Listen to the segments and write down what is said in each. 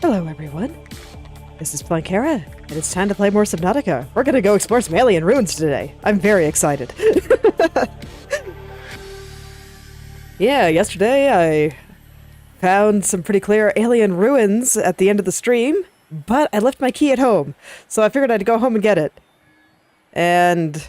Hello everyone, this is Blankera, and it's time to play more Subnautica. We're gonna go explore some alien ruins today. I'm very excited. Yeah, yesterday I found some pretty clear alien ruins at the end of the stream, but I left my key at home, so I figured I'd go home and get it. And...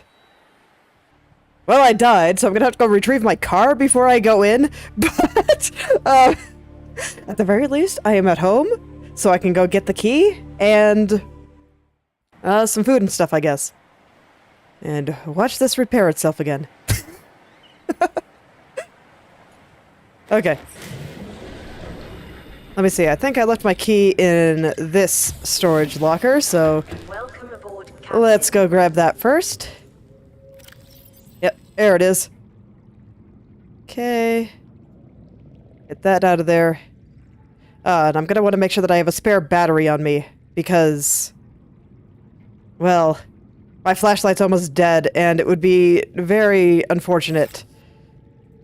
well, I died, so I'm gonna have to go retrieve my car before I go in, but... at the very least, I am at home, so I can go get the key, and... some food and stuff, I guess. And watch this repair itself again. Okay. Let me see, I think I left my key in this storage locker, so... Welcome aboard, Captain. let's go grab that first. Yep, there it is. Okay. Get that out of there. And I'm gonna want to make sure that I have a spare battery on me, because... well, my flashlight's almost dead, and it would be very unfortunate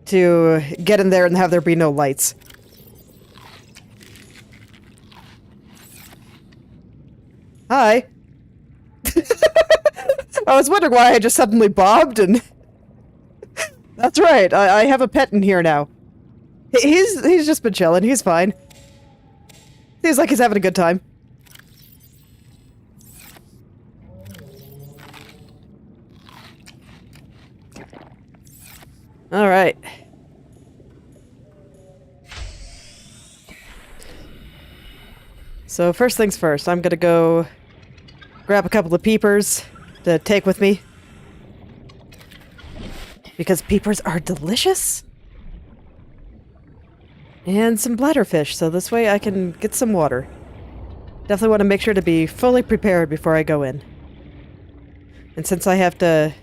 to get in there and have there be no lights. Hi. I was wondering why I just suddenly bobbed, and... that's right, I have a pet in here now. He's just been chilling, he's fine. Seems like he's having a good time. Alright. So first things first, I'm gonna go grab a couple of peepers to take with me. Because peepers are delicious. And some bladderfish, so this way I can get some water. Definitely want to make sure to be fully prepared before I go in. And since I have to...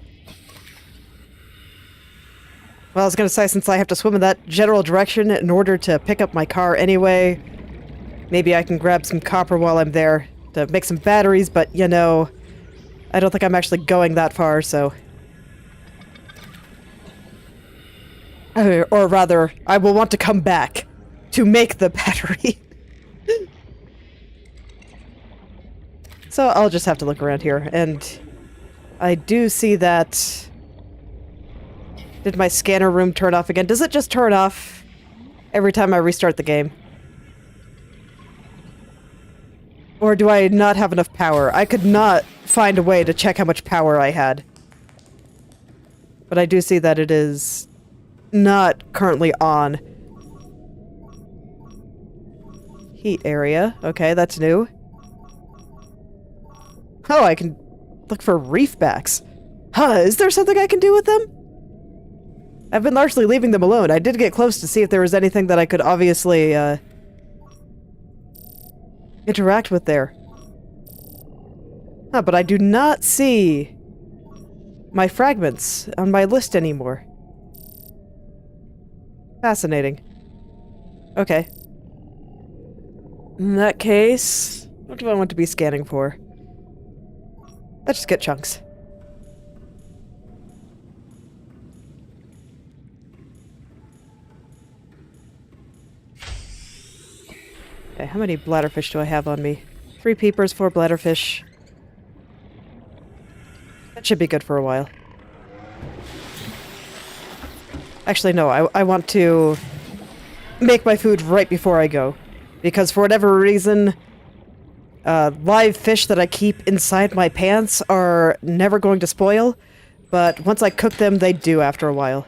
well, I was gonna say, since I have to swim in that general direction in order to pick up my car anyway, maybe I can grab some copper while I'm there to make some batteries, but, you know, I don't think I'm actually going that far, so... or rather, I will want to come back to make the battery. So I'll just have to look around here, and I do see that... did my scanner room turn off again? Does it just turn off every time I restart the game? Or do I not have enough power? I could not find a way to check how much power I had. But I do see that it is not currently on. Heat area. Okay, that's new. Oh, I can look for reefbacks. Huh, is there something I can do with them? I've been largely leaving them alone. I did get close to see if there was anything that I could obviously, interact with there. Huh, but I do not see my fragments on my list anymore. Fascinating. Okay. In that case, what do I want to be scanning for? Let's just get chunks. Okay, how many bladderfish do I have on me? 3 peepers, 4 bladderfish. That should be good for a while. Actually, no, I want to make my food right before I go. Because for whatever reason, live fish that I keep inside my pants are never going to spoil. But once I cook them, they do after a while.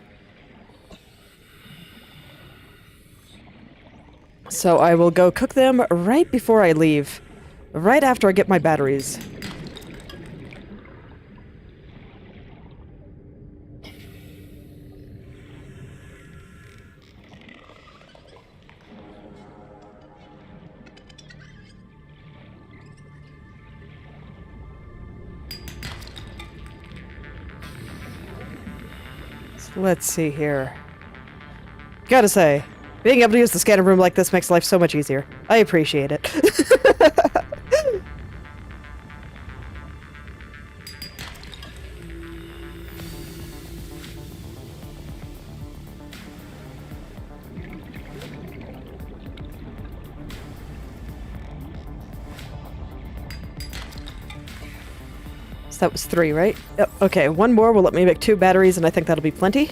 So I will go cook them right before I leave. Right after I get my batteries. So let's see here. Gotta say, being able to use the scanner room like this makes life so much easier. I appreciate it. that was 3, right? Yep. Okay, one more will let me make 2 batteries, and I think that'll be plenty.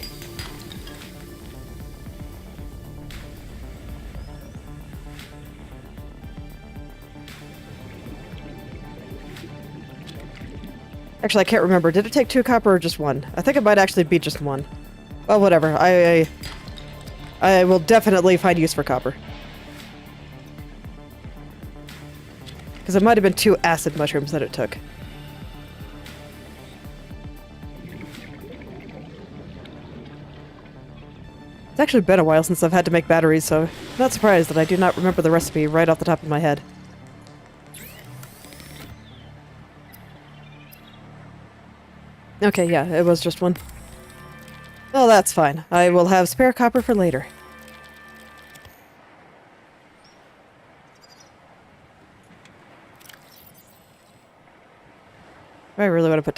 Actually, I can't remember. Did it take 2 copper or just 1? I think it might actually be just 1. Well, whatever. I will definitely find use for copper. Because it might have been 2 acid mushrooms that it took. It's actually been a while since I've had to make batteries, so I'm not surprised that I do not remember the recipe right off the top of my head. Okay, yeah, it was just 1. Well, that's fine. I will have spare copper for later. I really want to put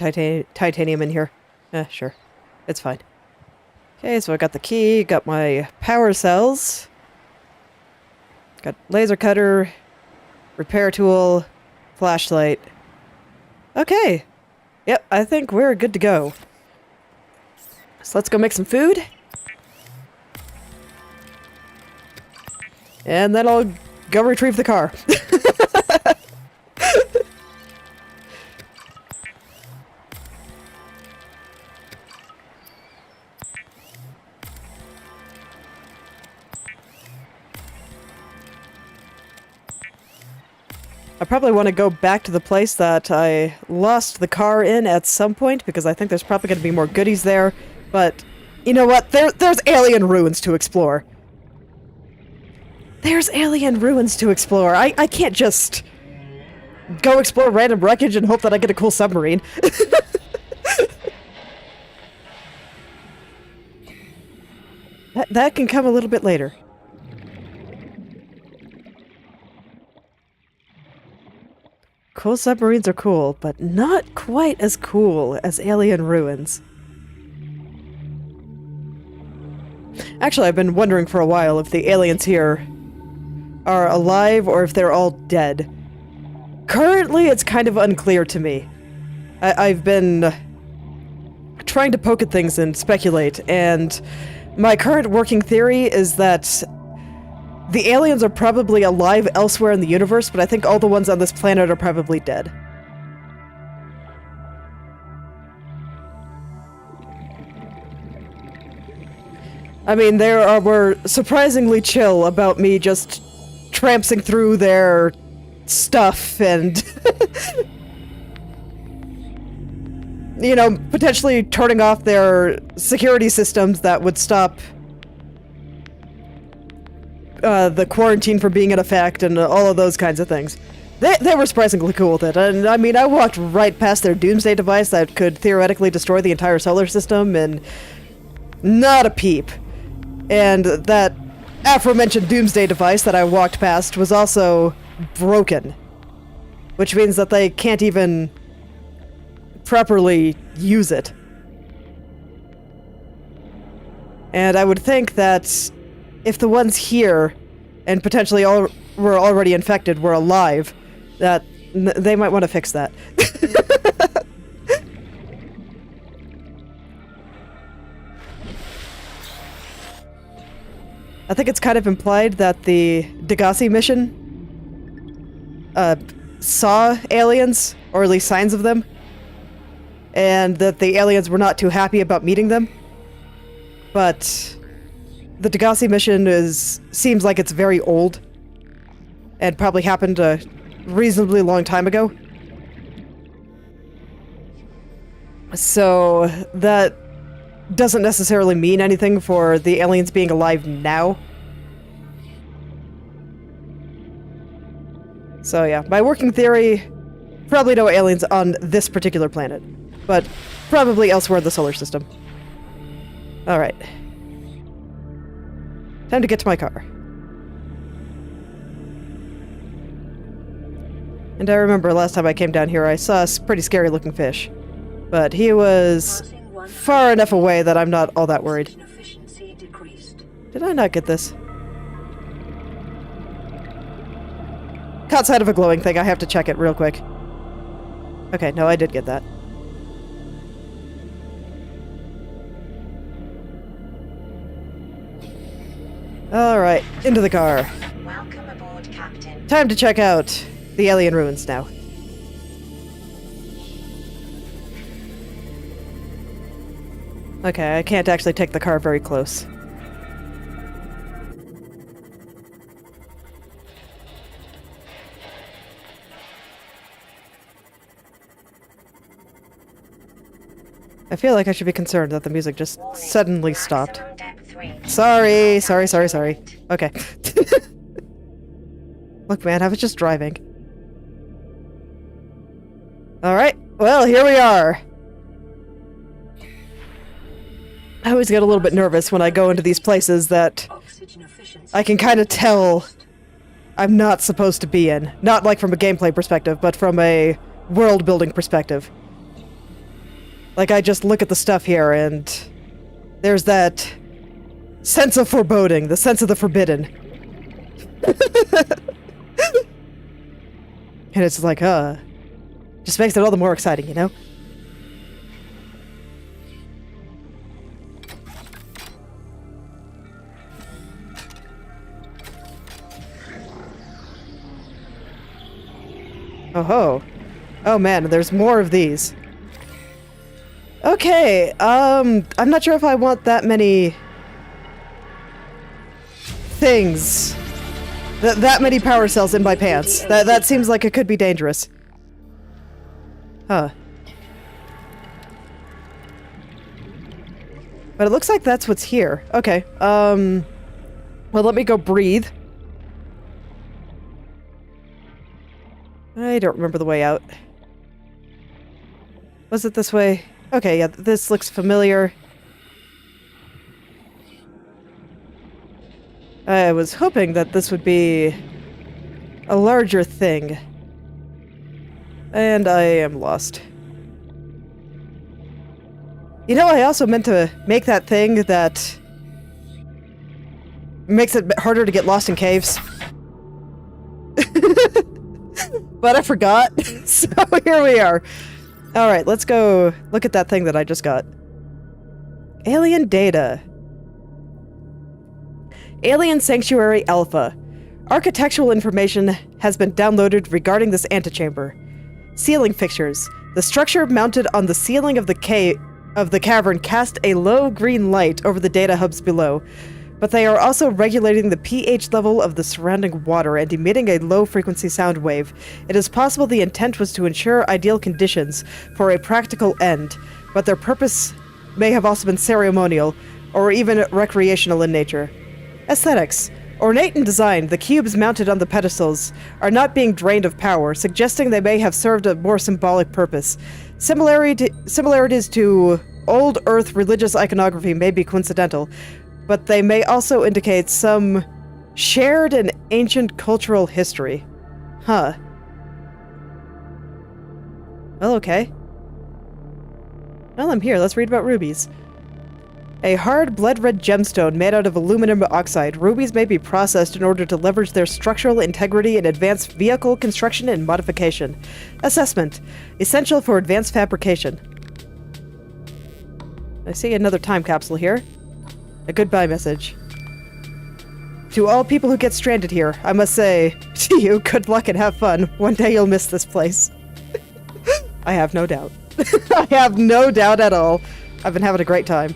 titanium in here. Sure. It's fine. Okay, so I got the key, got my power cells. Got laser cutter, repair tool, flashlight. Okay. Yep, I think we're good to go. So let's go make some food. And then I'll go retrieve the car. I probably want to go back to the place that I lost the car in at some point, because I think there's probably going to be more goodies there. But, you know what? There's alien ruins to explore. There's alien ruins to explore. I can't just go explore random wreckage and hope that I get a cool submarine. That can come a little bit later. Cool submarines are cool, but not quite as cool as alien ruins. Actually, I've been wondering for a while if the aliens here are alive or if they're all dead. Currently, it's kind of unclear to me. I've been trying to poke at things and speculate, and my current working theory is that the aliens are probably alive elsewhere in the universe, but I think all the ones on this planet are probably dead. I mean, were surprisingly chill about me just trampsing through their stuff and, you know, potentially turning off their security systems that would stop the quarantine from being in effect and all of those kinds of things. They were surprisingly cool with it. And I mean, I walked right past their doomsday device that could theoretically destroy the entire solar system, and not a peep. And that aforementioned doomsday device that I walked past was also broken, which means that they can't even properly use it. And I would think that if the ones here, and potentially all were already infected, were alive, that they might want to fix that. I think it's kind of implied that the Degassi mission saw aliens, or at least signs of them, and that the aliens were not too happy about meeting them. But the Degassi mission seems like it's very old, and probably happened a reasonably long time ago. So that doesn't necessarily mean anything for the aliens being alive now. So yeah, my working theory, probably no aliens on this particular planet, but probably elsewhere in the solar system. Alright. Time to get to my car. And I remember last time I came down here I saw a pretty scary looking fish. But he was far enough away that I'm not all that worried. Did I not get this? Caught sight of a glowing thing, I have to check it real quick. Okay, no, I did get that. Alright, into the car. Welcome aboard, Captain. Time to check out the alien ruins now. Okay, I can't actually take the car very close. I feel like I should be concerned that the music just suddenly stopped. Sorry. Okay. Look, man, I was just driving. Alright, well, here we are. I always get a little bit nervous when I go into these places that I can kind of tell I'm not supposed to be in. Not like from a gameplay perspective, but from a world-building perspective. Like, I just look at the stuff here, and there's that sense of foreboding, the sense of the forbidden. And it's like, just makes it all the more exciting, you know? Oh ho. Oh man, there's more of these. Okay, I'm not sure if I want that many things. That many power cells in my pants. That seems like it could be dangerous. Huh. But it looks like that's what's here. Okay, well, let me go breathe. I don't remember the way out. Was it this way? Okay, yeah, this looks familiar. I was hoping that this would be a larger thing. And I am lost. You know, I also meant to make that thing that makes it harder to get lost in caves. But I forgot, so here we are. Alright, let's go look at that thing that I just got. Alien data. Alien Sanctuary Alpha. Architectural information has been downloaded regarding this antechamber. Ceiling fixtures. The structure mounted on the ceiling of the cavern cast a low green light over the data hubs below, but they are also regulating the pH level of the surrounding water and emitting a low-frequency sound wave. It is possible the intent was to ensure ideal conditions for a practical end, but their purpose may have also been ceremonial, or even recreational in nature. Aesthetics. Ornate in design, the cubes mounted on the pedestals are not being drained of power, suggesting they may have served a more symbolic purpose. Similarities to old Earth religious iconography may be coincidental, but they may also indicate some shared and ancient cultural history. Huh. Well, okay. Well, I'm here. Let's read about rubies. A hard, blood-red gemstone made out of aluminum oxide. Rubies may be processed in order to leverage their structural integrity in advanced vehicle construction and modification. Assessment. Essential for advanced fabrication. I see another time capsule here. A goodbye message. To all people who get stranded here, I must say, to you, good luck and have fun. One day you'll miss this place. I have no doubt. I have no doubt at all. I've been having a great time.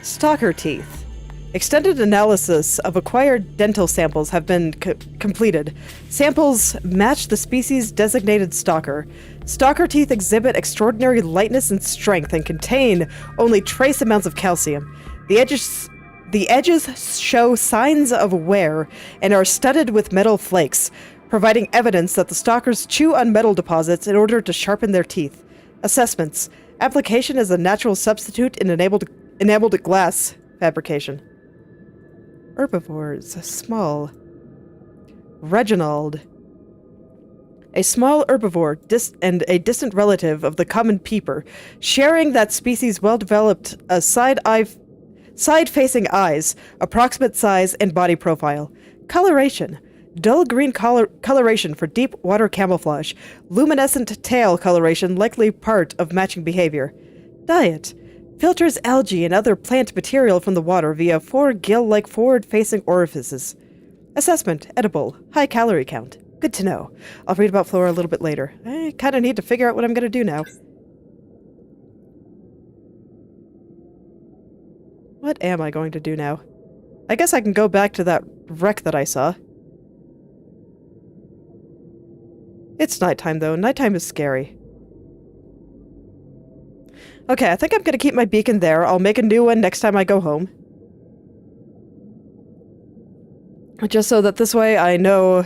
Stalker teeth. Extended analysis of acquired dental samples have been completed. Samples match the species designated stalker. Stalker teeth exhibit extraordinary lightness and strength and contain only trace amounts of calcium. The edges show signs of wear and are studded with metal flakes, providing evidence that the stalkers chew on metal deposits in order to sharpen their teeth. Assessments. Application as a natural substitute in enabled glass fabrication. Herbivores. Small. Reginald. A small herbivore and a distant relative of the common peeper, sharing that species' well-developed side-facing eyes, approximate size, and body profile. Coloration. Dull green coloration for deep water camouflage. Luminescent tail coloration likely part of matching behavior. Diet. Filters algae and other plant material from the water via 4 gill-like forward-facing orifices. Assessment, edible, high calorie count. Good to know. I'll read about flora a little bit later. I kind of need to figure out what I'm going to do now. What am I going to do now? I guess I can go back to that wreck that I saw. It's nighttime, though. Nighttime is scary. Okay, I think I'm going to keep my beacon there. I'll make a new one next time I go home. Just so that this way I know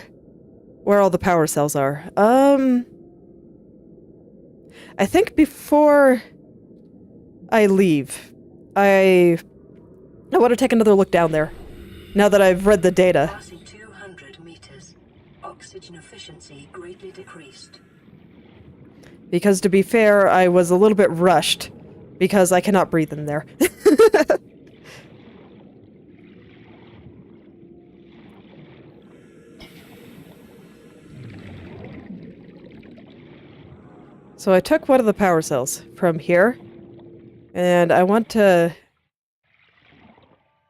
where all the power cells are. I think before I leave, I want to take another look down there, now that I've read the data. Passing 200 meters. Oxygen efficiency greatly decreased. Because to be fair, I was a little bit rushed, because I cannot breathe in there. So I took one of the power cells from here, and I want to...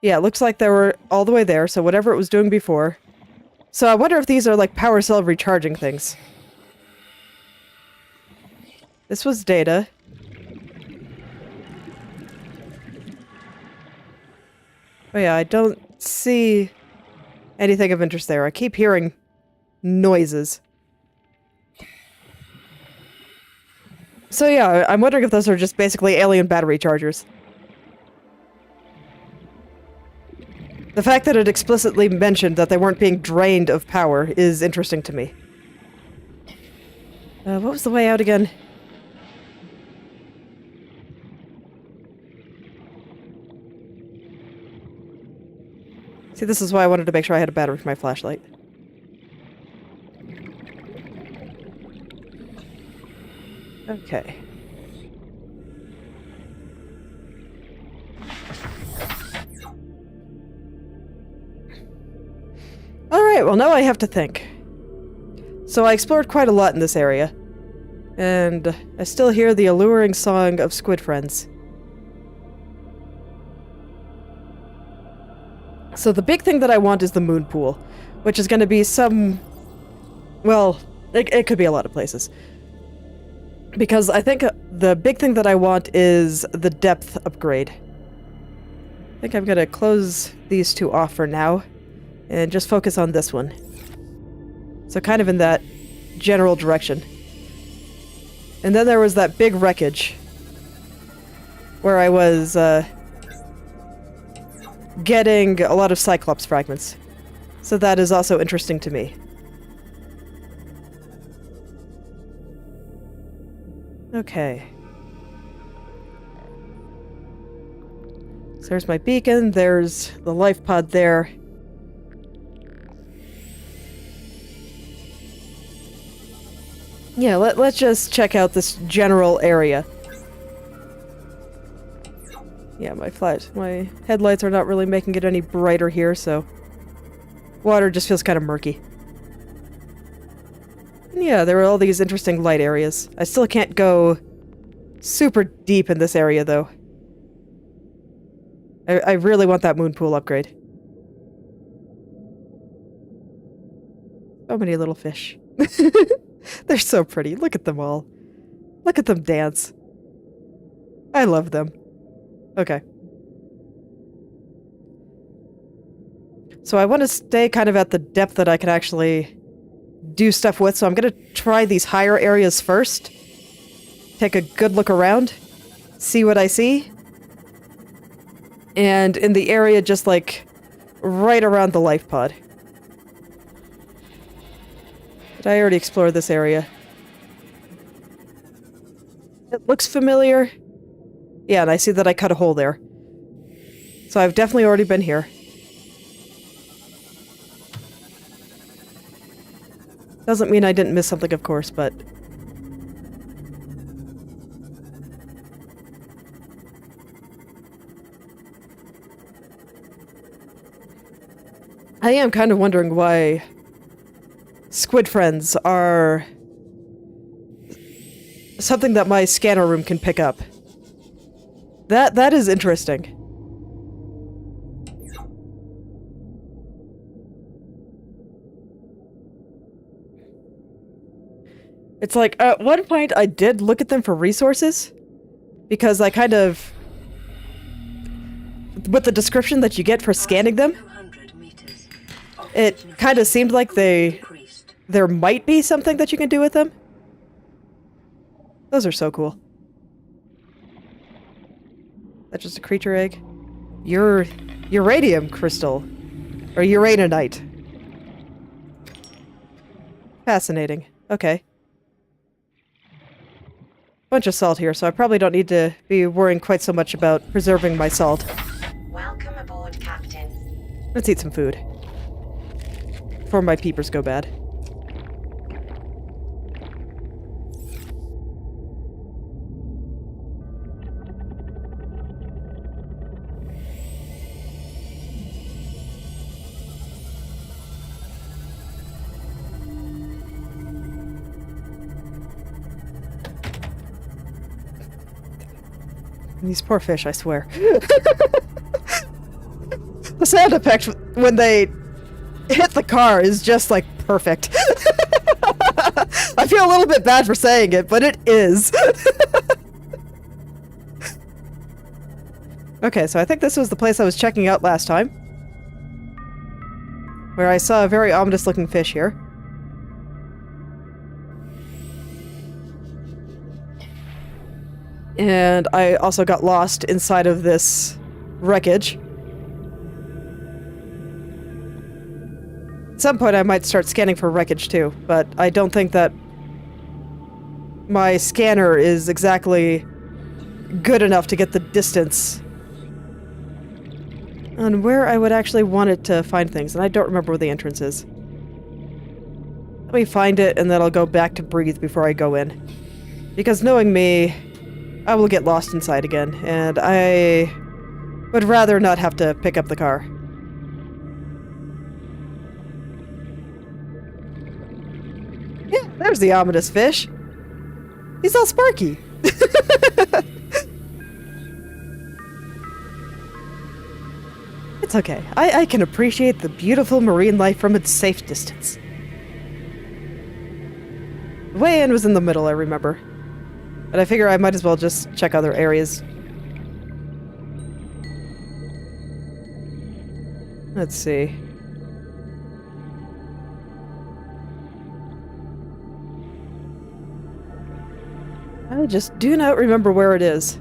Yeah, it looks like they were all the way there, so whatever it was doing before. So I wonder if these are like power cell recharging things. This was data. Oh yeah, I don't see anything of interest there. I keep hearing noises. So yeah, I'm wondering if those are just basically alien battery chargers. The fact that it explicitly mentioned that they weren't being drained of power is interesting to me. What was the way out again? See, this is why I wanted to make sure I had a battery for my flashlight. Okay. Alright, well now I have to think. So I explored quite a lot in this area. And I still hear the alluring song of squid friends. So the big thing that I want is the moon pool, which is going to be some... Well, it could be a lot of places. Because I think the big thing that I want is the depth upgrade. I think I'm going to close these two off for now, and just focus on this one. So kind of in that general direction. And then there was that big wreckage, where I was getting a lot of Cyclops fragments. So that is also interesting to me. Okay. So there's my beacon, there's the life pod there. Yeah, let's just check out this general area. Yeah, my headlights are not really making it any brighter here, so... Water just feels kind of murky. Yeah, there are all these interesting light areas. I still can't go super deep in this area, though. I really want that moon pool upgrade. So many little fish. They're so pretty. Look at them all. Look at them dance. I love them. Okay. So I want to stay kind of at the depth that I can actually do stuff with, so I'm going to try these higher areas first. Take a good look around. See what I see. And in the area just like right around the life pod. Did I already explore this area? It looks familiar. Yeah, and I see that I cut a hole there. So I've definitely already been here. Doesn't mean I didn't miss something, of course, but... I am kind of wondering why squid friends are something that my scanner room can pick up. That is interesting. It's like, at one point I did look at them for resources, because I kind of... with the description that you get for scanning them, it kind of seemed like there might be something that you can do with them. Those are so cool. That's just a creature egg. Uranium crystal. Or uraninite. Fascinating. Okay. Bunch of salt here, so I probably don't need to be worrying quite so much about preserving my salt. Welcome aboard, Captain. Let's eat some food. Before my peepers go bad. These poor fish, I swear. The sound effect when they hit the car is just, like, perfect. I feel a little bit bad for saying it, but it is. Okay, so I think this was the place I was checking out last time. Where I saw a very ominous-looking fish here. And I also got lost inside of this wreckage. At some point I might start scanning for wreckage too, but I don't think that my scanner is exactly good enough to get the distance on where I would actually want it to find things, and I don't remember where the entrance is. Let me find it, and then I'll go back to breathe before I go in. Because knowing me, I will get lost inside again, and I would rather not have to pick up the car. Yeah, there's the ominous fish. He's all sparky. It's okay. I can appreciate the beautiful marine life from its safe distance. The way in was in the middle, I remember. But I figure I might as well just check other areas. Let's see. I just do not remember where it is.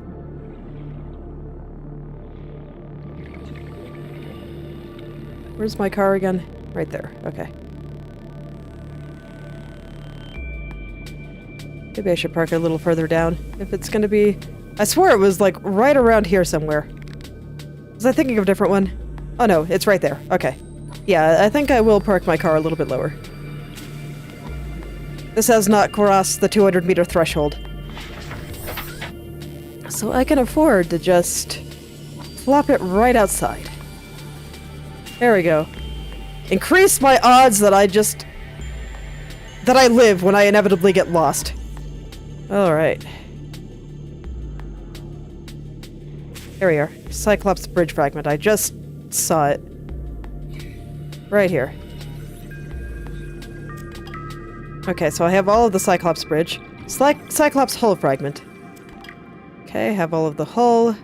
Where's my car again? Right there. Okay. Maybe I should park a little further down, if it's gonna be... I swear it was, like, right around here somewhere. Was I thinking of a different one? Oh no, it's right there. Okay. Yeah, I think I will park my car a little bit lower. This has not crossed the 200-meter threshold. So I can afford to just flop it right outside. There we go. Increase my odds that I live when I inevitably get lost. Alright. There we are. Cyclops bridge fragment. I just saw it. Right here. Okay, so I have all of the Cyclops bridge. Cyclops hull fragment. Okay, have all of the hull.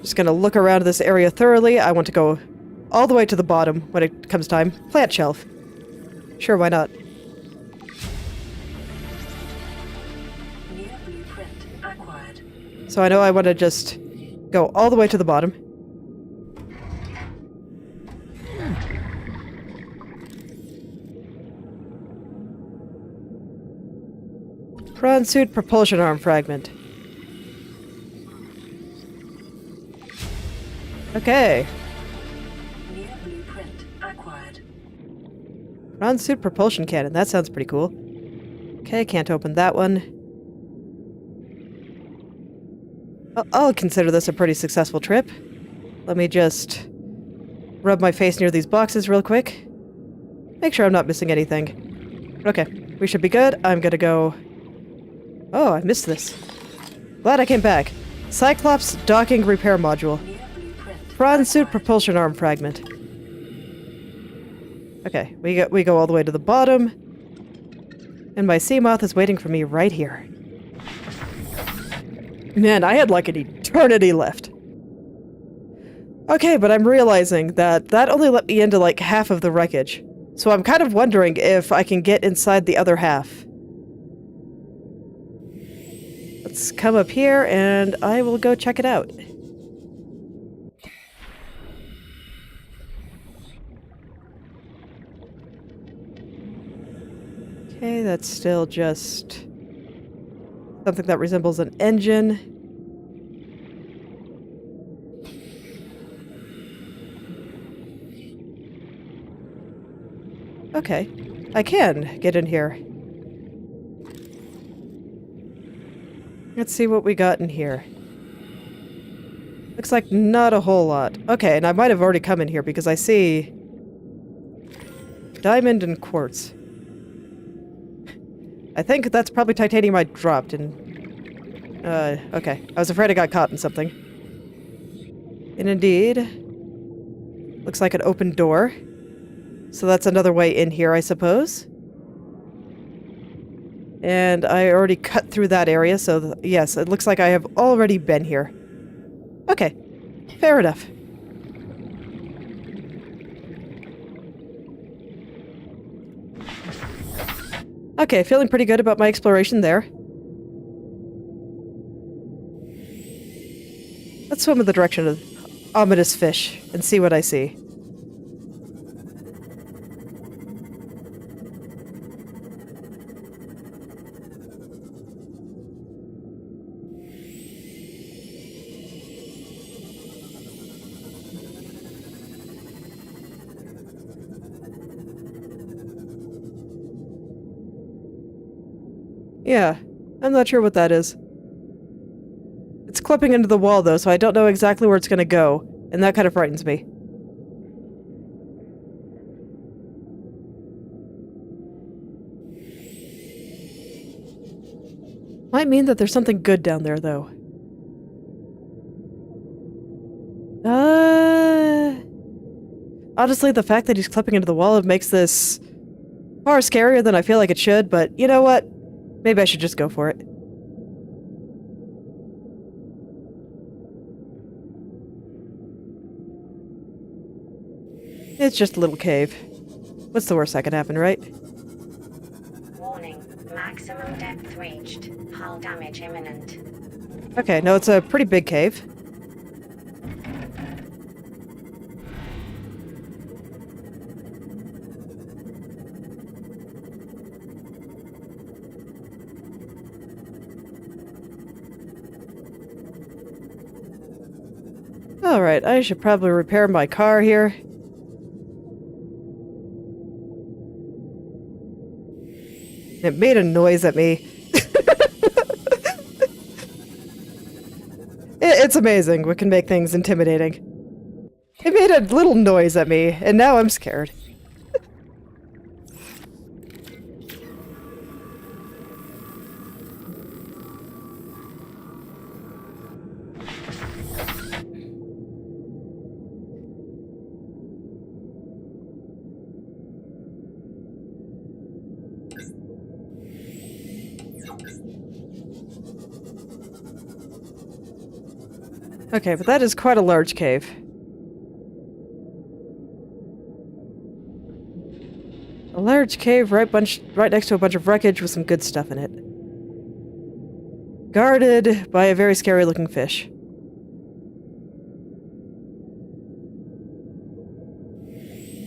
Just gonna look around this area thoroughly. I want to go all the way to the bottom when it comes time. Plant shelf. Sure, why not? New blueprint acquired. So I know I want to just go all the way to the bottom. Prawn suit propulsion arm fragment. Okay. New blueprint acquired. Prawn suit propulsion cannon. That sounds pretty cool. Okay, can't open that one. I'll consider this a pretty successful trip. Let me just rub my face near these boxes real quick. Make sure I'm not missing anything. Okay, we should be good. I'm gonna go Oh, I missed this. Glad I came back. Cyclops docking repair module. Prawn suit propulsion arm fragment. Okay, we go all the way to the bottom. And my sea moth is waiting for me right here. Man, I had like an eternity left. Okay, but I'm realizing that that only let me into like half of the wreckage. So I'm kind of wondering if I can get inside the other half. Let's come up here and I will go check it out. Okay, that's still just something that resembles an engine. Okay, I can get in here. Let's see what we got in here. Looks like not a whole lot. Okay, and I might have already come in here because I see diamond and quartz. I think that's probably titanium I dropped and... okay. I was afraid I got caught in something. And indeed... looks like an open door. So that's another way in here, I suppose. And I already cut through that area, so yes, it looks like I have already been here. Okay. Fair enough. Okay, feeling pretty good about my exploration there. Let's swim in the direction of ominous fish and see what I see. Yeah, I'm not sure what that is. It's clipping into the wall, though, so I don't know exactly where it's going to go, and that kind of frightens me. Might mean that there's something good down there, though. Honestly, the fact that he's clipping into the wall makes this far scarier than I feel like it should, but you know what? Maybe I should just go for it. It's just a little cave. What's the worst that can happen, right? Warning. Maximum depth reached. Hull damage imminent. Okay, no, it's a pretty big cave. Alright, I should probably repair my car here. It made a noise at me. It's amazing what can make things intimidating. It made a little noise at me, and now I'm scared. Okay, but that is quite a large cave. A large cave right next to a bunch of wreckage with some good stuff in it. Guarded by a very scary looking fish.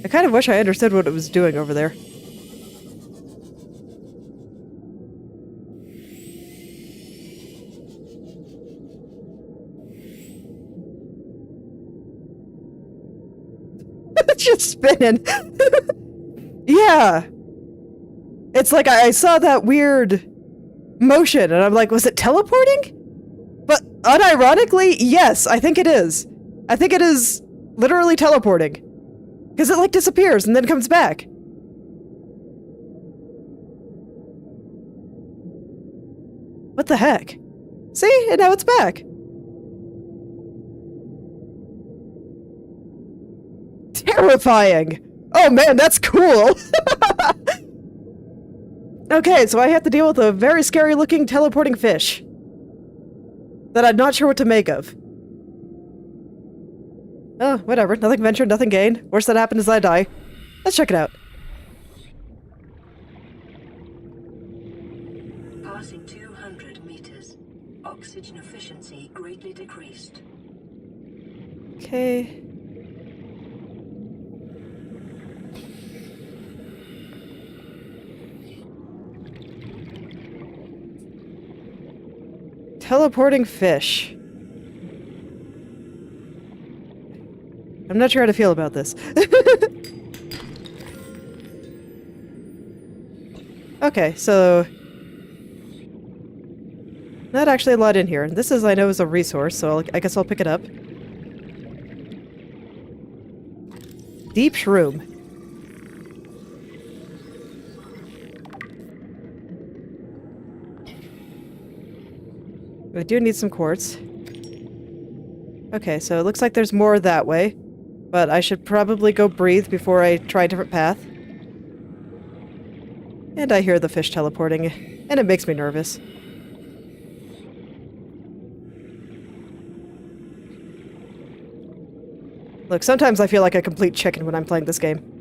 I kind of wish I understood what it was doing over there. It's just spinning. Yeah. It's like I saw that weird motion and I'm like, was it teleporting? But unironically, yes, I think it is. I think it is literally teleporting. Because it like disappears and then comes back. What the heck? See? And now it's back. Terrifying! Oh man, that's cool! Okay, so I have to deal with a very scary looking teleporting fish that I'm not sure what to make of. Oh, whatever. Nothing ventured, nothing gained. Worst that happened is I die. Let's check it out. Passing 200 meters. Oxygen efficiency greatly decreased. Okay. Teleporting fish. I'm not sure how to feel about this. Okay, so not actually a lot in here. This is, I know, is a resource, so I guess I'll pick it up. Deep shroom. I do need some quartz. Okay, so it looks like there's more that way, but I should probably go breathe before I try a different path. And I hear the fish teleporting, and it makes me nervous. Look, sometimes I feel like a complete chicken when I'm playing this game.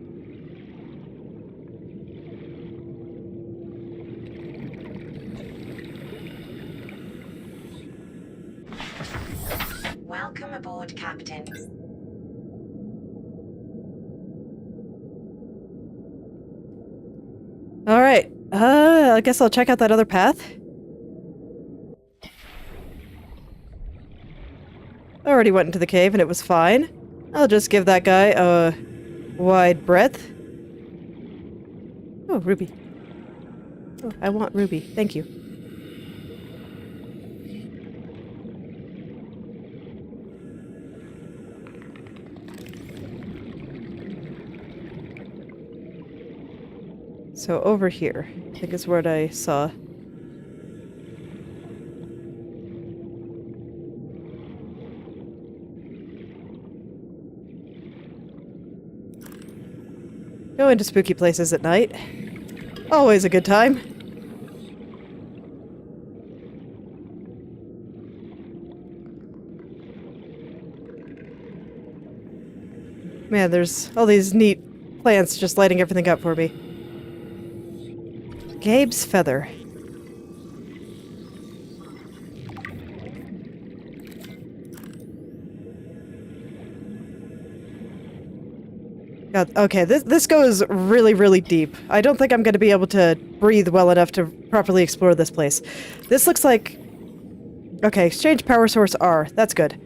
Welcome aboard, Captain. Alright, I guess I'll check out that other path. I already went into the cave and it was fine. I'll just give that guy a wide breadth. Oh, ruby. Oh, I want ruby. Thank you. So over here, I think is what I saw. Go into spooky places at night. Always a good time. Man, there's all these neat plants just lighting everything up for me. Gabe's feather. God, okay, this goes really, really deep. I don't think I'm going to be able to breathe well enough to properly explore this place. This looks like... Okay, exchange power source R. That's good.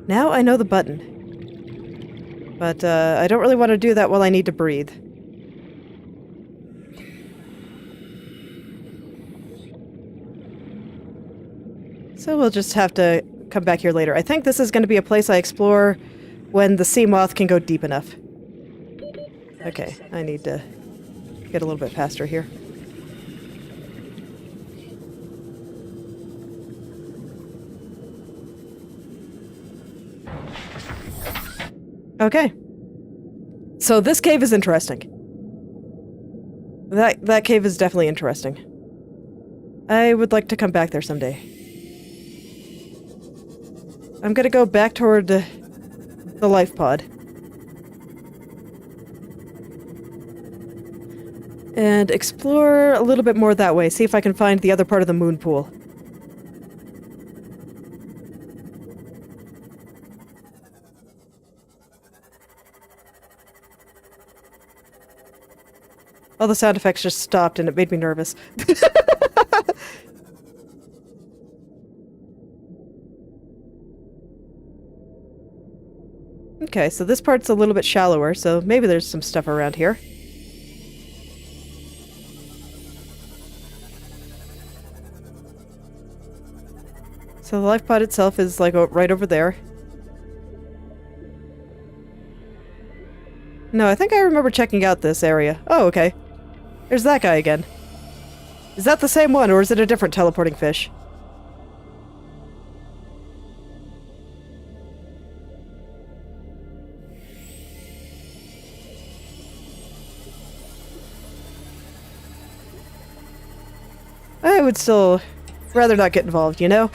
Now I know the button. But I don't really want to do that while I need to breathe. So we'll just have to come back here later. I think this is going to be a place I explore when the sea moth can go deep enough. Okay, I need to get a little bit faster here. Okay. So this cave is interesting. That cave is definitely interesting. I would like to come back there someday. I'm gonna go back toward the life pod. And explore a little bit more that way. See if I can find the other part of the moon pool. All the sound effects just stopped and it made me nervous. Okay, so this part's a little bit shallower, so maybe there's some stuff around here. So the life pod itself is like right over there. No, I think I remember checking out this area. Oh, okay. There's that guy again. Is that the same one, or is it a different teleporting fish? I would still rather not get involved, you know?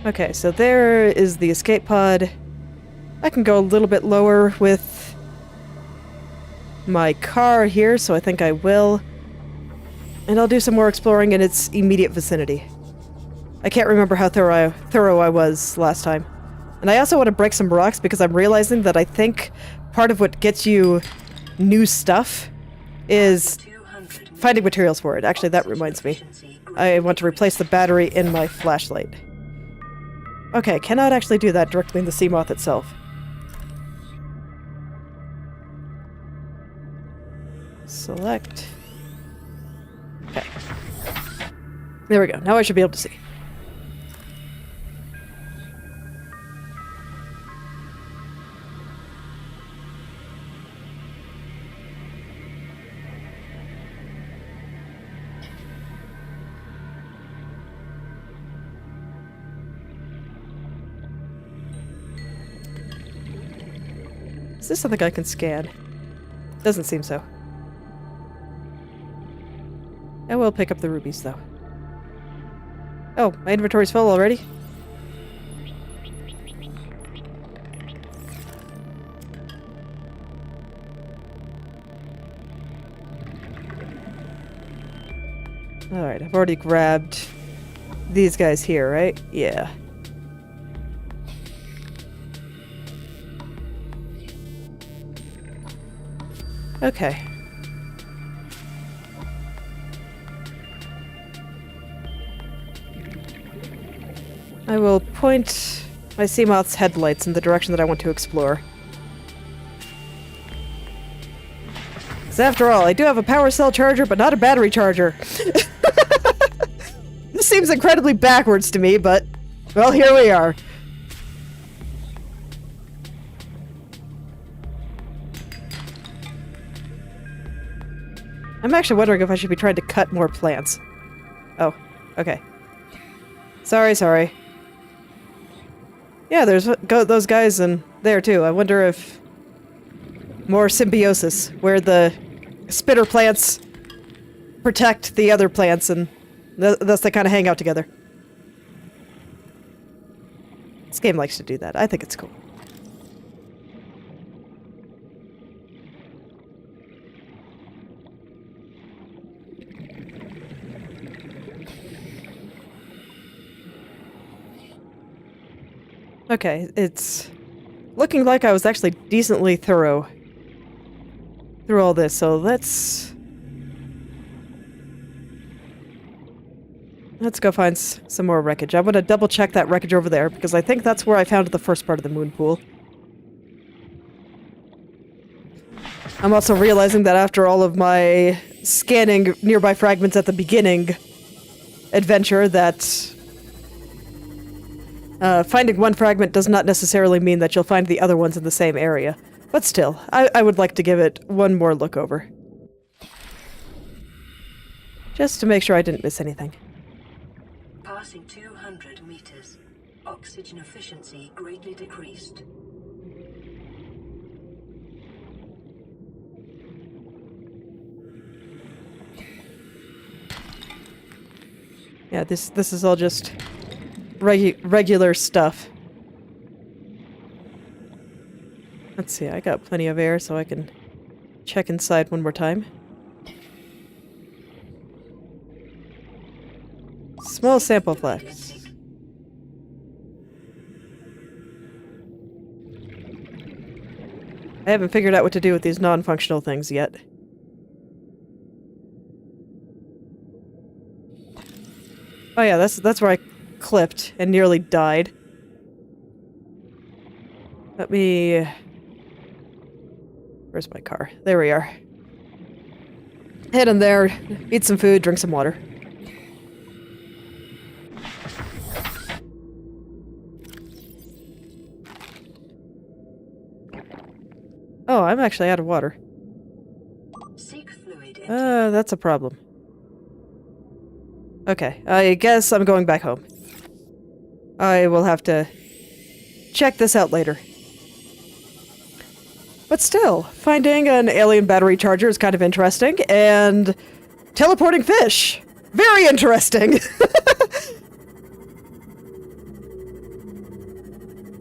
Okay, so there is the escape pod. I can go a little bit lower with my car here, so I think I will. And I'll do some more exploring in its immediate vicinity. I can't remember how thorough I was last time. And I also want to break some rocks because I'm realizing that I think part of what gets you new stuff is finding materials for it. Actually, that reminds me. I want to replace the battery in my flashlight. Okay, cannot actually do that directly in the Seamoth itself. Select. Okay. There we go. Now I should be able to see. Is this something I can scan? Doesn't seem so. I will pick up the rubies, though. Oh, my inventory's full already? Alright, I've already grabbed these guys here, right? Yeah. Okay. I will point my Seamoth's headlights in the direction that I want to explore. Because after all, I do have a power cell charger, but not a battery charger. This seems incredibly backwards to me, but, well, here we are. I'm actually wondering if I should be trying to cut more plants. Oh, okay. Sorry. Yeah, there's those guys in there too. I wonder if more symbiosis, where the spitter plants protect the other plants and thus they kind of hang out together. This game likes to do that. I think it's cool. Okay, it's looking like I was actually decently thorough through all this, so let's go find some more wreckage. I want to double check that wreckage over there, because I think that's where I found the first part of the moon pool. I'm also realizing that after all of my scanning nearby fragments at the beginning adventure, that finding one fragment does not necessarily mean that you'll find the other ones in the same area. But still, I would like to give it one more look over. Just to make sure I didn't miss anything. Passing 200 meters. Oxygen efficiency greatly decreased. Yeah, this is all just regular stuff. Let's see, I got plenty of air so I can check inside one more time. Small sample flags. I haven't figured out what to do with these non-functional things yet. Oh yeah, that's where I clipped and nearly died. Let me... Where's my car? There we are. Head in there, eat some food, drink some water. Oh, I'm actually out of water. Seek fluid intake. That's a problem. Okay, I guess I'm going back home. I will have to check this out later. But still, finding an alien battery charger is kind of interesting, and teleporting fish! Very interesting!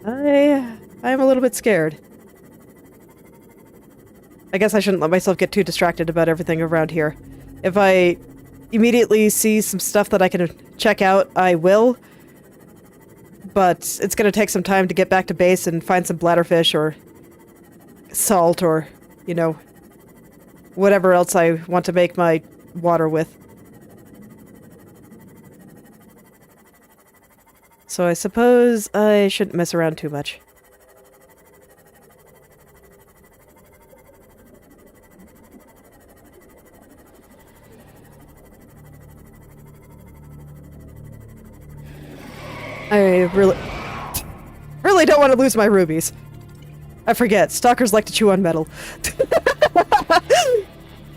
I'm a little bit scared. I guess I shouldn't let myself get too distracted about everything around here. If I immediately see some stuff that I can check out, I will. But it's gonna take some time to get back to base and find some bladderfish or salt or, you know, whatever else I want to make my water with. So I suppose I shouldn't mess around too much. I really don't want to lose my rubies. I forget, stalkers like to chew on metal.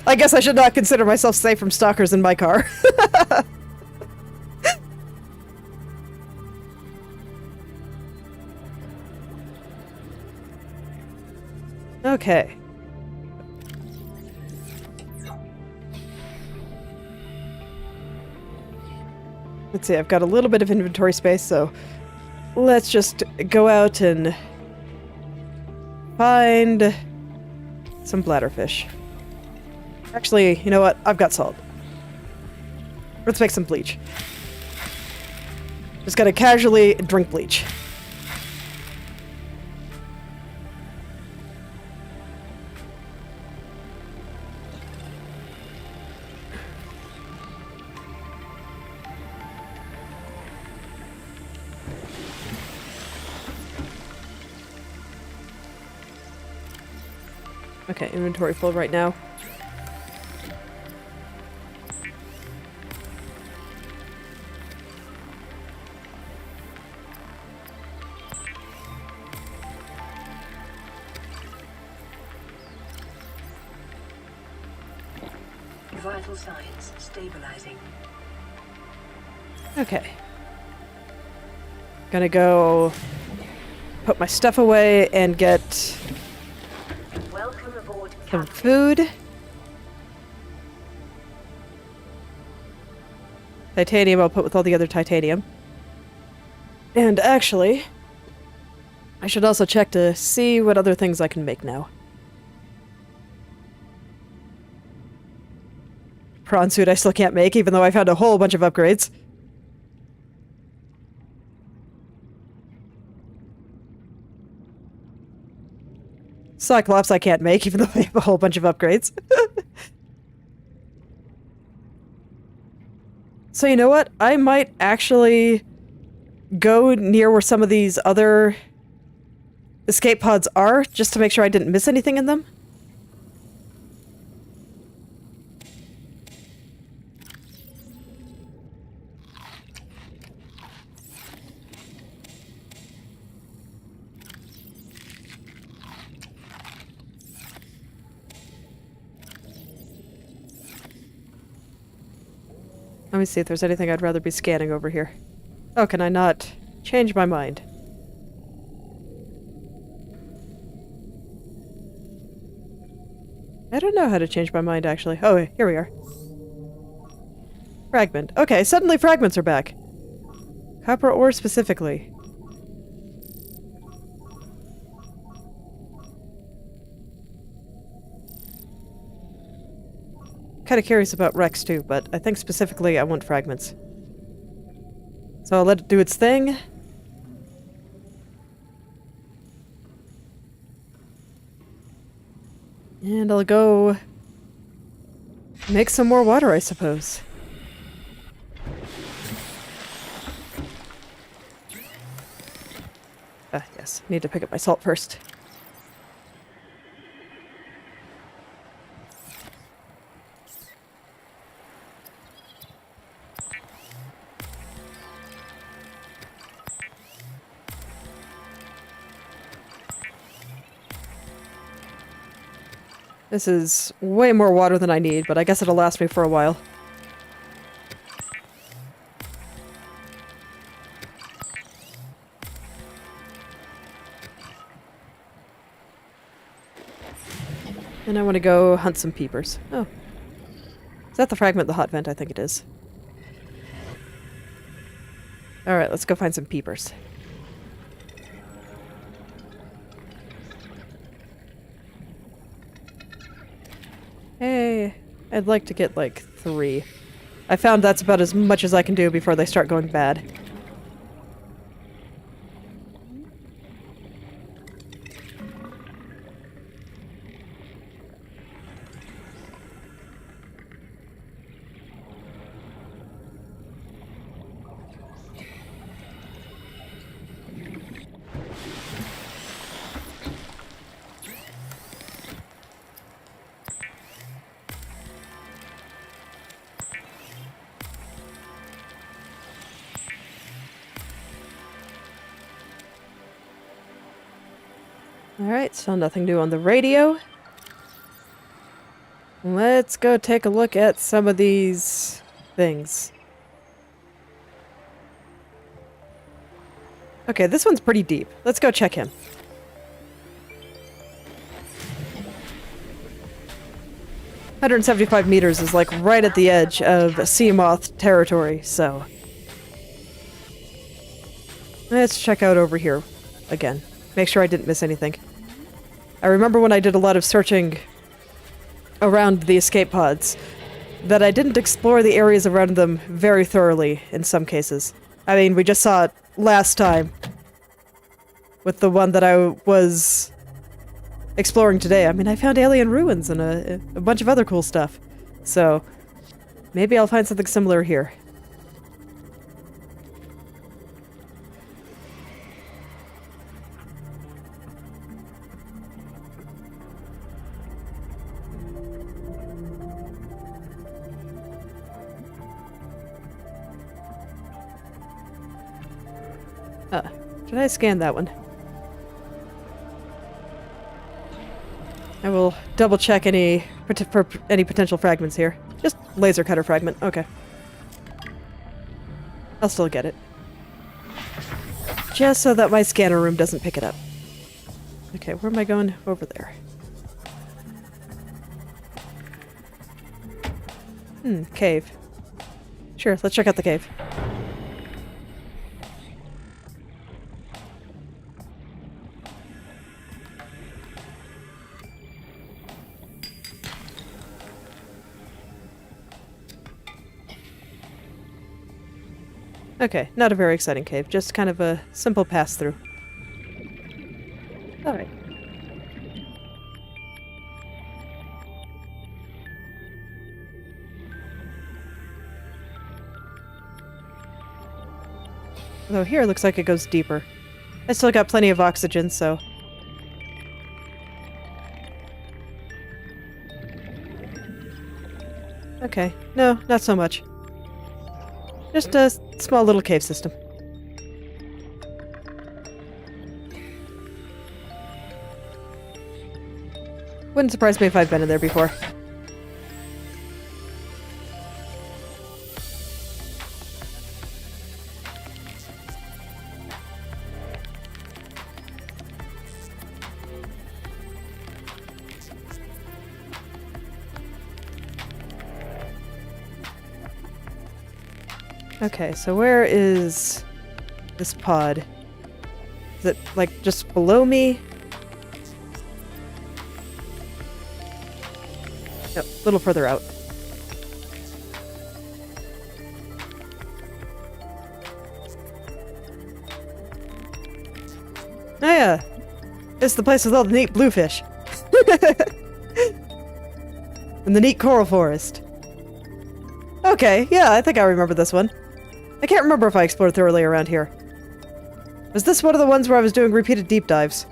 I guess I should not consider myself safe from stalkers in my car. Okay. Let's see, I've got a little bit of inventory space, so let's just go out and find some bladderfish. Actually, you know what? I've got salt. Let's make some bleach. Just gotta casually drink bleach. Okay, inventory full right now. Vital signs stabilizing. Okay. Gonna go put my stuff away and get Welcome aboard, some Captain. food. Titanium I'll put with all the other titanium. And actually, I should also check to see what other things I can make now. Prawn suit I still can't make, even though I found a whole bunch of upgrades. Cyclops I can't make, even though I have a whole bunch of upgrades. So you know what? I might actually go near where some of these other escape pods are, just to make sure I didn't miss anything in them. Let me see if there's anything I'd rather be scanning over here. Oh, can I not change my mind? I don't know how to change my mind, actually. Oh, here we are. Fragment. Okay, suddenly fragments are back. Copper ore specifically. Kind of curious about Rex too, but I think specifically I want fragments. So I'll let it do its thing. And I'll go make some more water, I suppose. Ah, yes. Need to pick up my salt first. This is way more water than I need, but I guess it'll last me for a while. And I want to go hunt some peepers. Oh. Is that the fragment of the hot vent? I think it is. Alright, let's go find some peepers. Hey, I'd like to get like 3. I found that's about as much as I can do before they start going bad. Alright, so nothing new on the radio. Let's go take a look at some of these things. Okay, this one's pretty deep. Let's go check him. "175 meters is like right at the edge of sea moth territory, so... Let's check out over here again. Make sure I didn't miss anything. I remember when I did a lot of searching around the escape pods, that I didn't explore the areas around them very thoroughly in some cases. I mean, we just saw it last time with the one that I was exploring today. I mean, I found alien ruins and a bunch of other cool stuff. So, maybe I'll find something similar here. Did I scan that one? I will double check any for any potential fragments here. Just laser cutter fragment. Okay. I'll still get it. Just so that my scanner room doesn't pick it up. Okay, where am I going? Over there. Cave. Sure, let's check out the cave. Okay, not a very exciting cave, just kind of a simple pass-through. Alright. Although here it looks like it goes deeper. I still got plenty of oxygen, so... Okay, no, not so much. Just a small little cave system. Wouldn't surprise me if I've been in there before. Okay, so where is this pod? Is it, like, just below me? No, a little further out. Oh yeah! It's the place with all the neat bluefish. And the neat coral forest. Okay, yeah, I think I remember this one. I can't remember if I explored thoroughly around here. Was this one of the ones where I was doing repeated deep dives?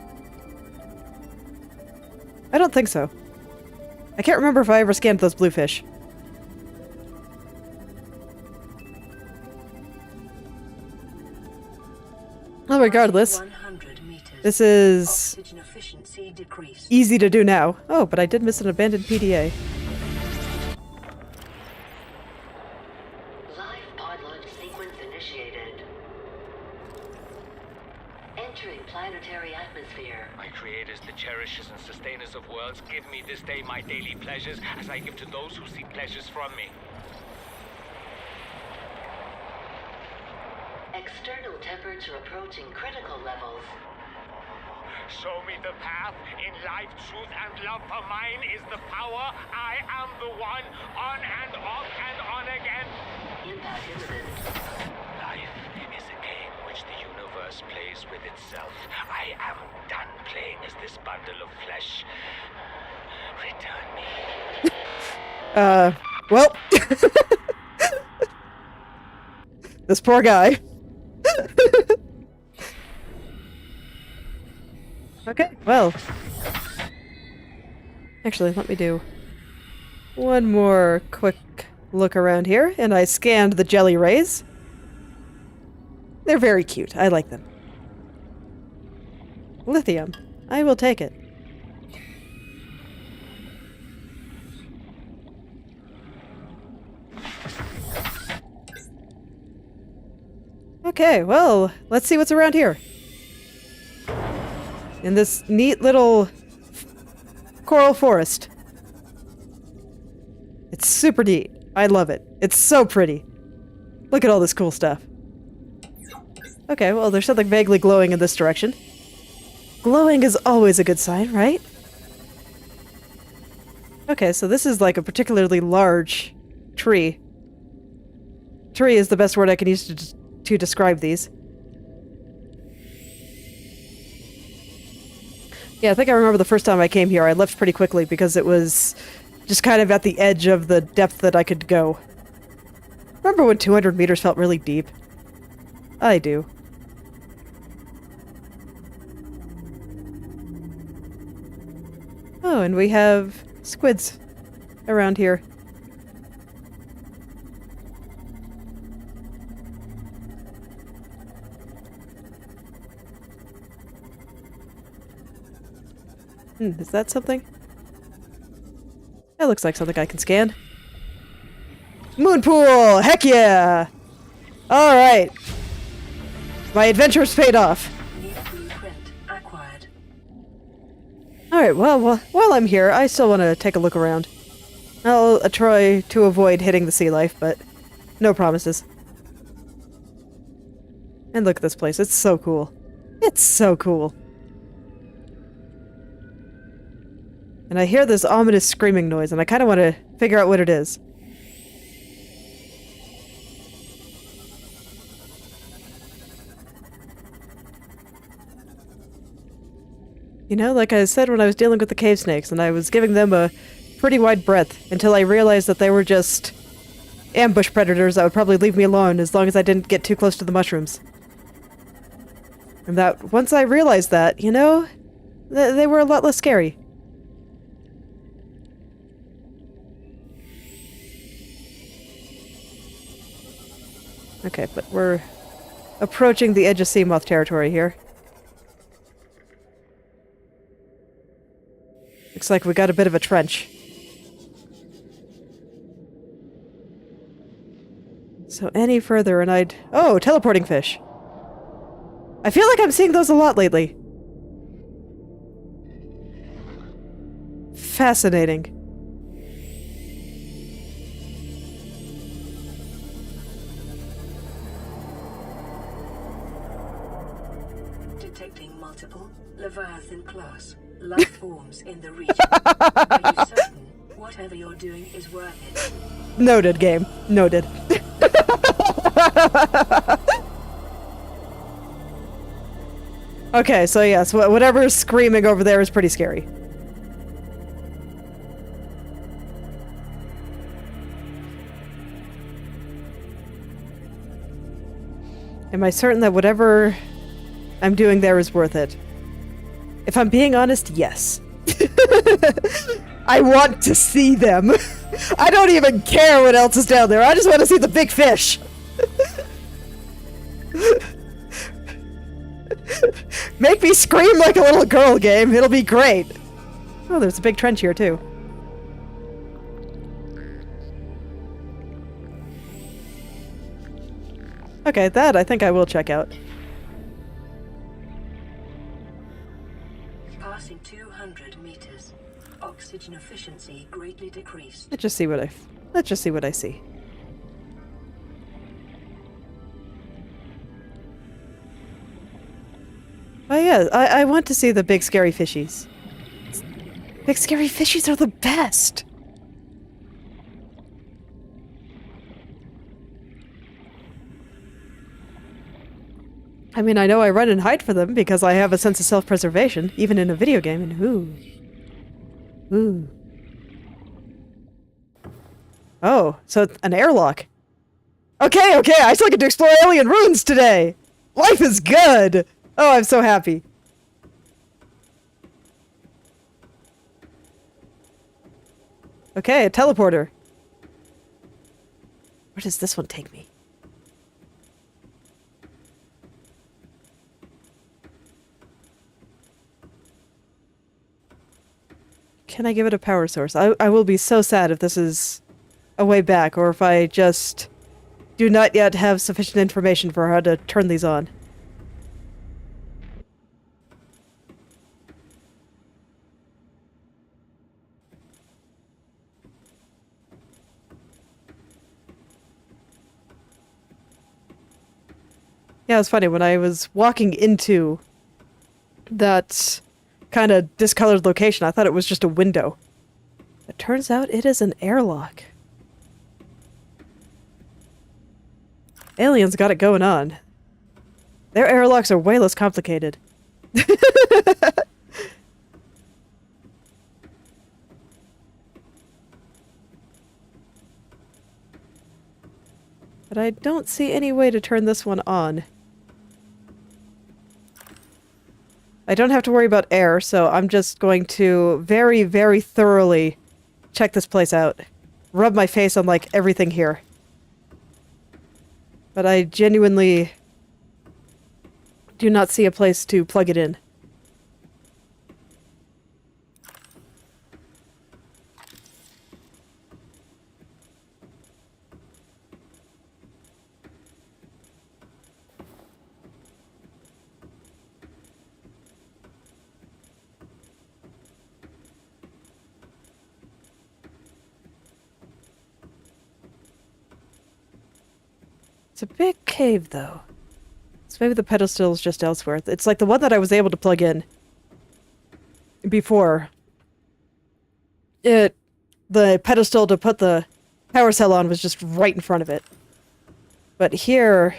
I don't think so. I can't remember if I ever scanned those bluefish. Well, regardless. 100 meters. This is Oxygen efficiency decreased. easy to do now. Oh, but I did miss an abandoned PDA. Live pod launch sequence initiated. Entering planetary atmosphere. My creators, the cherishers and sustainers of worlds, give me this day my daily pleasures as I give to those who seek pleasures from me. External temperature approaching critical levels. Show me the path. In life, truth, and love for mine is the power. I am the one. On and off and on again. Impact imminent. Life is a game which the universe plays with itself. I am done playing as this bundle of flesh. Return me. Well. This poor guy. Okay, well. Actually, let me do one more quick look around here, and I scanned the jelly rays. They're very cute. I like them. Lithium. I will take it. Okay, well, let's see what's around here. In this neat little coral forest. It's super neat. I love it. It's so pretty. Look at all this cool stuff. Okay, well, there's something vaguely glowing in this direction. Glowing is always a good sign, right? Okay, so this is like a particularly large tree. Tree is the best word I can use to describe these. Yeah, I think I remember the first time I came here, I left pretty quickly because it was just kind of at the edge of the depth that I could go. Remember when 200 meters felt really deep? I do. Oh, and we have squids around here. Is that something? That looks like something I can scan. Moon pool! Heck yeah! Alright. My adventure's paid off. New blueprint acquired. Alright, well, while I'm here, I still want to take a look around. I'll try to avoid hitting the sea life, but no promises. And look at this place. It's so cool. It's so cool. And I hear this ominous screaming noise, and I kind of want to figure out what it is. You know, like I said when I was dealing with the cave snakes, and I was giving them a pretty wide breadth until I realized that they were just ambush predators that would probably leave me alone as long as I didn't get too close to the mushrooms. And that once I realized that, you know, they were a lot less scary. Okay, but we're approaching the edge of sea moth territory here. Looks like we got a bit of a trench. So any further and I'd... Oh, teleporting fish. I feel like I'm seeing those a lot lately. Fascinating. Detecting multiple Leviathan class life forms in the region. Are you certain whatever you're doing is worth it? Noted, game. Noted. Okay, so yes, whatever's screaming over there is pretty scary. Am I certain that whatever I'm doing there is worth it? If I'm being honest, yes. I want to see them. I don't even care what else is down there. I just want to see the big fish. Make me scream like a little girl, game. It'll be great. Oh, there's a big trench here, too. Okay, that I think I will check out. Passing 200 meters. Oxygen efficiency greatly decreased. Let's just see what I see. Oh yeah, I want to see the big scary fishies. Big scary fishies are the best! I mean, I know I run and hide for them because I have a sense of self-preservation, even in a video game, and ooh. Oh, so it's an airlock. Okay, I still get to explore alien ruins today! Life is good! Oh, I'm so happy. Okay, a teleporter. Where does this one take me? Can I give it a power source? I will be so sad if this is a way back, or if I just do not yet have sufficient information for how to turn these on. Yeah, it was funny. When I was walking into that kind of discolored location, I thought it was just a window. It turns out it is an airlock. Aliens got it going on. Their airlocks are way less complicated. But I don't see any way to turn this one on. I don't have to worry about air, so I'm just going to very, very thoroughly check this place out. Rub my face on, like, everything here. But I genuinely do not see a place to plug it in. It's a big cave, though. So maybe the pedestal is just elsewhere. It's like the one that I was able to plug in before. The pedestal to put the power cell on was just right in front of it. But here,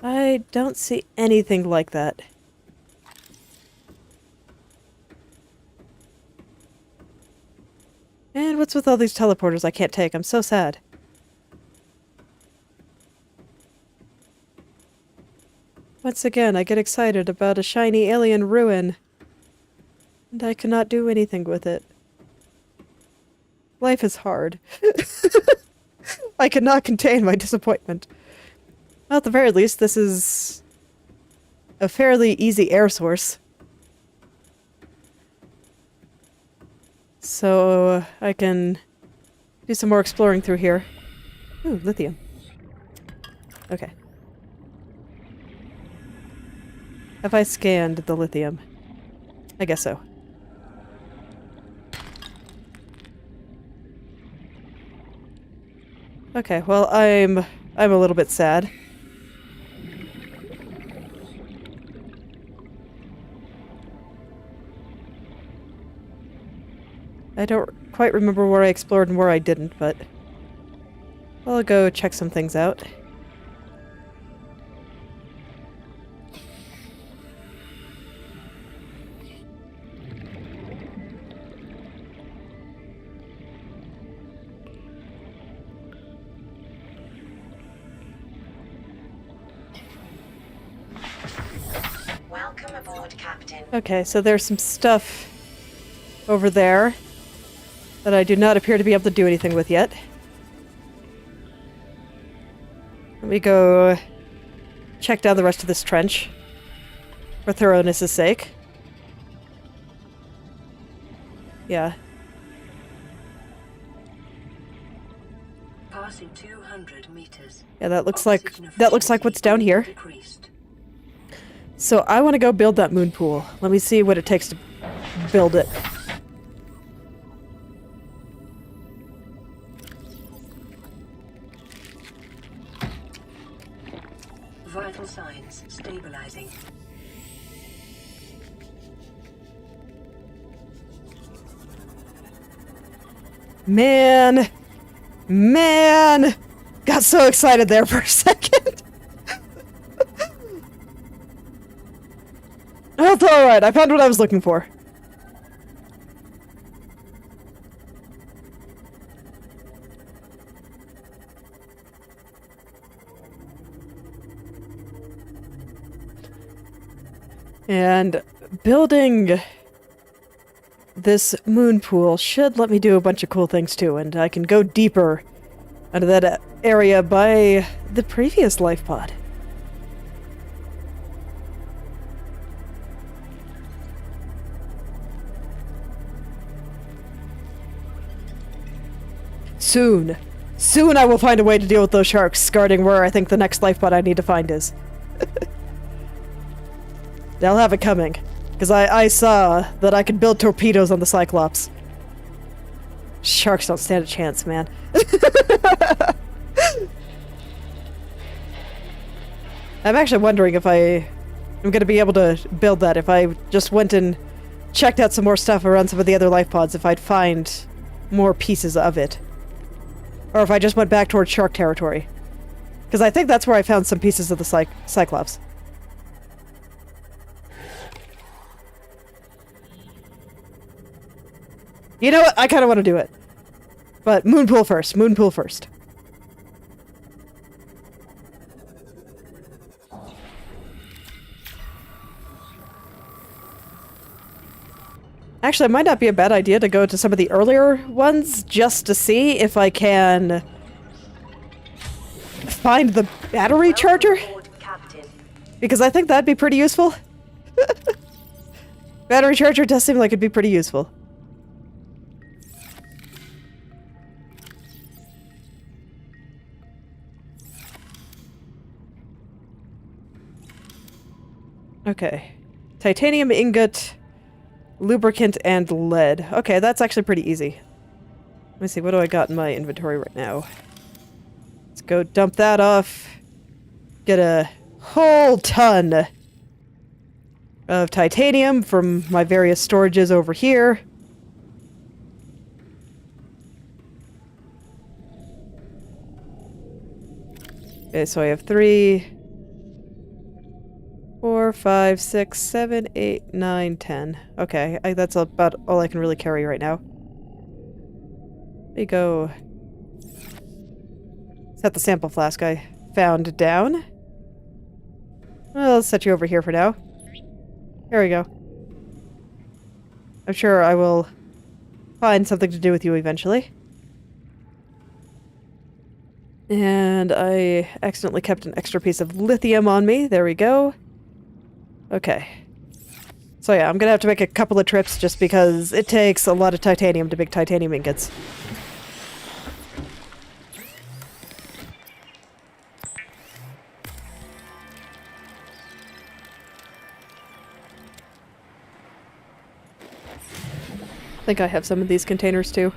I don't see anything like that. And what's with all these teleporters I can't take? I'm so sad. Once again, I get excited about a shiny alien ruin, and I cannot do anything with it. Life is hard. I cannot contain my disappointment. Well, at the very least, this is a fairly easy air source. So I can do some more exploring through here. Ooh, lithium. Okay. Have I scanned the lithium? I guess so. Okay, well, I'm a little bit sad. I don't quite remember where I explored and where I didn't, but I'll go check some things out. Welcome aboard, Captain. Okay, so there's some stuff over there that I do not appear to be able to do anything with yet. Let me go check down the rest of this trench. For thoroughness' sake. Yeah. Passing 200 meters. Yeah, that looks Oxygen like what's down here. decreased. So I want to go build that moon pool. Let me see what it takes to build it. Vital signs stabilizing. Man! Man! Got so excited there for a second. That's alright, I found what I was looking for. And building this moon pool should let me do a bunch of cool things too, and I can go deeper into that area by the previous life pod. Soon. Soon I will find a way to deal with those sharks guarding where I think the next life pod I need to find is. They'll have it coming. Because I saw that I could build torpedoes on the Cyclops. Sharks don't stand a chance, man. I'm actually wondering if I'm going to be able to build that if I just went and checked out some more stuff around some of the other life pods, if I'd find more pieces of it. Or if I just went back towards shark territory. Because I think that's where I found some pieces of the Cyclops. You know what? I kind of want to do it. But moon pool first. Moon pool first. Actually, it might not be a bad idea to go to some of the earlier ones just to see if I can find the battery charger. Because I think that'd be pretty useful. Battery charger does seem like it'd be pretty useful. Okay. Titanium ingot, lubricant, and lead. Okay, that's actually pretty easy. Let me see, what do I got in my inventory right now? Let's go dump that off. Get a whole ton of titanium from my various storages over here. Okay, so I have 3, 4, 5, 6, 7, 8, 9, 10. Okay, that's about all I can really carry right now. There you go. Set the sample flask I found down. Well, let's set you over here for now. Here we go. I'm sure I will find something to do with you eventually. And I accidentally kept an extra piece of lithium on me. There we go. Okay. So yeah, I'm gonna have to make a couple of trips just because it takes a lot of titanium to make titanium ingots. I think I have some of these containers too.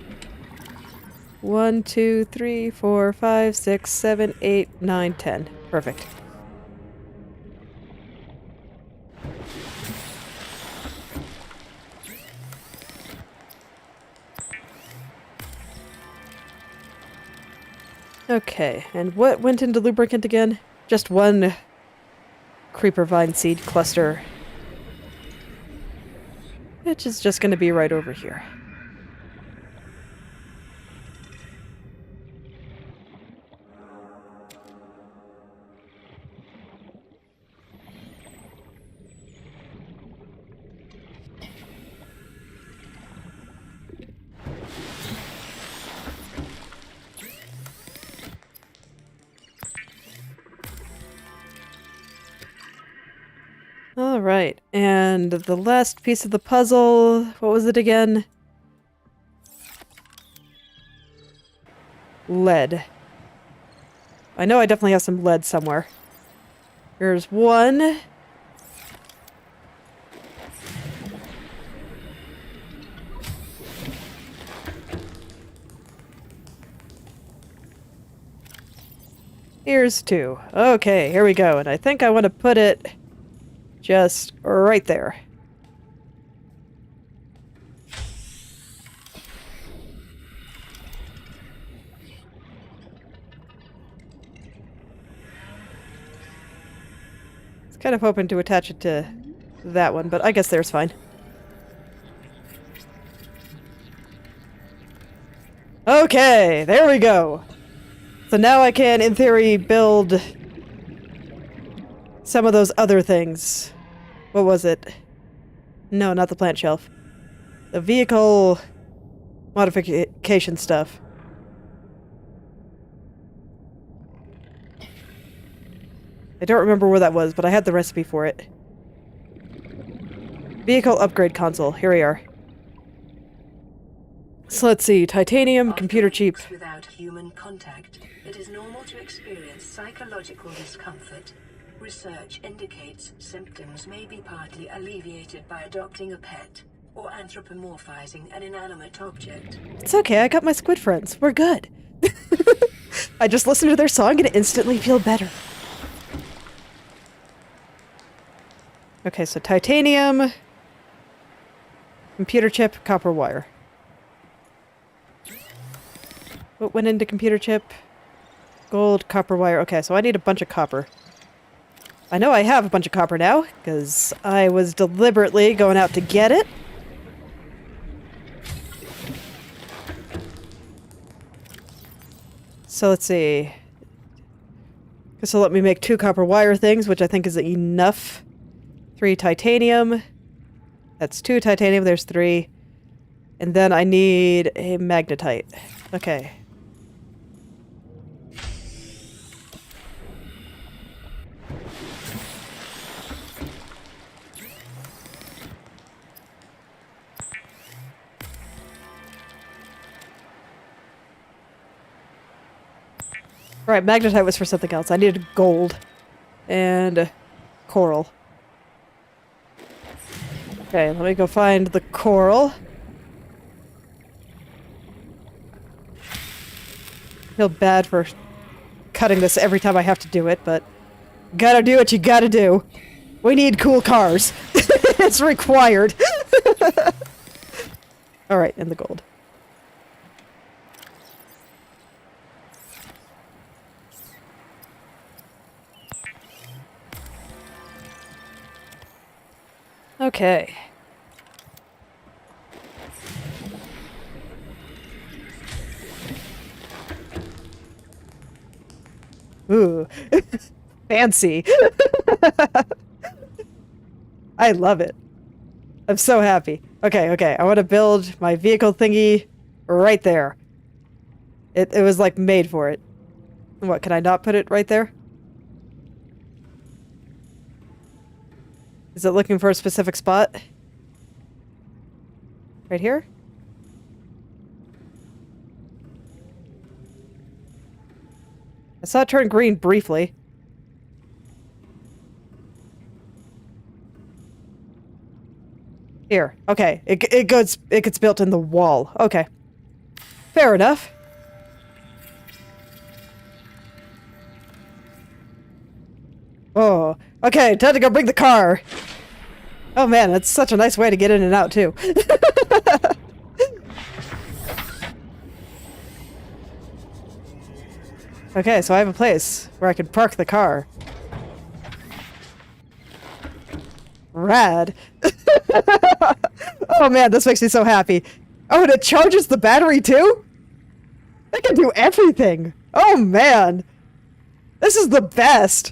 1, 2, 3, 4, 5, 6, 7, 8, 9, 10. Perfect. Okay, and what went into lubricant again? Just one creeper vine seed cluster. Which is just going to be right over here. All right, and the last piece of the puzzle, what was it again? Lead. I know I definitely have some lead somewhere. Here's one. Here's two. Okay, here we go. And I think I want to put it just right there. I was kind of hoping to attach it to that one, but I guess there's fine. Okay, there we go. So now I can, in theory, build some of those other things. What was it? No, not the plant shelf. The vehicle modification stuff. I don't remember where that was, but I had the recipe for it. Vehicle upgrade console. Here we are. So let's see. Titanium, After computer chip. weeks without human contact, it is normal to experience psychological discomfort. Research indicates symptoms may be partly alleviated by adopting a pet or anthropomorphizing an inanimate object. It's okay, I got my squid friends. We're good. I just listened to their song and instantly feel better. Okay, so titanium, computer chip, copper wire. What went into computer chip? Gold, copper wire. Okay, so I need a bunch of copper. I know I have a bunch of copper now, because I was deliberately going out to get it. So let's see. This will let me make 2 copper wire things, which I think is enough. 3 titanium. That's 2 titanium, there's 3. And then I need a magnetite. Okay. Right, magnetite was for something else. I needed gold. And coral. Okay, let me go find the coral. Feel bad for cutting this every time I have to do it, but gotta do what you gotta do. We need cool cars. It's required. Alright, and the gold. Okay. Ooh. Fancy. I love it. I'm so happy. Okay. I want to build my vehicle thingy right there. It was like made for it. What, can I not put it right there? Is it looking for a specific spot? Right here? I saw it turn green briefly. Here. Okay. It gets built in the wall. Okay. Fair enough. Oh. Okay, time to go bring the car. Oh man, that's such a nice way to get in and out too. Okay, so I have a place where I can park the car. Rad. Oh man, this makes me so happy. Oh, and it charges the battery too? It can do everything. Oh man. This is the best.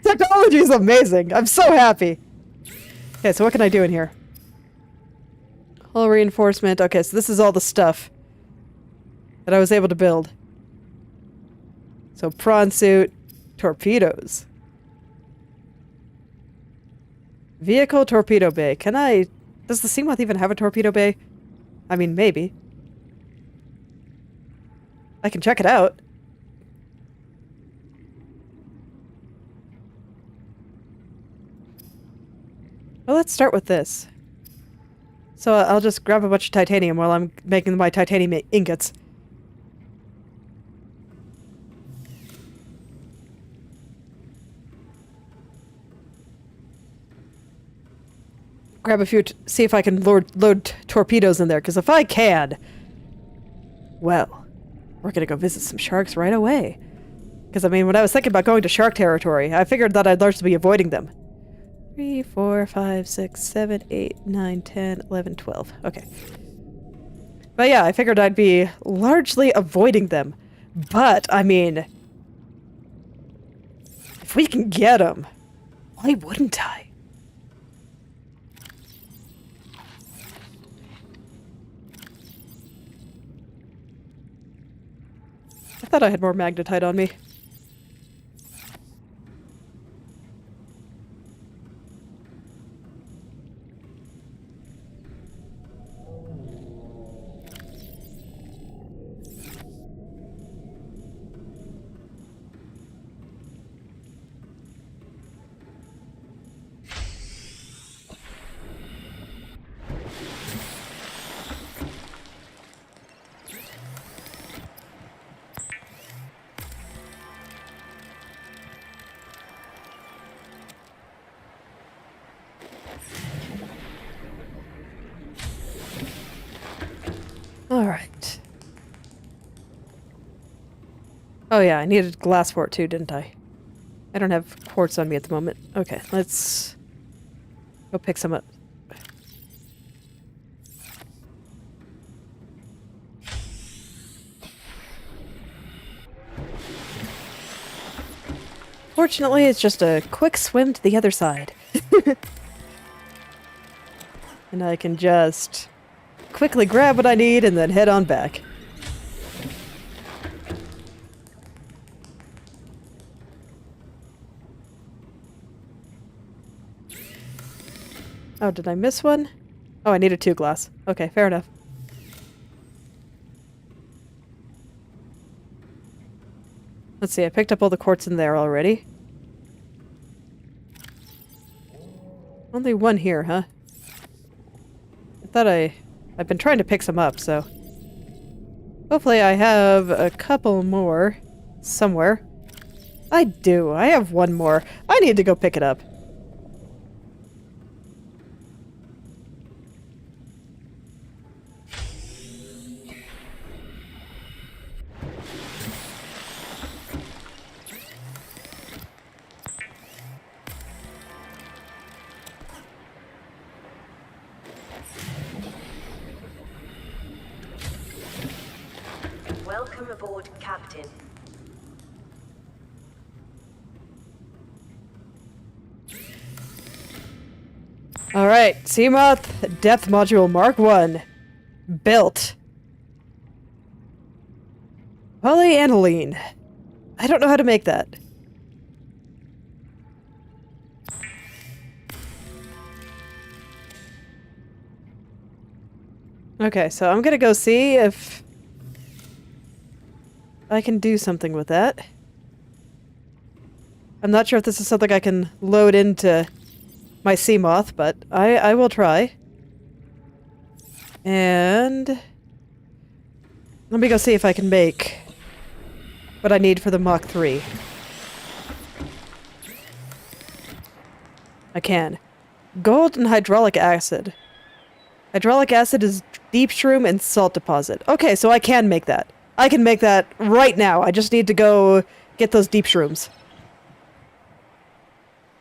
Technology is amazing. I'm so happy. Okay, so what can I do in here? Hull reinforcement. Okay, so this is all the stuff that I was able to build. So prawn suit, torpedoes. Vehicle torpedo bay. Can I... Does the Seamoth even have a torpedo bay? I mean, maybe. I can check it out. Well, let's start with this. So I'll just grab a bunch of titanium while I'm making my titanium ingots. Grab a few, see if I can load torpedoes in there, because if I can, well, we're gonna go visit some sharks right away. Because, I mean, when I was thinking about going to shark territory, I figured that I'd largely be avoiding them. 3, 4, 5, 6, 7, 8, 9, 10, 11, 12. Okay. But yeah, I figured I'd be largely avoiding them. But, I mean, if we can get them, why wouldn't I? I thought I had more magnetite on me. Alright. Oh yeah, I needed glass for it too, didn't I? I don't have quartz on me at the moment. Okay, let's go pick some up. Fortunately, it's just a quick swim to the other side. And I can just quickly grab what I need and then head on back. Oh, did I miss one? Oh, I needed 2 glass. Okay, fair enough. Let's see, I picked up all the quartz in there already. Only one here, huh? I thought I've been trying to pick some up, so... Hopefully I have a couple more somewhere. I do. I have one more. I need to go pick it up. Welcome aboard, Captain. Alright, Seamoth Depth Module Mark 1. Built. Polyaniline. I don't know how to make that. Okay, so I'm gonna go see if I can do something with that. I'm not sure if this is something I can load into my Seamoth, but I will try. And let me go see if I can make what I need for the Mach 3. I can. Gold and hydraulic acid. Hydraulic acid is deep shroom and salt deposit. Okay, so I can make that. I can make that right now. I just need to go get those deep shrooms.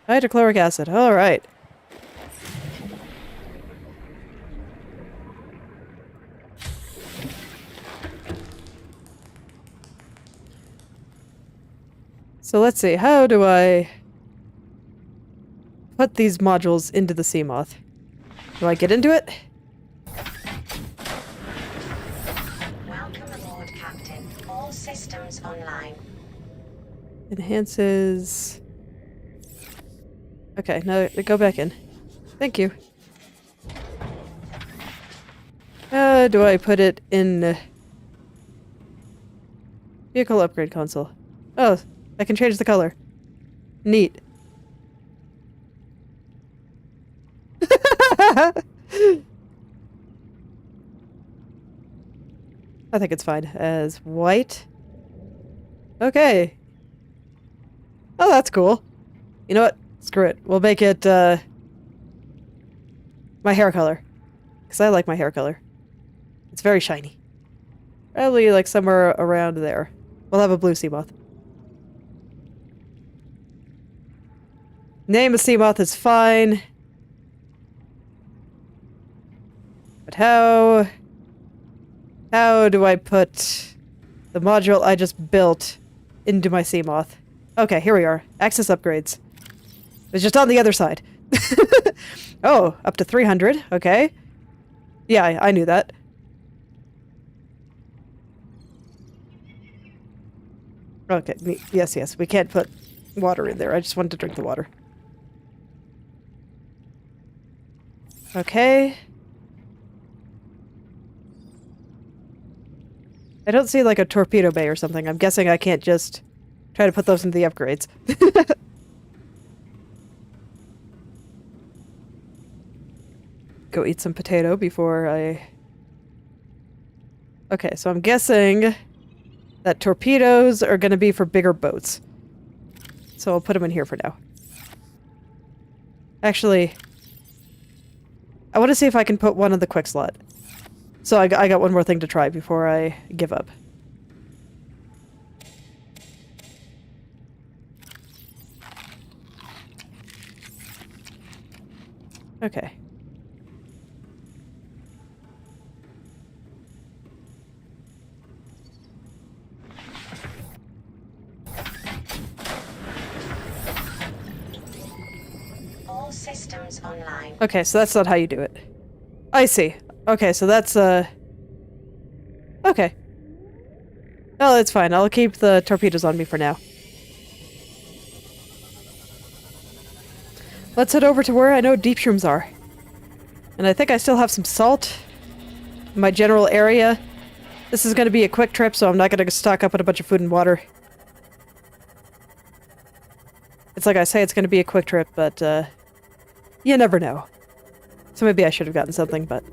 Hydrochloric acid. Alright. So let's see. How do I put these modules into the Seamoth? Do I get into it? Welcome aboard, Captain. All systems online. Enhances... Okay, now go back in. Thank you. Do I put it in... Vehicle upgrade console. Oh, I can change the color. Neat. I think it's fine as white. Okay. Oh, that's cool. You know what? Screw it. We'll make it, my hair color. Because I like my hair color. It's very shiny. Probably, like, somewhere around there. We'll have a blue sea moth. Name of sea moth is fine. But how do I put the module I just built into my sea moth? Okay, here we are. Access upgrades. It's just on the other side. Oh, up to 300. Okay. Yeah, I knew that. Okay, yes, we can't put water in there. I just wanted to drink the water. Okay. I don't see like a torpedo bay or something. I'm guessing I can't just try to put those into the upgrades. Go eat some potato before I... Okay, so I'm guessing that torpedoes are going to be for bigger boats. So I'll put them in here for now. Actually, I want to see if I can put one in the quick slot. So I got one more thing to try before I give up. Okay. All systems online. Okay, so that's not how you do it. I see. Okay, so that's, okay. Oh, it's fine. I'll keep the torpedoes on me for now. Let's head over to where I know deep shrooms are. And I think I still have some salt in my general area. This is going to be a quick trip, so I'm not going to stock up on a bunch of food and water. It's like I say, it's going to be a quick trip, but, you never know. So maybe I should have gotten something, but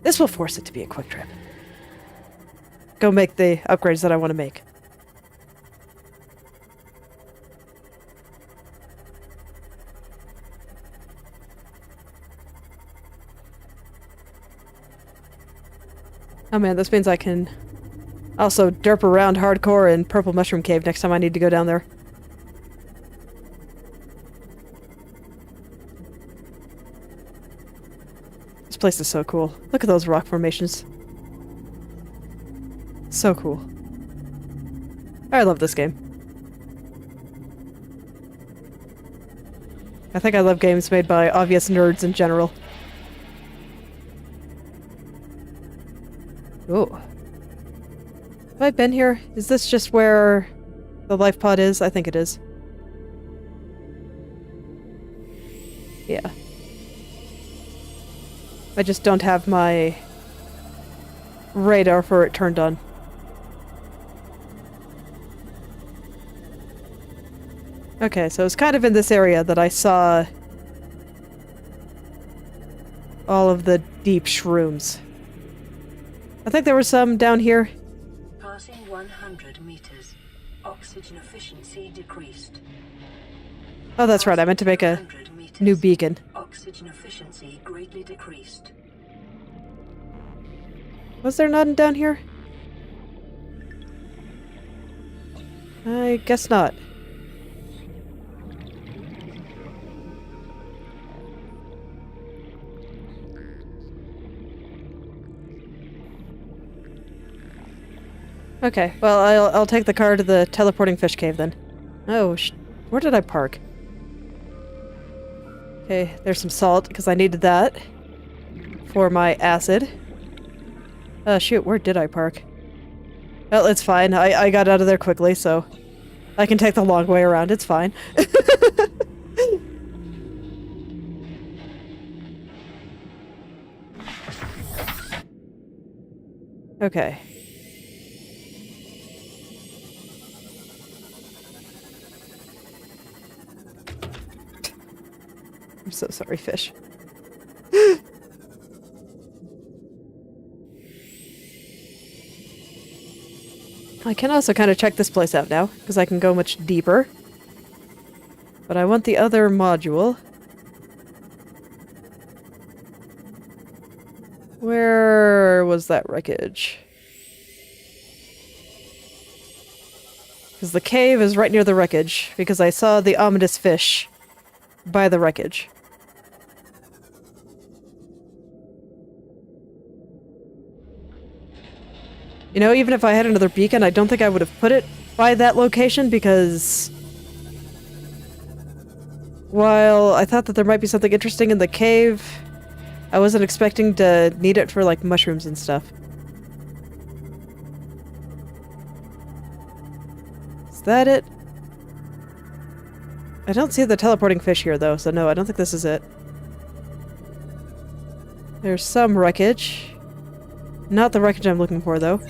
this will force it to be a quick trip. Go make the upgrades that I want to make. Oh man, this means I can also derp around hardcore in Purple Mushroom Cave next time I need to go down there. This place is so cool. Look at those rock formations. So cool. I love this game. I think I love games made by obvious nerds in general. Oh. Have I been here? Is this just where the life pod is? I think it is. Yeah. I just don't have my radar for it turned on. Okay, so it's kind of in this area that I saw all of the deep shrooms. I think there were some down here. Passing 100 meters. Oxygen efficiency decreased. Oh, that's right. I meant to make a 100 meters. new beacon. Oxygen efficiency greatly decreased. Was there none down here? I guess not. Okay, well, I'll take the car to the teleporting fish cave then. Oh, where did I park? Okay, there's some salt, because I needed that for my acid. Shoot, where did I park? Well, it's fine. I got out of there quickly, so I can take the long way around. It's fine. Okay. I'm so sorry, fish. I can also kind of check this place out now, because I can go much deeper. But I want the other module. Where was that wreckage? Because the cave is right near the wreckage, because I saw the ominous fish by the wreckage. You know, even if I had another beacon, I don't think I would have put it by that location, because while I thought that there might be something interesting in the cave, I wasn't expecting to need it for, like, mushrooms and stuff. Is that it? I don't see the teleporting fish here, though, so no, I don't think this is it. There's some wreckage. Not the wreckage I'm looking for, though.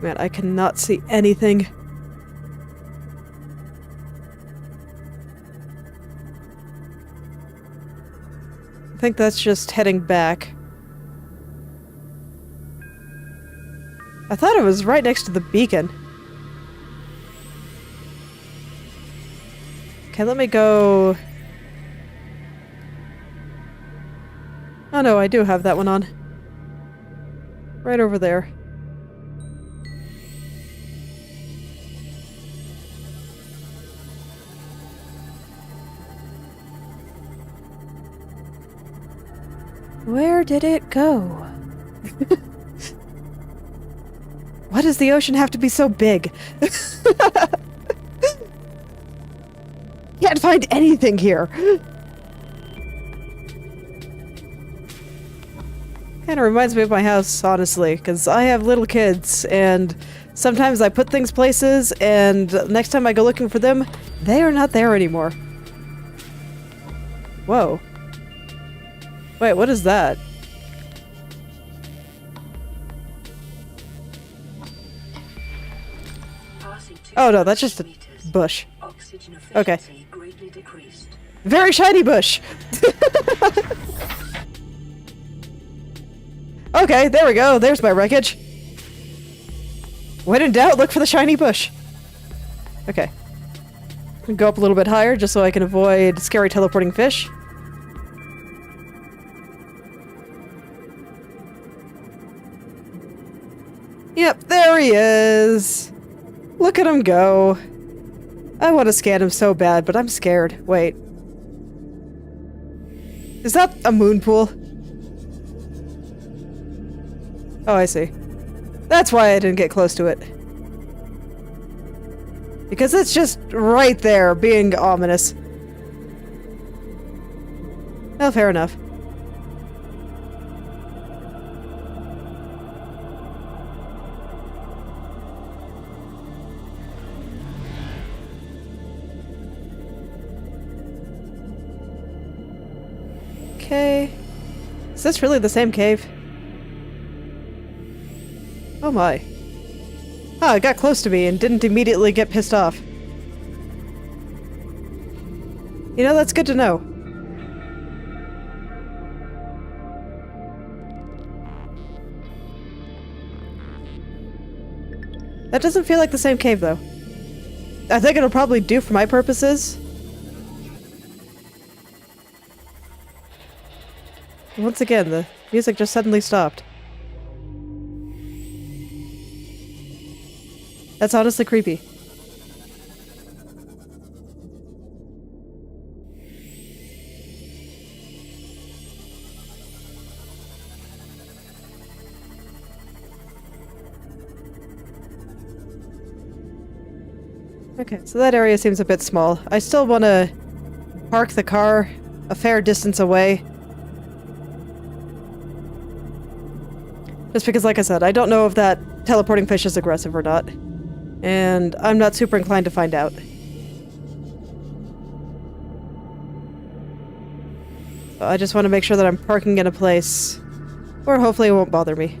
Man, I cannot see anything. I think that's just heading back. I thought it was right next to the beacon. Okay, let me go... Oh no, I do have that one on. Right over there. Where did it go? Why does the ocean have to be so big? Can't find anything here. Kind of reminds me of my house, honestly, because I have little kids, and sometimes I put things places, and next time I go looking for them, they are not there anymore. Whoa. Wait, what is that? Oh no, that's just a bush. Okay. Very shiny bush! Okay, there we go. There's my wreckage. When in doubt, look for the shiny bush. Okay. Go up a little bit higher just so I can avoid scary teleporting fish. Yep, there he is. Look at him go. I want to scan him so bad, but I'm scared. Wait. Is that a moon pool? Oh, I see. That's why I didn't get close to it. Because it's just right there, being ominous. Well, fair enough. Okay. Is this really the same cave? Oh my. Ah, it got close to me and didn't immediately get pissed off. You know, that's good to know. That doesn't feel like the same cave, though. I think it'll probably do for my purposes. Once again, the music just suddenly stopped. That's honestly creepy. Okay, so that area seems a bit small. I still want to park the car a fair distance away. Just because, like I said, I don't know if that teleporting fish is aggressive or not. And I'm not super inclined to find out. I just want to make sure that I'm parking in a place where hopefully it won't bother me.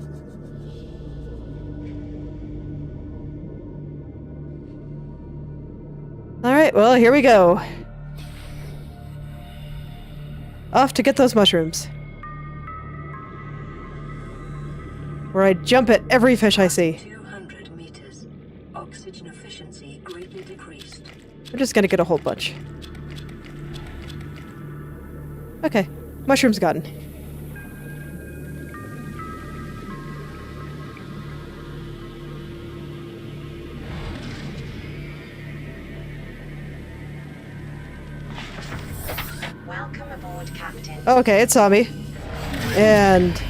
Alright, well, here we go. Off to get those mushrooms. Where I jump at every fish I see. 200 meters. Oxygen efficiency greatly decreased. We're just gonna get a whole bunch. Okay, mushrooms gotten. Welcome aboard, Captain. Okay, it saw me. And...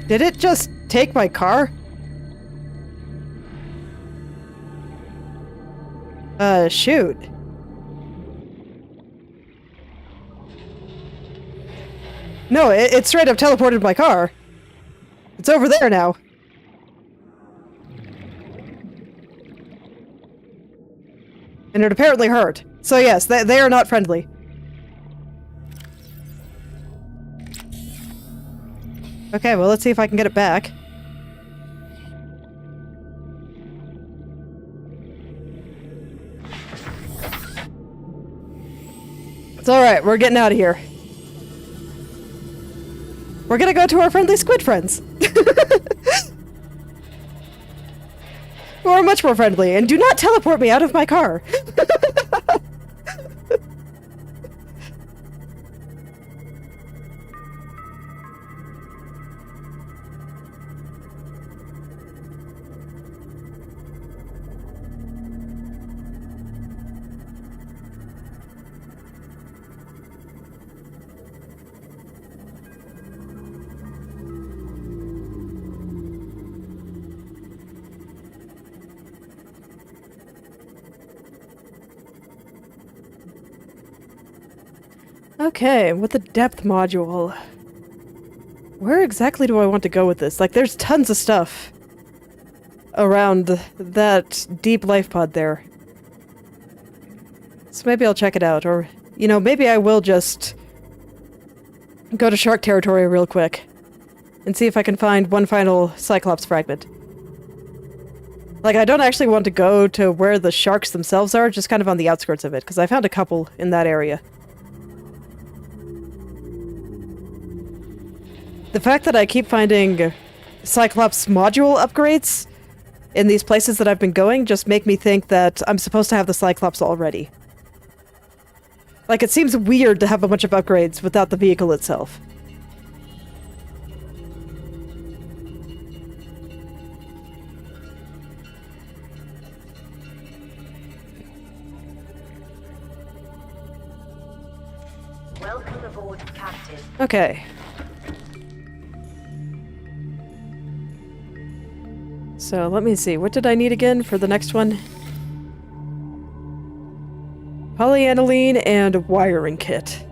did it just take my car? Shoot. No, it straight up teleported my car. It's over there now. And it apparently hurt. So yes, they are not friendly. Okay, well, let's see if I can get it back. It's alright, we're getting out of here. We're gonna go to our friendly squid friends. Who are much more friendly, and do not teleport me out of my car. Okay, with the depth module. Where exactly do I want to go with this? Like, there's tons of stuff around that deep life pod there. So maybe I'll check it out, or, you know, maybe I will just go to shark territory real quick and see if I can find one final Cyclops fragment. Like, I don't actually want to go to where the sharks themselves are, just kind of on the outskirts of it, because I found a couple in that area. The fact that I keep finding Cyclops module upgrades in these places that I've been going just make me think that I'm supposed to have the Cyclops already. Like, it seems weird to have a bunch of upgrades without the vehicle itself. Welcome aboard, Captain. Okay. So, let me see. What did I need again for the next one? Polyaniline and wiring kit.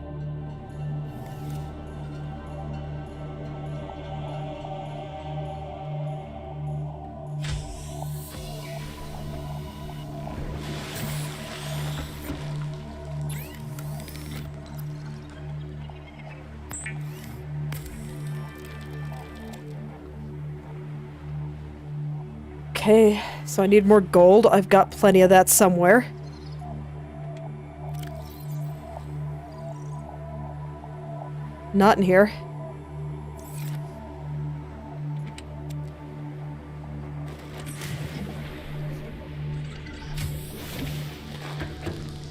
Okay, so I need more gold. I've got plenty of that somewhere. Not in here.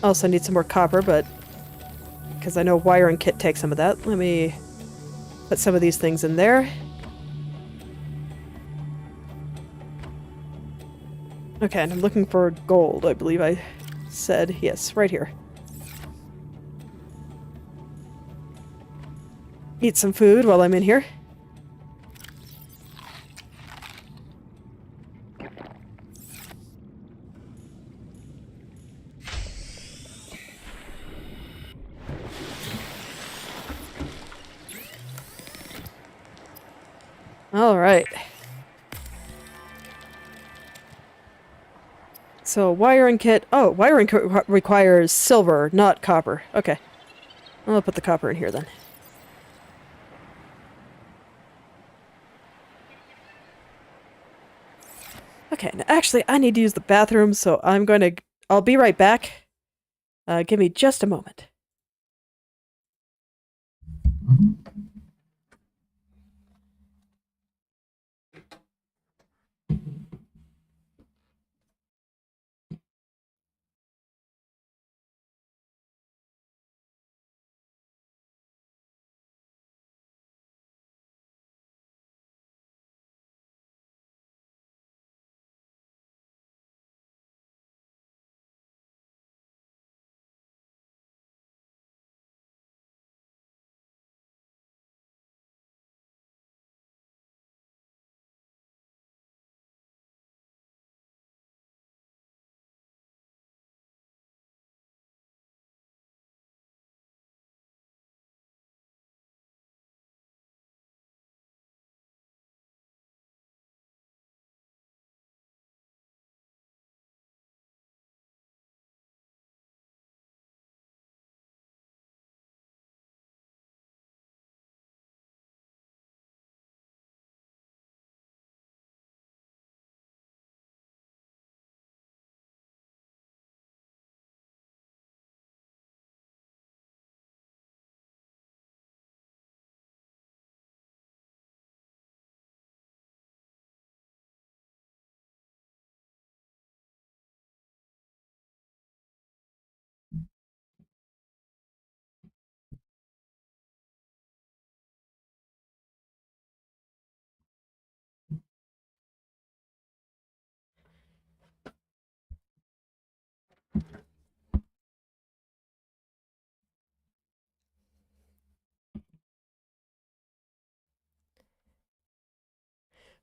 Also need some more copper, but because I know wiring kit takes some of that, let me put some of these things in there. Okay, and I'm looking for gold, I believe I said. Yes, right here. Eat some food while I'm in here. All right. So, wiring kit. Oh, wiring kit requires silver, not copper. Okay. I'll put the copper in here then. Okay, now actually, I need to use the bathroom, so I'll be right back. Give me just a moment.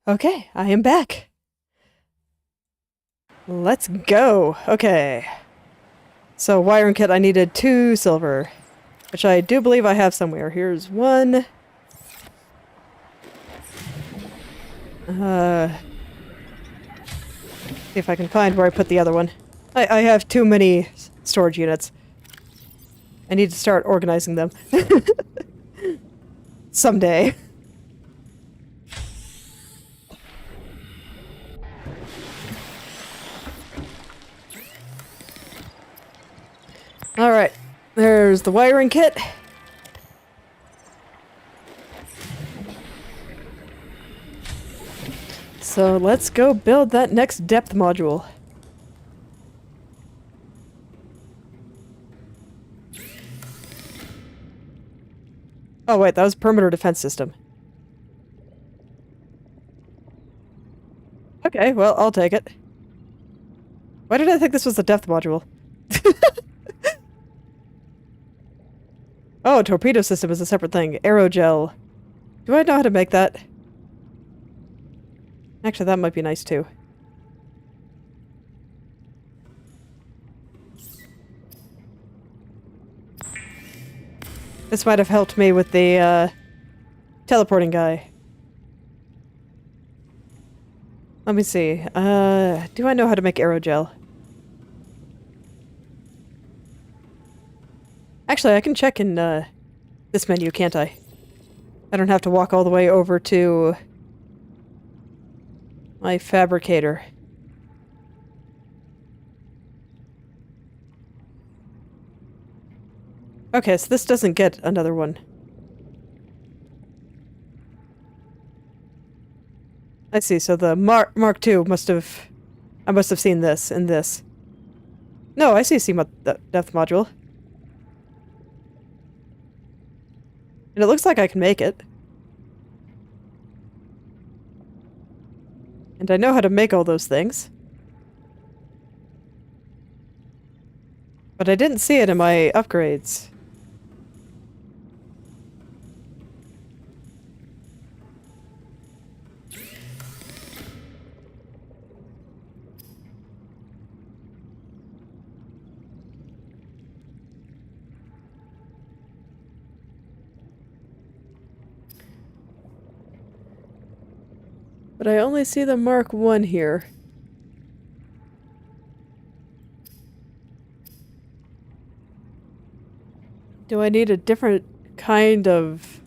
Okay, I am back. Let's go. Okay. So, wiring kit, I needed 2 silver, which I do believe I have somewhere. Here's 1. See if I can find where I put the other one. I have too many storage units. I need to start organizing them. Someday. Alright, there's the wiring kit. So let's go build that next depth module. Oh wait, that was perimeter defense system. Okay, well, I'll take it. Why did I think this was the depth module? Oh, torpedo system is a separate thing. Aerogel. Do I know how to make that? Actually, that might be nice too. This might have helped me with the, teleporting guy. Let me see. Do I know how to make aerogel? Actually, I can check in, this menu, can't I? I don't have to walk all the way over to my fabricator. Okay, so this doesn't get another one. I see, so the Mark II must have... I must have seen this in this. No, I see depth module. And it looks like I can make it. And I know how to make all those things. But I didn't see it in my upgrades. But I only see the Mark I here. Do I need a different kind of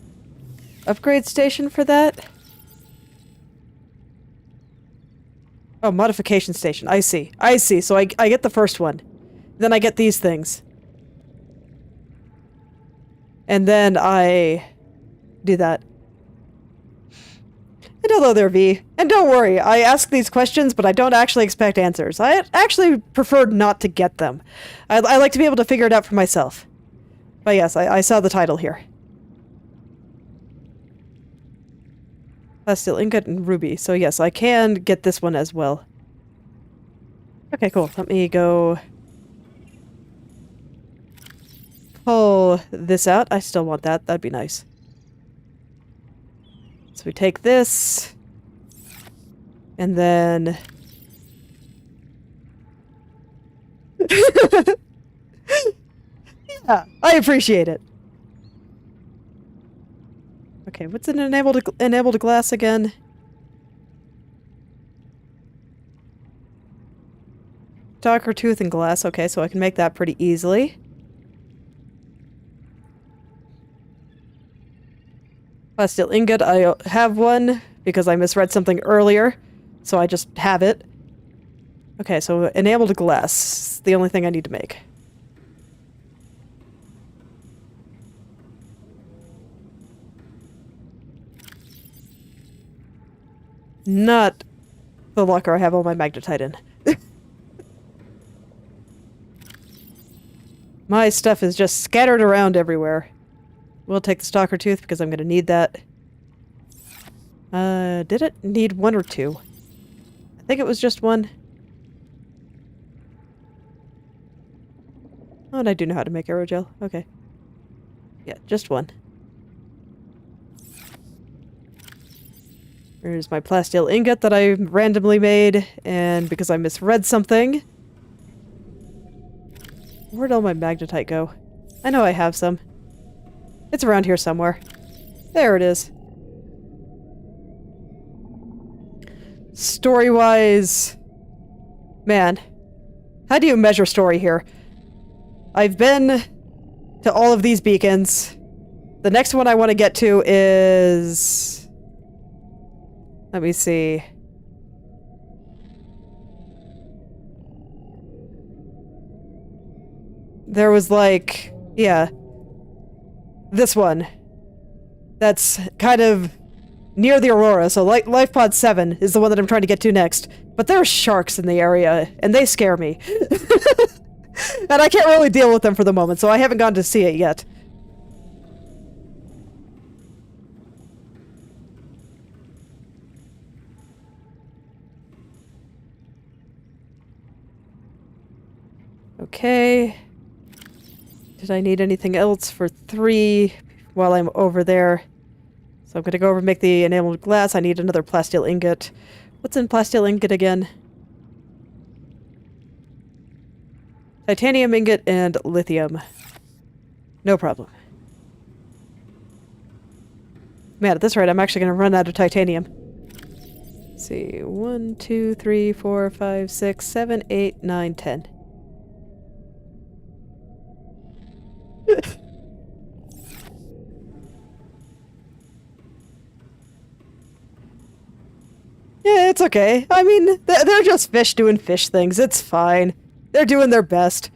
upgrade station for that? Oh, modification station. I see. I see. So I get the first one. Then I get these things. And then I do that. And hello there, V. And don't worry, I ask these questions, but I don't actually expect answers. I actually prefer not to get them. I like to be able to figure it out for myself. But yes, I saw the title here. Plasteel ingot and ruby. So yes, I can get this one as well. Okay, cool. Let me go pull this out. I still want that. That'd be nice. So we take this, and then... yeah, I appreciate it. Okay, what's an enabled glass again? Darker tooth and glass. Okay, so I can make that pretty easily. Plasteel ingot, I have one because I misread something earlier, so I just have it. Okay, so enabled glass, the only thing I need to make. Not the locker I have all my magnetite in. My stuff is just scattered around everywhere. We'll take the stalker tooth because I'm going to need that. Did it need one or two? I think it was just one. Oh, and I do know how to make aerogel. Okay. Yeah, just one. Here's my plasteel ingot that I randomly made, and because I misread something... Where'd all my magnetite go? I know I have some. It's around here somewhere. There it is. Story-wise... Man. How do you measure story here? I've been to all of these beacons. The next one I want to get to is... Let me see. There was like... Yeah. This one. That's kind of near the Aurora, so Life Pod 7 is the one that I'm trying to get to next. But there are sharks in the area, and they scare me. And I can't really deal with them for the moment, so I haven't gone to see it yet. Okay. Did I need anything else for 3 while I'm over there? So I'm gonna go over and make the enameled glass. I need another plasteel ingot. What's in plasteel ingot again? Titanium ingot and lithium. No problem. Man, at this rate, I'm actually gonna run out of titanium. Let's see. 1, 2, 3, 4, 5, 6, 7, 8, 9, 10. Yeah, it's okay. I mean, they're just fish doing fish things. It's fine. They're doing their best.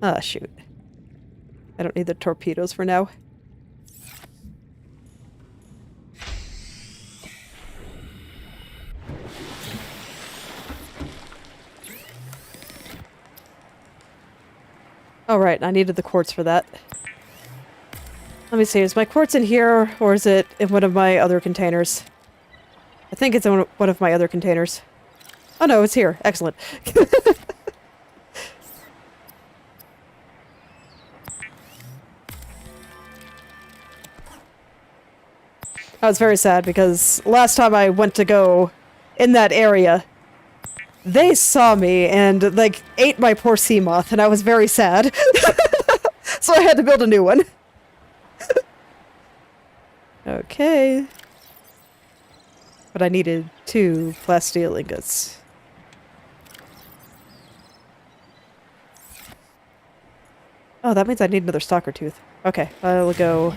Ah, shoot. I don't need the torpedoes for now. Oh, right, I needed the quartz for that. Let me see, is my quartz in here, or is it in one of my other containers? I think it's in one of my other containers. Oh no, it's here. Excellent. I was very sad because last time I went to go in that area, they saw me and, like, ate my poor sea moth, and I was very sad. So I had to build a new one. Okay. But I needed 2 plasteel ingots. Oh, that means I need another stalker tooth. Okay, I'll go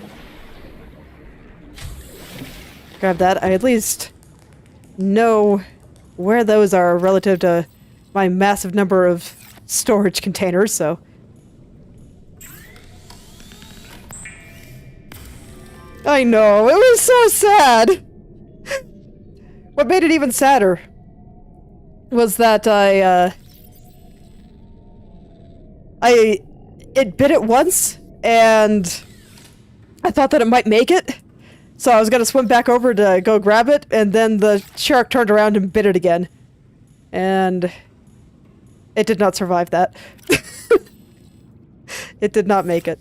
grab that. I at least know where those are relative to my massive number of storage containers, so... I know, it was so sad! What made it even sadder was that it bit it once, and I thought that it might make it, so I was gonna swim back over to go grab it, and then the shark turned around and bit it again. And it did not survive that. It did not make it.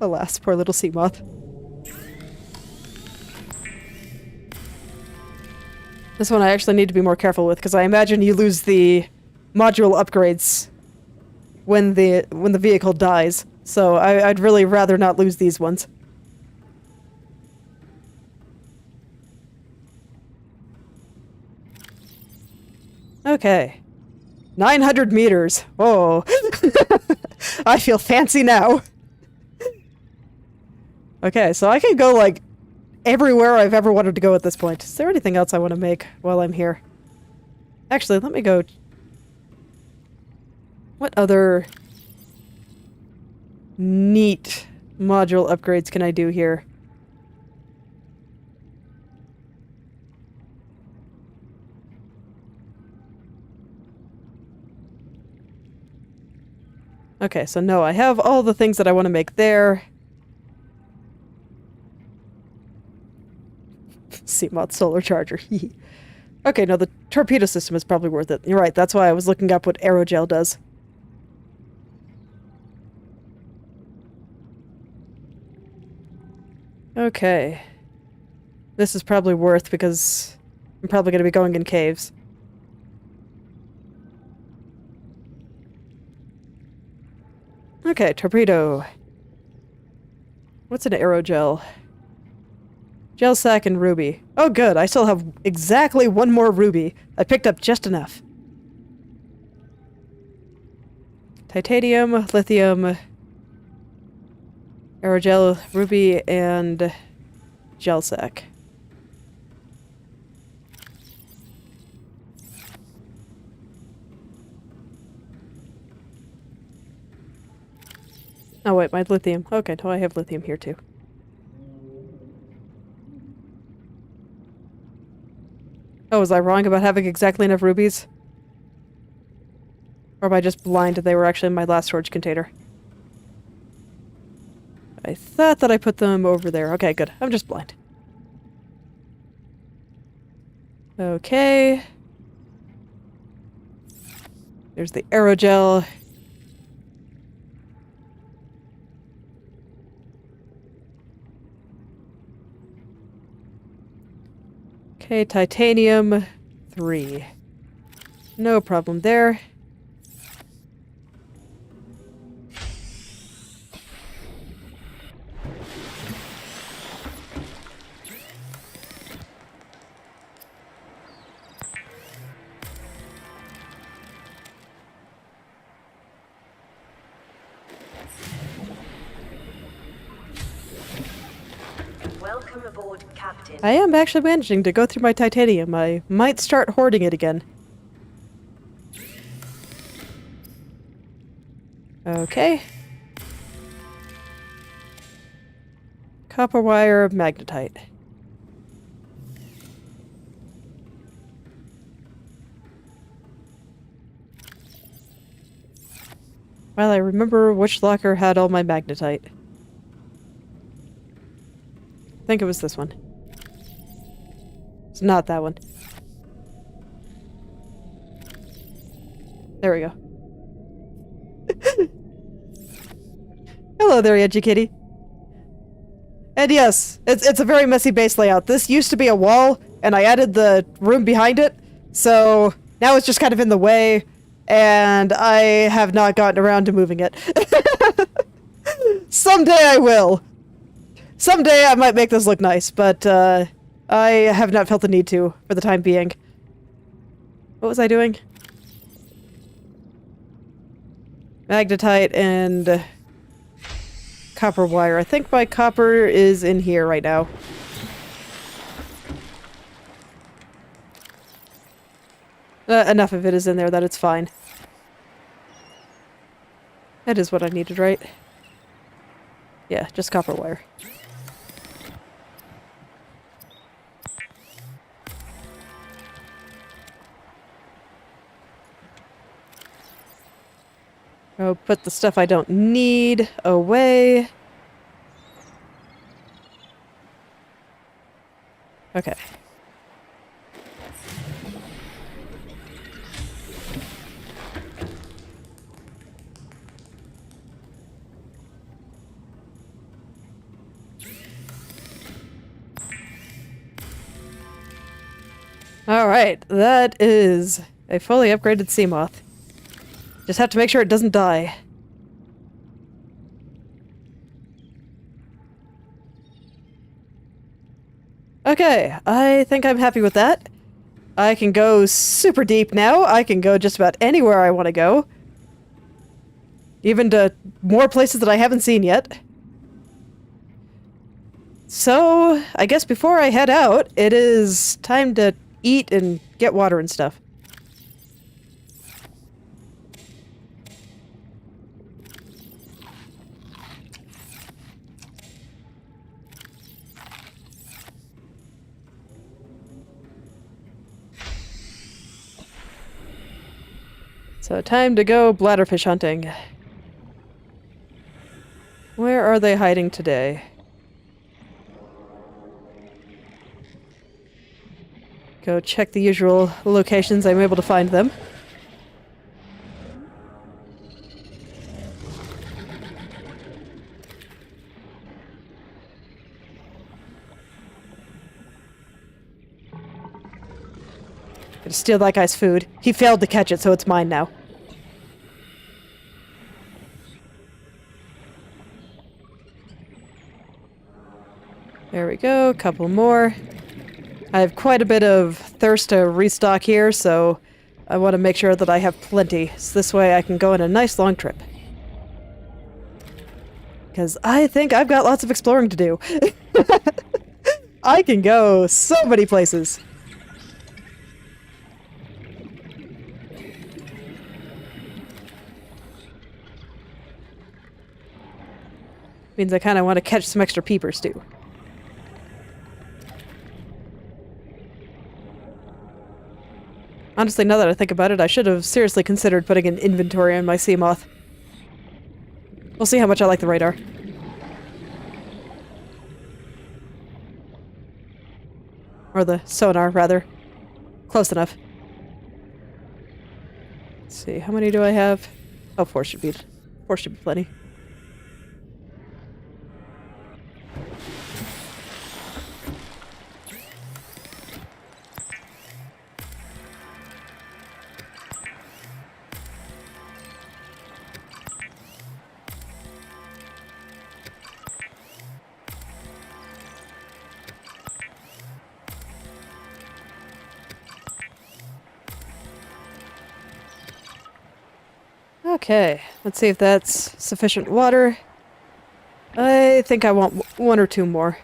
Alas, poor little sea moth. This one I actually need to be more careful with, because I imagine you lose the module upgrades when the vehicle dies. So I'd really rather not lose these ones. Okay. 900 meters. Oh. I feel fancy now. Okay, so I can go, like, everywhere I've ever wanted to go at this point. Is there anything else I want to make while I'm here? Actually, let me go... What other neat module upgrades can I do here? Okay, so no, I have all the things that I want to make there. Seamoth solar charger. Okay, no, the torpedo system is probably worth it. You're right, that's why I was looking up what aerogel does. Okay. This is probably worth because I'm probably going to be going in caves. Okay, torpedo. What's an aerogel? Gel sack and ruby. Oh good, I still have exactly one more ruby. I picked up just enough. Titanium, lithium, aerogel, ruby, and gel sack. Oh wait, my lithium. Okay, no, I have lithium here too. Oh, was I wrong about having exactly enough rubies? Or am I just blind and they were actually in my last storage container? I thought that I put them over there. Okay, good. I'm just blind. Okay. There's the aerogel. Okay, titanium 3. No problem there. Welcome aboard, Captain. I am actually managing to go through my titanium. I might start hoarding it again. Okay. Copper wire, magnetite. Well, I remember which locker had all my magnetite. I think it was this one. It's not that one. There we go. Hello there, Edgy Kitty. And yes, it's a very messy base layout. This used to be a wall, and I added the room behind it, so now it's just kind of in the way, and I have not gotten around to moving it. Someday I will. Someday I might make this look nice, but I have not felt the need to for the time being. What was I doing? Magnetite and copper wire. I think my copper is in here right now. Enough of it is in there that it's fine. That is what I needed, right? Yeah, just copper wire. Oh, put the stuff I don't need away. Okay. Alright, that is a fully upgraded Seamoth. Just have to make sure it doesn't die. Okay, I think I'm happy with that. I can go super deep now. I can go just about anywhere I want to go. Even to more places that I haven't seen yet. So, I guess before I head out, it is time to eat and get water and stuff. So time to go bladderfish hunting. Where are they hiding today? Go check the usual locations I'm able to find them. Gonna steal that guy's food. He failed to catch it, so it's mine now. There we go, a couple more. I have quite a bit of thirst to restock here, so I want to make sure that I have plenty, so this way I can go on a nice long trip. Because I think I've got lots of exploring to do. I can go so many places. Means I kind of want to catch some extra peepers, too. Honestly, now that I think about it, I should have seriously considered putting an inventory on my Seamoth. We'll see how much I like the radar. Or the sonar, rather. Close enough. Let's see, how many do I have? Oh, 4 should be plenty. Okay, let's see if that's sufficient water. I think I want 1 or 2 more.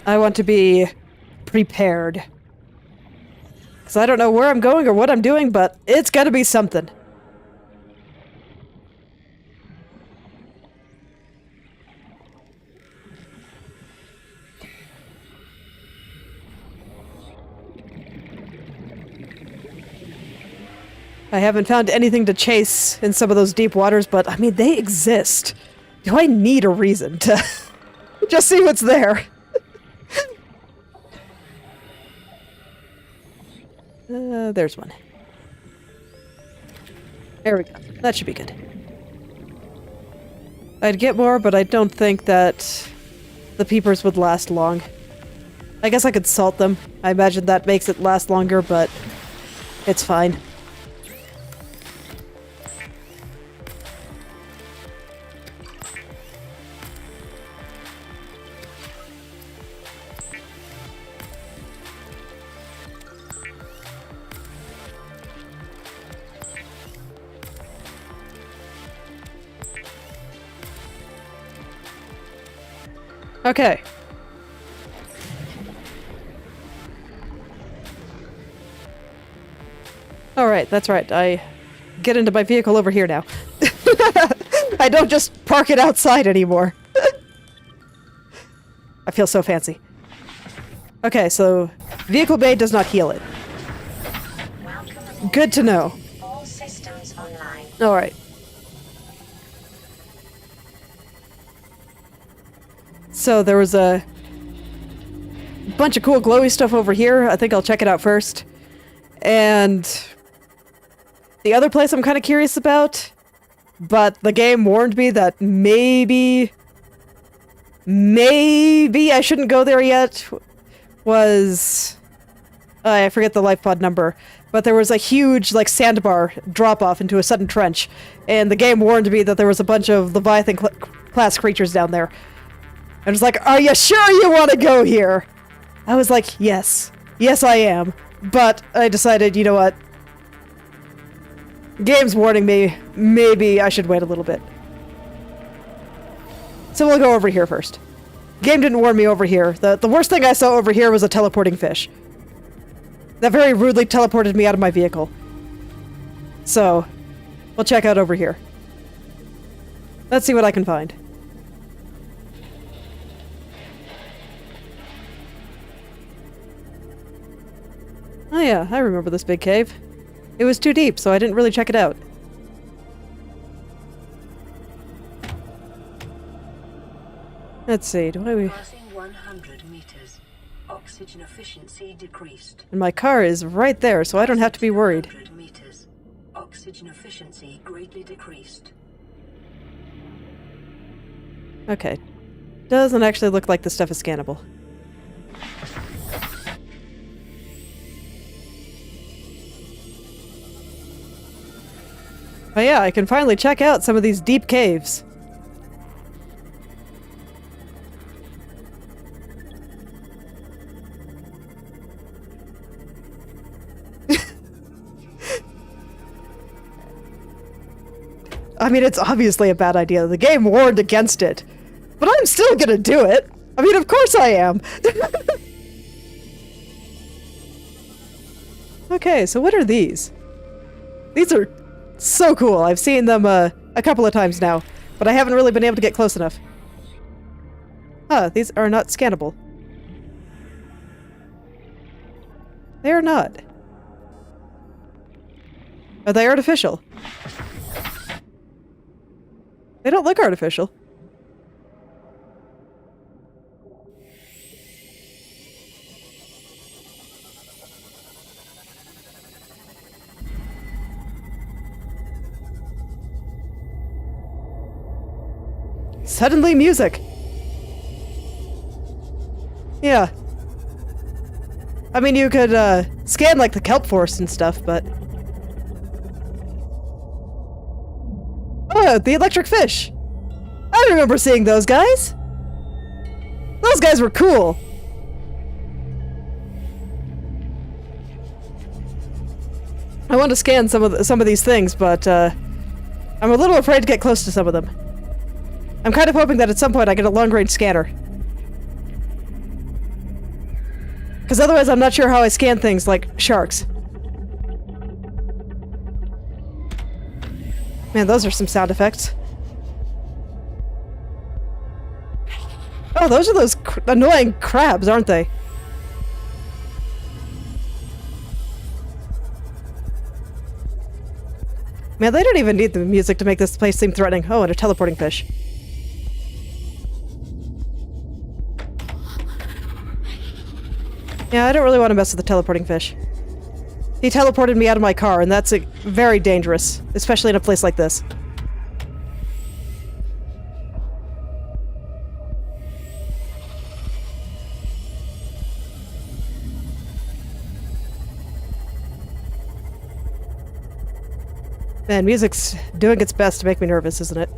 I want to be prepared. Because I don't know where I'm going or what I'm doing, but it's gotta be something. I haven't found anything to chase in some of those deep waters, but, I mean, they exist. Do I need a reason to just see what's there? There's one. There we go. That should be good. I'd get more, but I don't think that the peepers would last long. I guess I could salt them. I imagine that makes it last longer, but it's fine. Okay. Alright, that's right. I get into my vehicle over here now. I don't just park it outside anymore. I feel so fancy. Okay, so vehicle bay does not heal it. Good to know. All systems online. Alright. So there was a bunch of cool glowy stuff over here. I think I'll check it out first. And the other place I'm kind of curious about, but the game warned me that maybe I shouldn't go there yet, was... I forget the life pod number, but there was a huge, like, sandbar drop-off into a sudden trench, and the game warned me that there was a bunch of Leviathan-class creatures down there. I was like, are you sure you want to go here? I was like, yes. Yes, I am. But I decided, you know what? Game's warning me. Maybe I should wait a little bit. So we'll go over here first. Game didn't warn me over here. The worst thing I saw over here was a teleporting fish. That very rudely teleported me out of my vehicle. So, we'll check out over here. Let's see what I can find. Oh yeah, I remember this big cave. It was too deep, so I didn't really check it out. Let's see, do I... Passing 100 meters. Oxygen efficiency decreased. And my car is right there, so I don't have to be worried. 100 meters. Oxygen efficiency greatly decreased. Okay. Doesn't actually look like the stuff is scannable. But yeah, I can finally check out some of these deep caves. I mean, it's obviously a bad idea. The game warned against it. But I'm still gonna do it. I mean, of course I am. Okay, so what are these? These are so cool. I've seen them a couple of times now, but I haven't really been able to get close enough. Huh, these are not scannable. They are not. Are they artificial? They don't look artificial. Suddenly music. Yeah. I mean, you could scan like the kelp forest and stuff, but... Oh, the electric fish! I remember seeing those guys! Those guys were cool! I want to scan some of these things, but I'm a little afraid to get close to some of them. I'm kind of hoping that at some point I get a long-range scanner. Because otherwise I'm not sure how I scan things like sharks. Man, those are some sound effects. Oh, those are those annoying crabs, aren't they? Man, they don't even need the music to make this place seem threatening. Oh, and a teleporting fish. Yeah, I don't really want to mess with the teleporting fish. He teleported me out of my car, and that's very dangerous, especially in a place like this. Man, music's doing its best to make me nervous, isn't it?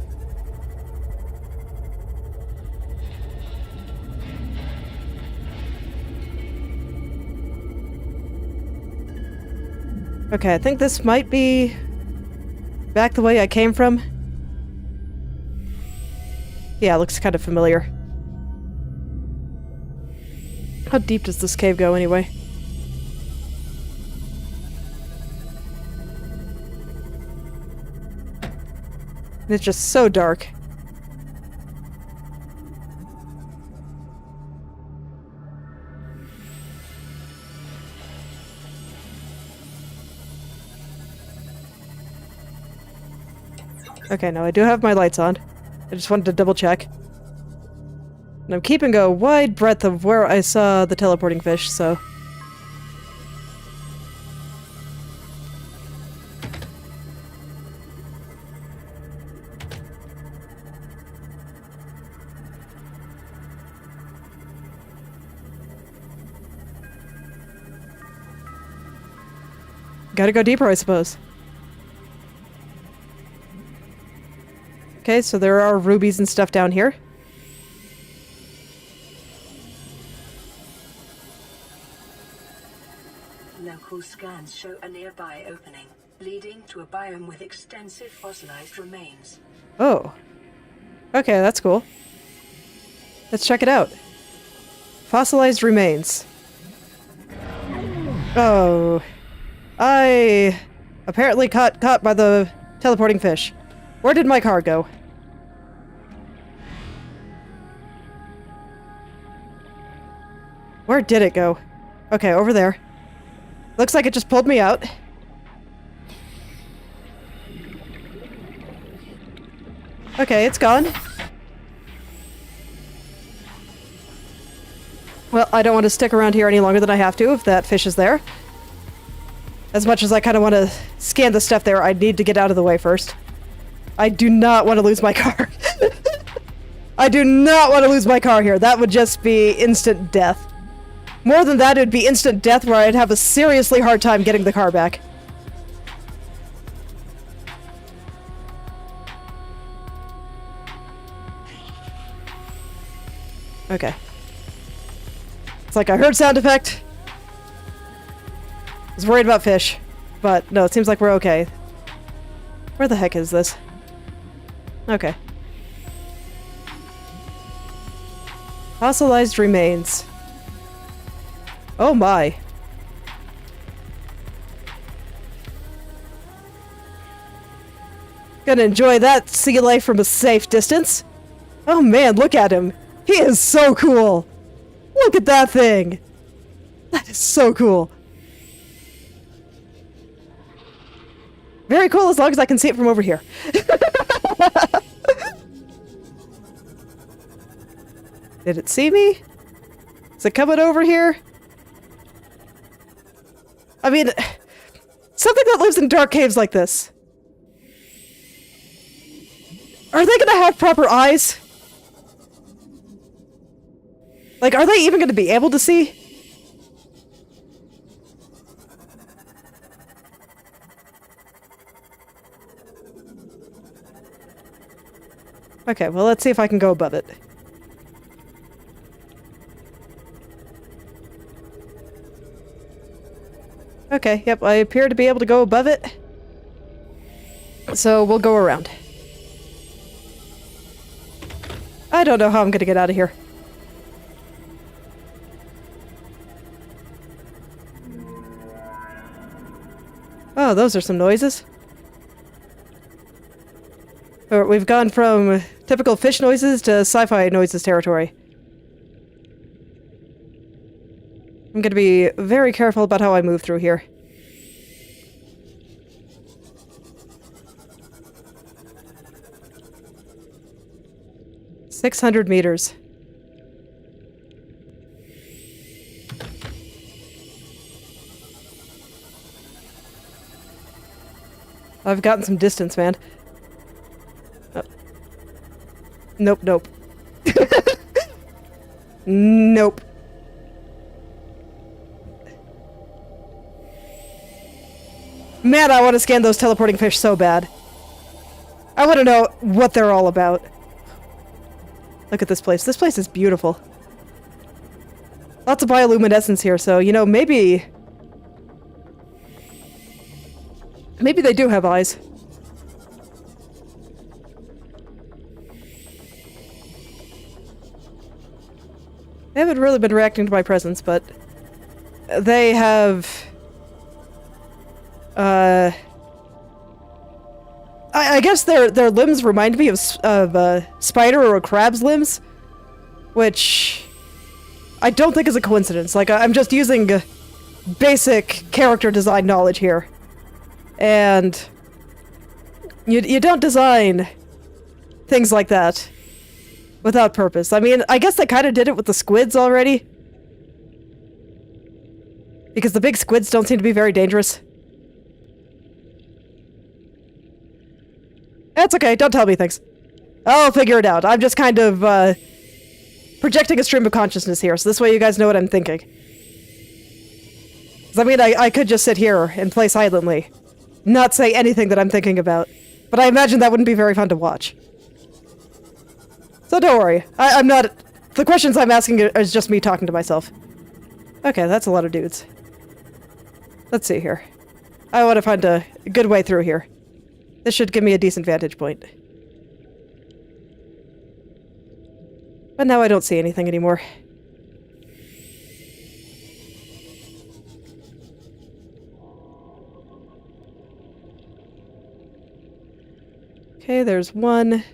Okay, I think this might be back the way I came from. Yeah, it looks kind of familiar. How deep does this cave go anyway? It's just so dark. Okay, now I do have my lights on. I just wanted to double check. And I'm keeping a wide breadth of where I saw the teleporting fish, so... Gotta go deeper, I suppose. Okay, so there are rubies and stuff down here. Local scans show a nearby opening, leading to a biome with extensive fossilized remains. Oh. Okay, that's cool. Let's check it out. Fossilized remains. Oh. I apparently caught by the teleporting fish. Where did my car go? Where did it go? Okay, over there. Looks like it just pulled me out. Okay, it's gone. Well, I don't want to stick around here any longer than I have to if that fish is there. As much as I kind of want to scan the stuff there, I need to get out of the way first. I do not want to lose my car. I do not want to lose my car here. That would just be instant death. More than that, it would be instant death where I'd have a seriously hard time getting the car back. Okay. It's like I heard sound effect. I was worried about fish. But no, it seems like we're okay. Where the heck is this? Okay. Fossilized remains. Oh my. Gonna enjoy that sea life from a safe distance. Oh man, look at him. He is so cool. Look at that thing. That is so cool. Very cool as long as I can see it from over here. Did it see me? Is it coming over here? I mean, something that lives in dark caves like this. Are they gonna have proper eyes? Like, are they even gonna be able to see? Okay, well, let's see if I can go above it. Okay, yep, I appear to be able to go above it. So we'll go around. I don't know how I'm gonna get out of here. Oh, those are some noises. We've gone from typical fish noises to sci-fi noises territory. I'm gonna be very careful about how I move through here. "600 meters. I've gotten some distance, man. Oh. Nope, nope. Nope. Man, I want to scan those teleporting fish so bad. I want to know what they're all about. Look at this place. This place is beautiful. Lots of bioluminescence here, so, you know, maybe... Maybe they do have eyes. They haven't really been reacting to my presence, but they have... I guess their limbs remind me of a spider or a crab's limbs, which I don't think is a coincidence. Like, I'm just using basic character design knowledge here. And you don't design things like that without purpose. I mean, I guess they kind of did it with the squids already. Because the big squids don't seem to be very dangerous. That's okay, don't tell me things. I'll figure it out. I'm just kind of, projecting a stream of consciousness here, so this way you guys know what I'm thinking. 'Cause I mean, I could just sit here and play silently, not say anything that I'm thinking about, but I imagine that wouldn't be very fun to watch. So don't worry, I'm not... The questions I'm asking is just me talking to myself. Okay, that's a lot of dudes. Let's see here. I want to find a good way through here. This should give me a decent vantage point. But now I don't see anything anymore. Okay, there's one.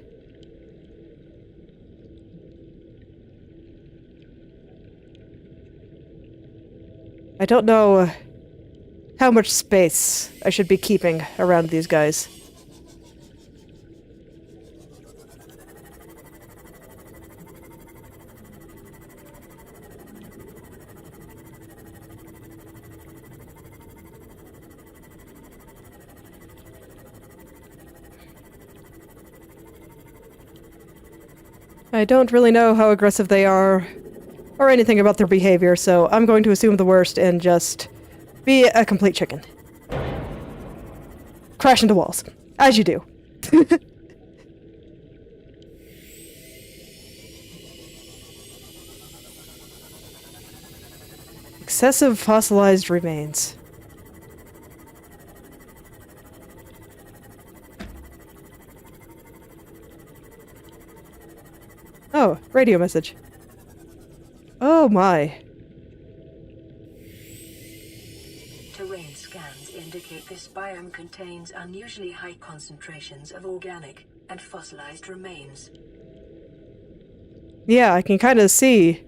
I don't know how much space I should be keeping around these guys. I don't really know how aggressive they are, or anything about their behavior, so I'm going to assume the worst and just be a complete chicken. Crash into walls. As you do. Excessive fossilized remains. Oh, radio message. Oh my. Terrain scans indicate this biome contains unusually high concentrations of organic and fossilized remains. Yeah, I can kind of see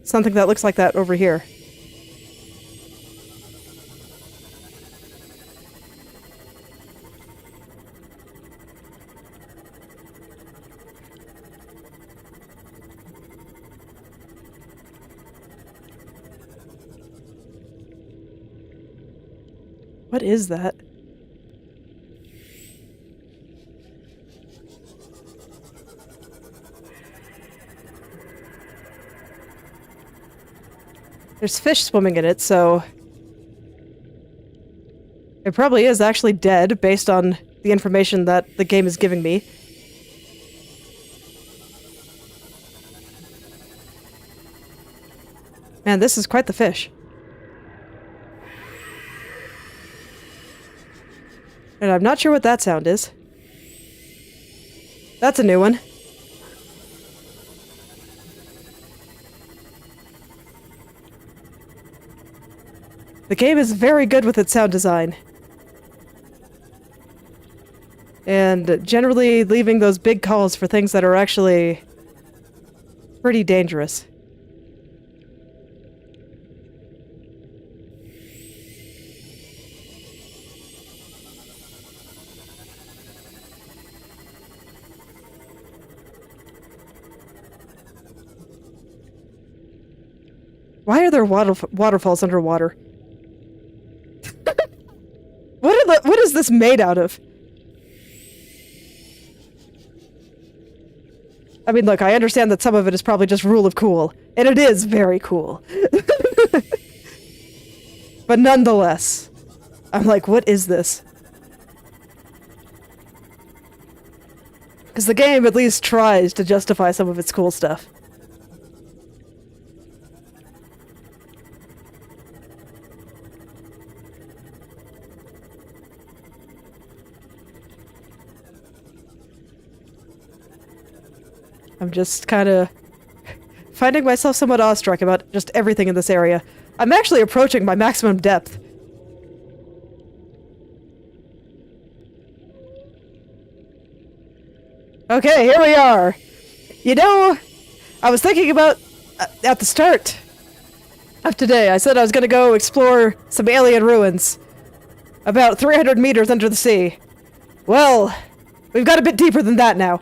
something that looks like that over here. What is that? There's fish swimming in it, so it probably is actually dead based on the information that the game is giving me. Man, this is quite the fish. And I'm not sure what that sound is. That's a new one. The game is very good with its sound design. And generally leaving those big calls for things that are actually pretty dangerous. Why are there waterfalls underwater? What is this made out of? I mean, look, I understand that some of it is probably just rule of cool, and it is very cool. But nonetheless, I'm like, what is this? Because the game at least tries to justify some of its cool stuff. I'm just kind of finding myself somewhat awestruck about just everything in this area. I'm actually approaching my maximum depth. Okay, here we are. You know, I was thinking about, at the start of today, I said I was going to go explore some alien ruins. About 300 meters under the sea. Well, we've got a bit deeper than that now.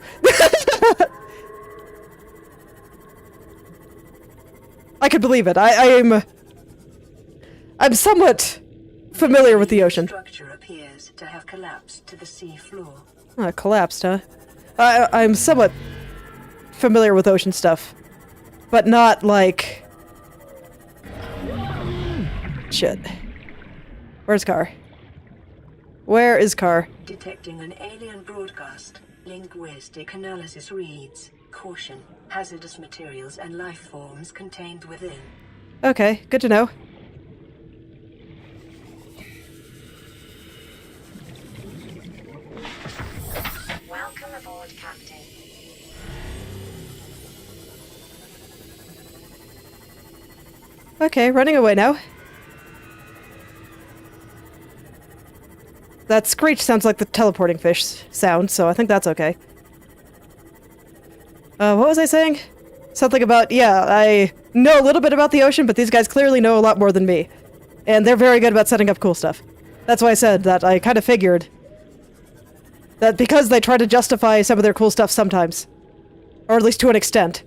I could believe it. I'm somewhat familiar with the ocean. The structure appears to have collapsed to the sea floor. Collapsed, huh? I'm somewhat familiar with ocean stuff. But not like... Shit. Where's Car? Where is Car? Detecting an alien broadcast. Linguistic analysis reads, caution, hazardous materials and life forms contained within. Okay, good to know. Welcome aboard, Captain. Okay, running away now. That screech sounds like the teleporting fish sound, so I think that's okay. What was I saying? Something about, yeah, I know a little bit about the ocean, but these guys clearly know a lot more than me. And they're very good about setting up cool stuff. That's why I said that I kind of figured that because they try to justify some of their cool stuff sometimes, or at least to an extent,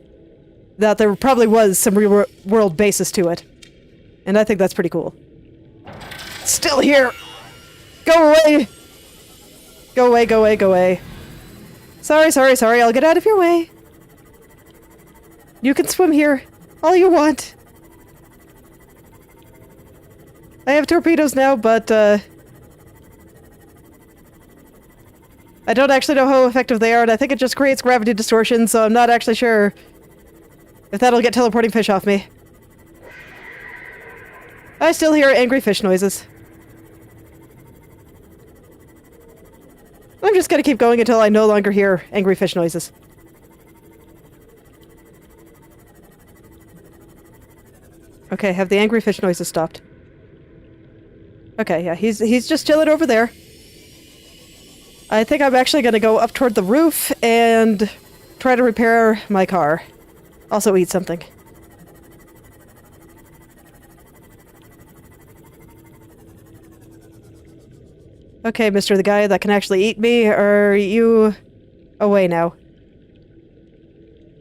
that there probably was some real-world basis to it. And I think that's pretty cool. Still here! Go away! Go away, go away, go away. Sorry, sorry, sorry, I'll get out of your way. You can swim here all you want. I have torpedoes now, but, I don't actually know how effective they are, and I think it just creates gravity distortion, so I'm not actually sure if that'll get teleporting fish off me. I still hear angry fish noises. I'm just gonna keep going until I no longer hear angry fish noises. Okay, have the angry fish noises stopped? Okay, yeah, he's just chilling over there. I think I'm actually gonna go up toward the roof and try to repair my car. Also eat something. Okay, Mr. the guy that can actually eat me, are you away now?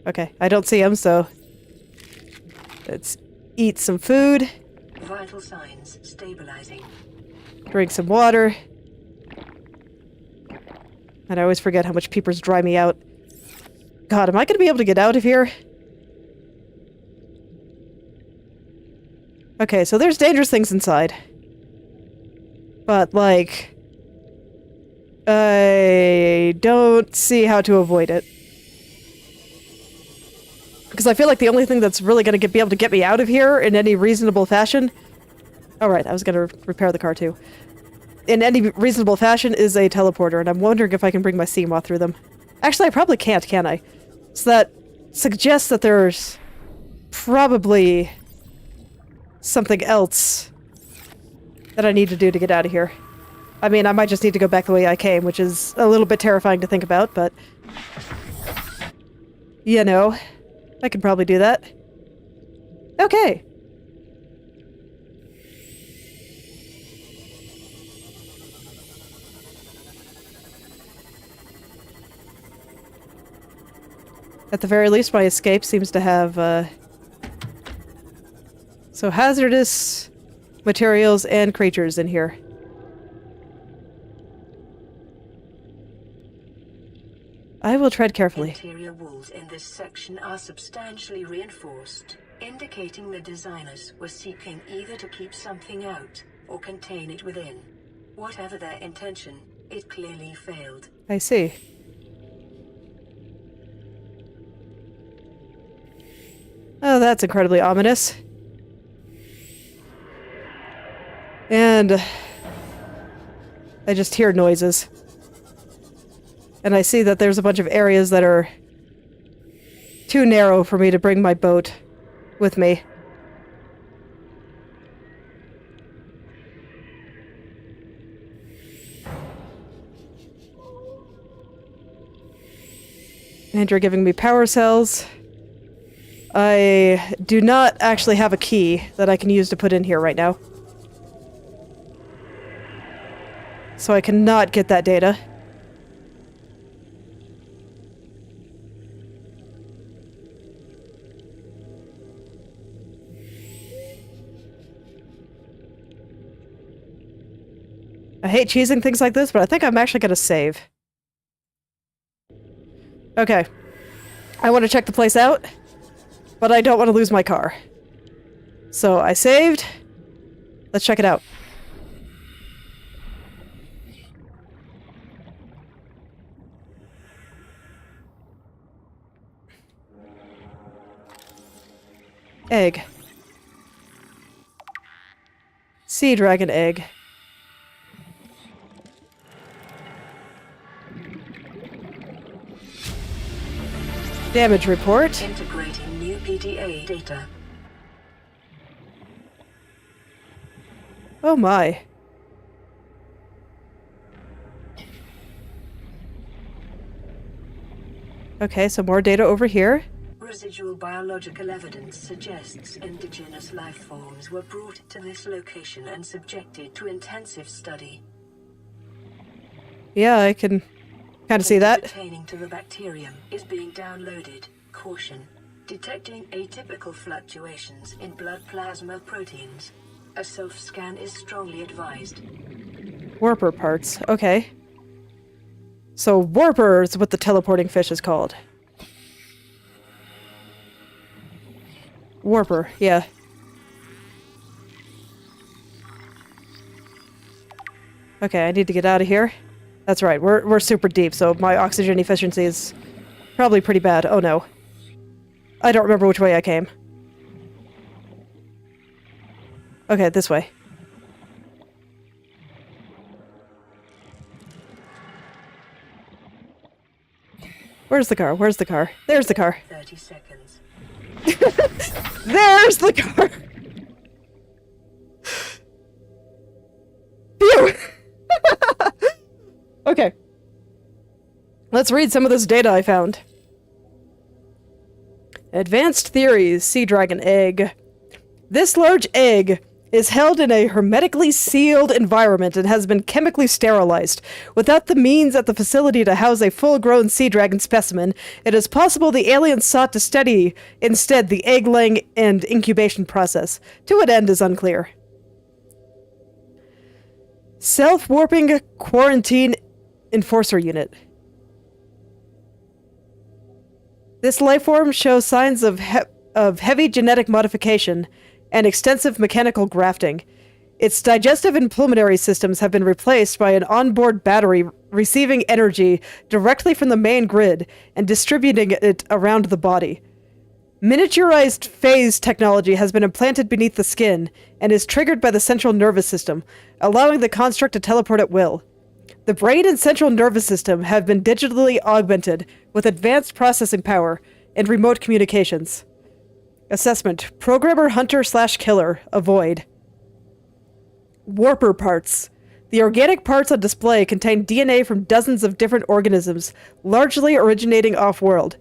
Okay, I don't see him, so let's eat some food. Vital signs stabilizing. Drink some water. And I always forget how much peepers dry me out. God, am I going to be able to get out of here? Okay, so there's dangerous things inside. But, like... I don't see how to avoid it. Because I feel like the only thing that's really going to be able to get me out of here in any reasonable fashion... Alright, I was going to repair the car too. In any reasonable fashion is a teleporter, and I'm wondering if I can bring my Seamoth through them. Actually, I probably can't, can I? So that suggests that there's probably something else that I need to do to get out of here. I mean, I might just need to go back the way I came, which is a little bit terrifying to think about, but... You know, I can probably do that. Okay. At the very least, my escape seems to have, so hazardous materials and creatures in here. I will tread carefully. Interior walls in this section are substantially reinforced, indicating the designers were seeking either to keep something out or contain it within. Whatever their intention, it clearly failed. I see. Oh, that's incredibly ominous. And I just hear noises. And I see that there's a bunch of areas that are too narrow for me to bring my boat with me. And you're giving me power cells. I do not actually have a key that I can use to put in here right now. So I cannot get that data. I hate cheesing things like this, but I think I'm actually gonna save. Okay. I want to check the place out, but I don't want to lose my car. So I saved. Let's check it out. Egg. Sea dragon egg. Damage report. Integrating new PDA data. Oh my. Okay, so more data over here. Residual biological evidence suggests indigenous life forms were brought to this location and subjected to intensive study. Yeah, I can kind of see that. Pertaining to the bacterium is being downloaded. Caution. Detecting atypical fluctuations in blood plasma proteins. A self-scan is strongly advised. Warper parts. Okay. So Warper is what the teleporting fish is called. Warper, yeah. Okay, I need to get out of here. That's right, we're super deep, so my oxygen efficiency is probably pretty bad. Oh no. I don't remember which way I came. Okay, this way. Where's the car? Where's the car? There's the car. 30 seconds. There's the car! Phew! Okay. Let's read some of this data I found. Advanced theories, sea dragon egg. This large egg is held in a hermetically sealed environment and has been chemically sterilized. Without the means at the facility to house a full-grown sea dragon specimen, it is possible the aliens sought to study instead the egg-laying and incubation process. To what end is unclear. Self-warping quarantine enforcer unit. This lifeform shows signs of heavy genetic modification and extensive mechanical grafting. Its digestive and pulmonary systems have been replaced by an onboard battery receiving energy directly from the main grid and distributing it around the body. Miniaturized phase technology has been implanted beneath the skin and is triggered by the central nervous system, allowing the construct to teleport at will. The brain and central nervous system have been digitally augmented with advanced processing power and remote communications. Assessment. Programmer Hunter/Killer. Avoid. Warper parts. The organic parts on display contain DNA from dozens of different organisms, largely originating off-world.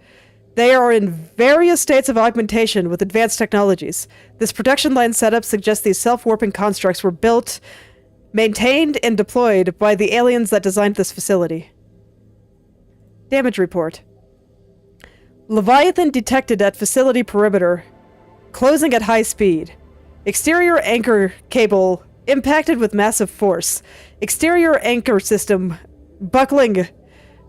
They are in various states of augmentation with advanced technologies. This production line setup suggests these self-warping constructs were built, maintained, and deployed by the aliens that designed this facility. Damage report. Leviathan detected at facility perimeter. Closing at high speed. Exterior anchor cable impacted with massive force. Exterior anchor system buckling.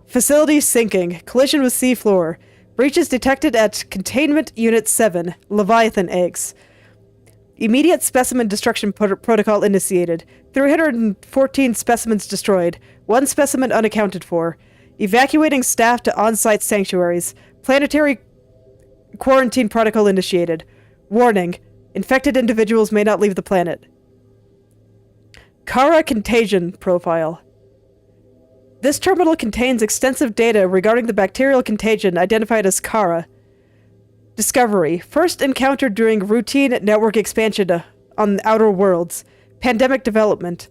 Facility sinking. Collision with seafloor. Breaches detected at Containment Unit 7. Leviathan eggs. Immediate specimen destruction protocol initiated. 314 specimens destroyed. 1 specimen unaccounted for. Evacuating staff to on-site sanctuaries. Planetary quarantine protocol initiated. Warning. Infected individuals may not leave the planet. Kara contagion profile. This terminal contains extensive data regarding the bacterial contagion identified as Kara. Discovery. First encountered during routine network expansion on outer worlds. Pandemic development.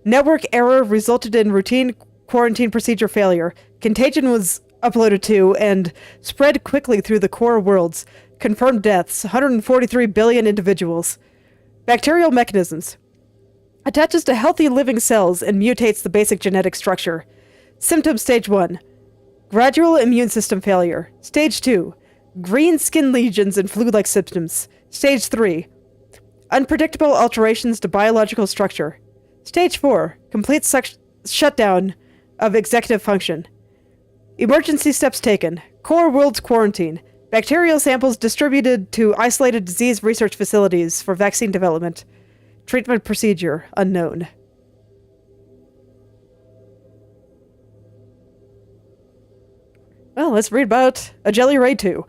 Network error resulted in routine quarantine procedure failure. Contagion was uploaded to and spread quickly through the core worlds. Confirmed deaths, 143 billion individuals. Bacterial mechanisms. Attaches to healthy living cells and mutates the basic genetic structure. Symptom stage 1. Gradual immune system failure. Stage 2. Green skin lesions and flu-like symptoms. Stage 3. Unpredictable alterations to biological structure. Stage 4. Complete shutdown of executive function. Emergency steps taken. Core worlds quarantine. Bacterial samples distributed to isolated disease research facilities for vaccine development. Treatment procedure unknown. Well, let's read about a jelly ray too.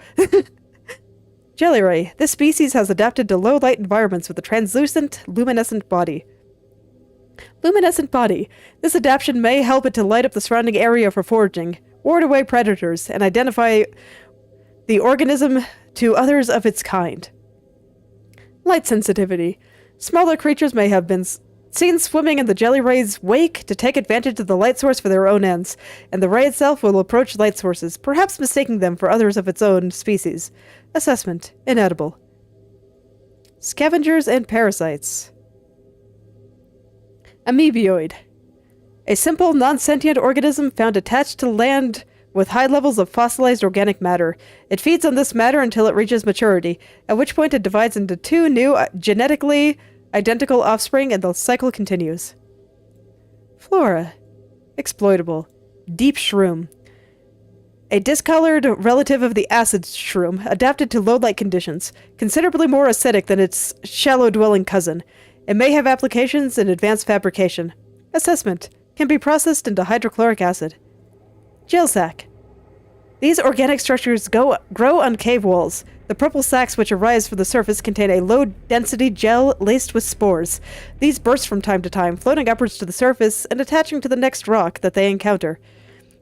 Jelly ray. This species has adapted to low-light environments with a translucent, luminescent body. Luminescent body. This adaptation may help it to light up the surrounding area for foraging, ward away predators, and identify the organism to others of its kind. Light sensitivity. Smaller creatures may have been seen swimming in the jelly ray's wake to take advantage of the light source for their own ends, and the ray itself will approach light sources, perhaps mistaking them for others of its own species. Assessment. Inedible. Scavengers and parasites. Amoeboid. A simple, non-sentient organism found attached to land with high levels of fossilized organic matter. It feeds on this matter until it reaches maturity, at which point it divides into two new, genetically identical offspring, and the cycle continues. Flora. Exploitable. Deep shroom. A discolored relative of the acid shroom, adapted to low-light conditions, considerably more acidic than its shallow-dwelling cousin. It may have applications in advanced fabrication. Assessment. Can be processed into hydrochloric acid. Gel sac. These organic structures grow on cave walls. The purple sacs which arise from the surface contain a low-density gel laced with spores. These burst from time to time, floating upwards to the surface and attaching to the next rock that they encounter.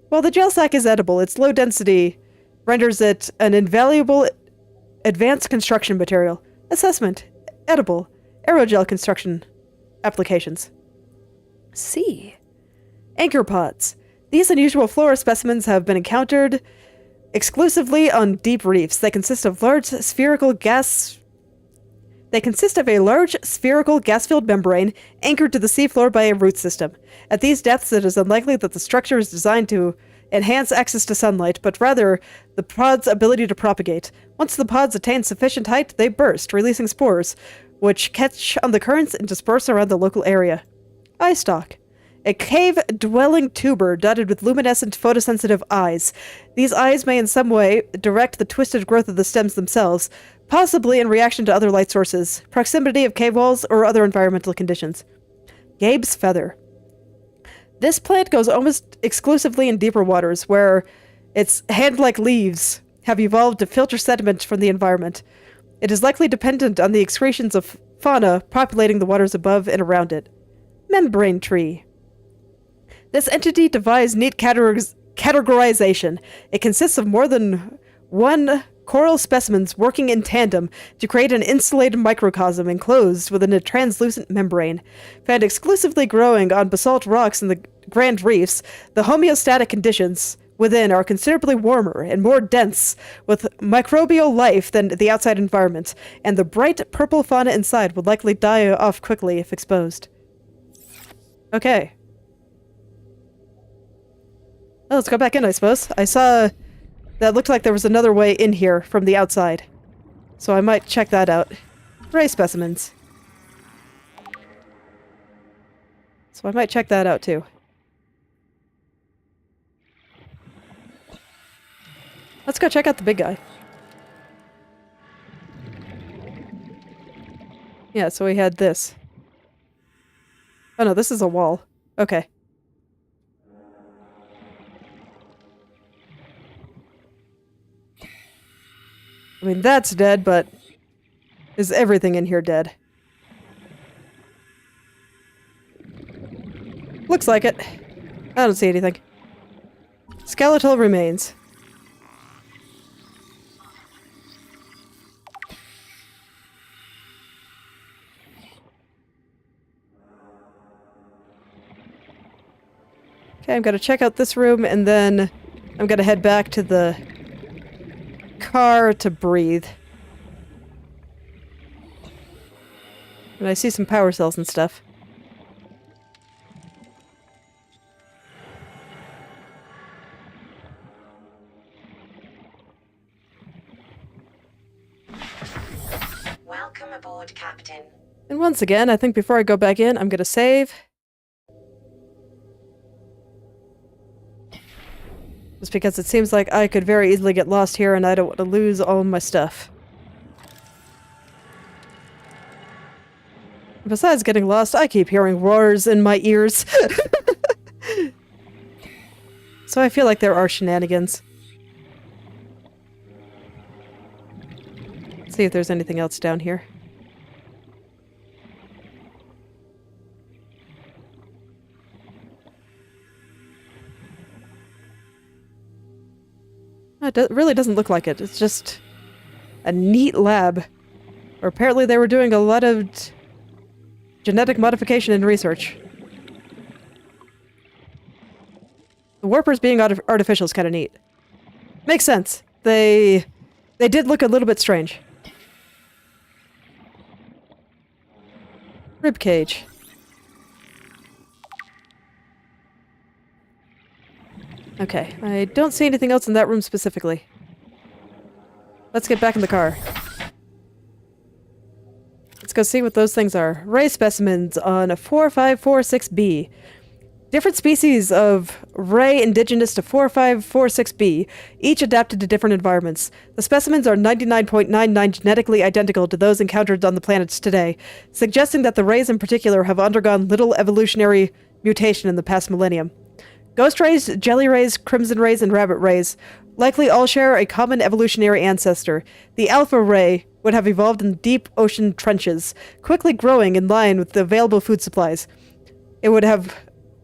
While the gel sac is edible, its low density renders it an invaluable advanced construction material. Assessment. Edible. Aerogel construction applications. C. Anchor pods. These unusual flora specimens have been encountered exclusively on deep reefs. They consist of a large spherical gas-filled membrane anchored to the seafloor by a root system. At these depths, it is unlikely that the structure is designed to enhance access to sunlight, but rather the pod's ability to propagate. Once the pods attain sufficient height, they burst, releasing spores, which catch on the currents and disperse around the local eye stalk. A cave-dwelling tuber dotted with luminescent photosensitive eyes. These eyes may in some way direct the twisted growth of the stems themselves, possibly in reaction to other light sources, proximity of cave walls, or other environmental conditions. Gabe's feather. This plant grows almost exclusively in deeper waters, where its hand-like leaves have evolved to filter sediment from the environment. It is likely dependent on the excretions of fauna populating the waters above and around it. Membrane tree. This entity defies neat categorization. It consists of more than one coral specimens working in tandem to create an insulated microcosm enclosed within a translucent membrane. Found exclusively growing on basalt rocks in the Grand Reefs, the homeostatic conditions within are considerably warmer and more dense with microbial life than the outside environment, and the bright purple fauna inside would likely die off quickly if exposed. Okay. Well, let's go back in, I suppose. I saw that looked like there was another way in here from the outside. So I might check that out. Ray specimens. So I might check that out too. Let's go check out the big guy. Yeah, so we had this. Oh no, this is a wall. Okay. I mean, that's dead, but is everything in here dead? Looks like it. I don't see anything. Skeletal remains. Okay, I'm gonna check out this room, and then I'm gonna head back to the car to breathe. And I see some power cells and stuff. Welcome aboard, Captain. And once again, I think before I go back in, I'm gonna save. Just because it seems like I could very easily get lost here and I don't want to lose all of my stuff. Besides getting lost, I keep hearing roars in my ears. So I feel like there are shenanigans. Let's see if there's anything else down here. It really doesn't look like it. It's just a neat lab. Or apparently they were doing a lot of genetic modification and research. The warpers being artificial is kind of neat. Makes sense. They did look a little bit strange. Ribcage. Okay, I don't see anything else in that room specifically. Let's get back in the car. Let's go see what those things are. Ray specimens on 4546b. Different species of ray indigenous to 4546b, each adapted to different environments. The specimens are 99.99 genetically identical to those encountered on the planets today, suggesting that the rays in particular have undergone little evolutionary mutation in the past millennium. Ghost rays, jelly rays, crimson rays, and rabbit rays likely all share a common evolutionary ancestor. The alpha ray would have evolved in deep ocean trenches, quickly growing in line with the available food supplies. It would have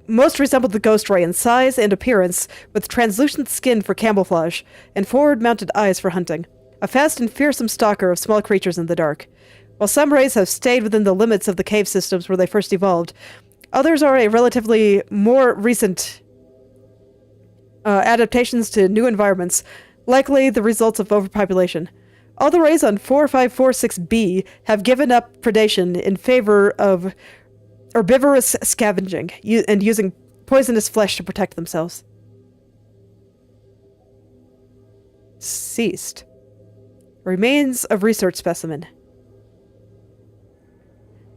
most resembled the ghost ray in size and appearance, with translucent skin for camouflage and forward-mounted eyes for hunting. A fast and fearsome stalker of small creatures in the dark. While some rays have stayed within the limits of the cave systems where they first evolved, others are a relatively more recent adaptations to new environments, likely the results of overpopulation. All the rays on 4546b have given up predation in favor of herbivorous scavenging and using poisonous flesh to protect themselves. Ceased. Remains of research specimen.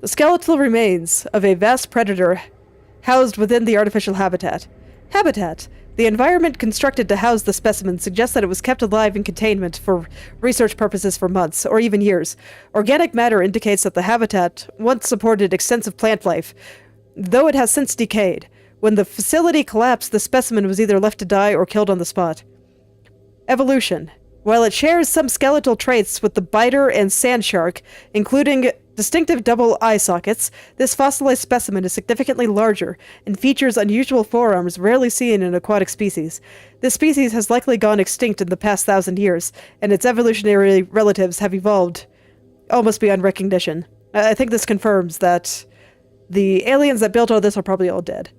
The skeletal remains of a vast predator housed within the artificial habitat. The environment constructed to house the specimen suggests that it was kept alive in containment for research purposes for months, or even years. Organic matter indicates that the habitat once supported extensive plant life, though it has since decayed. When the facility collapsed, the specimen was either left to die or killed on the spot. Evolution. While it shares some skeletal traits with the biter and sand shark, including distinctive double eye sockets, this fossilized specimen is significantly larger and features unusual forearms rarely seen in aquatic species. This species has likely gone extinct in the past 1,000 years, and its evolutionary relatives have evolved almost beyond recognition. I think this confirms that the aliens that built all this are probably all dead.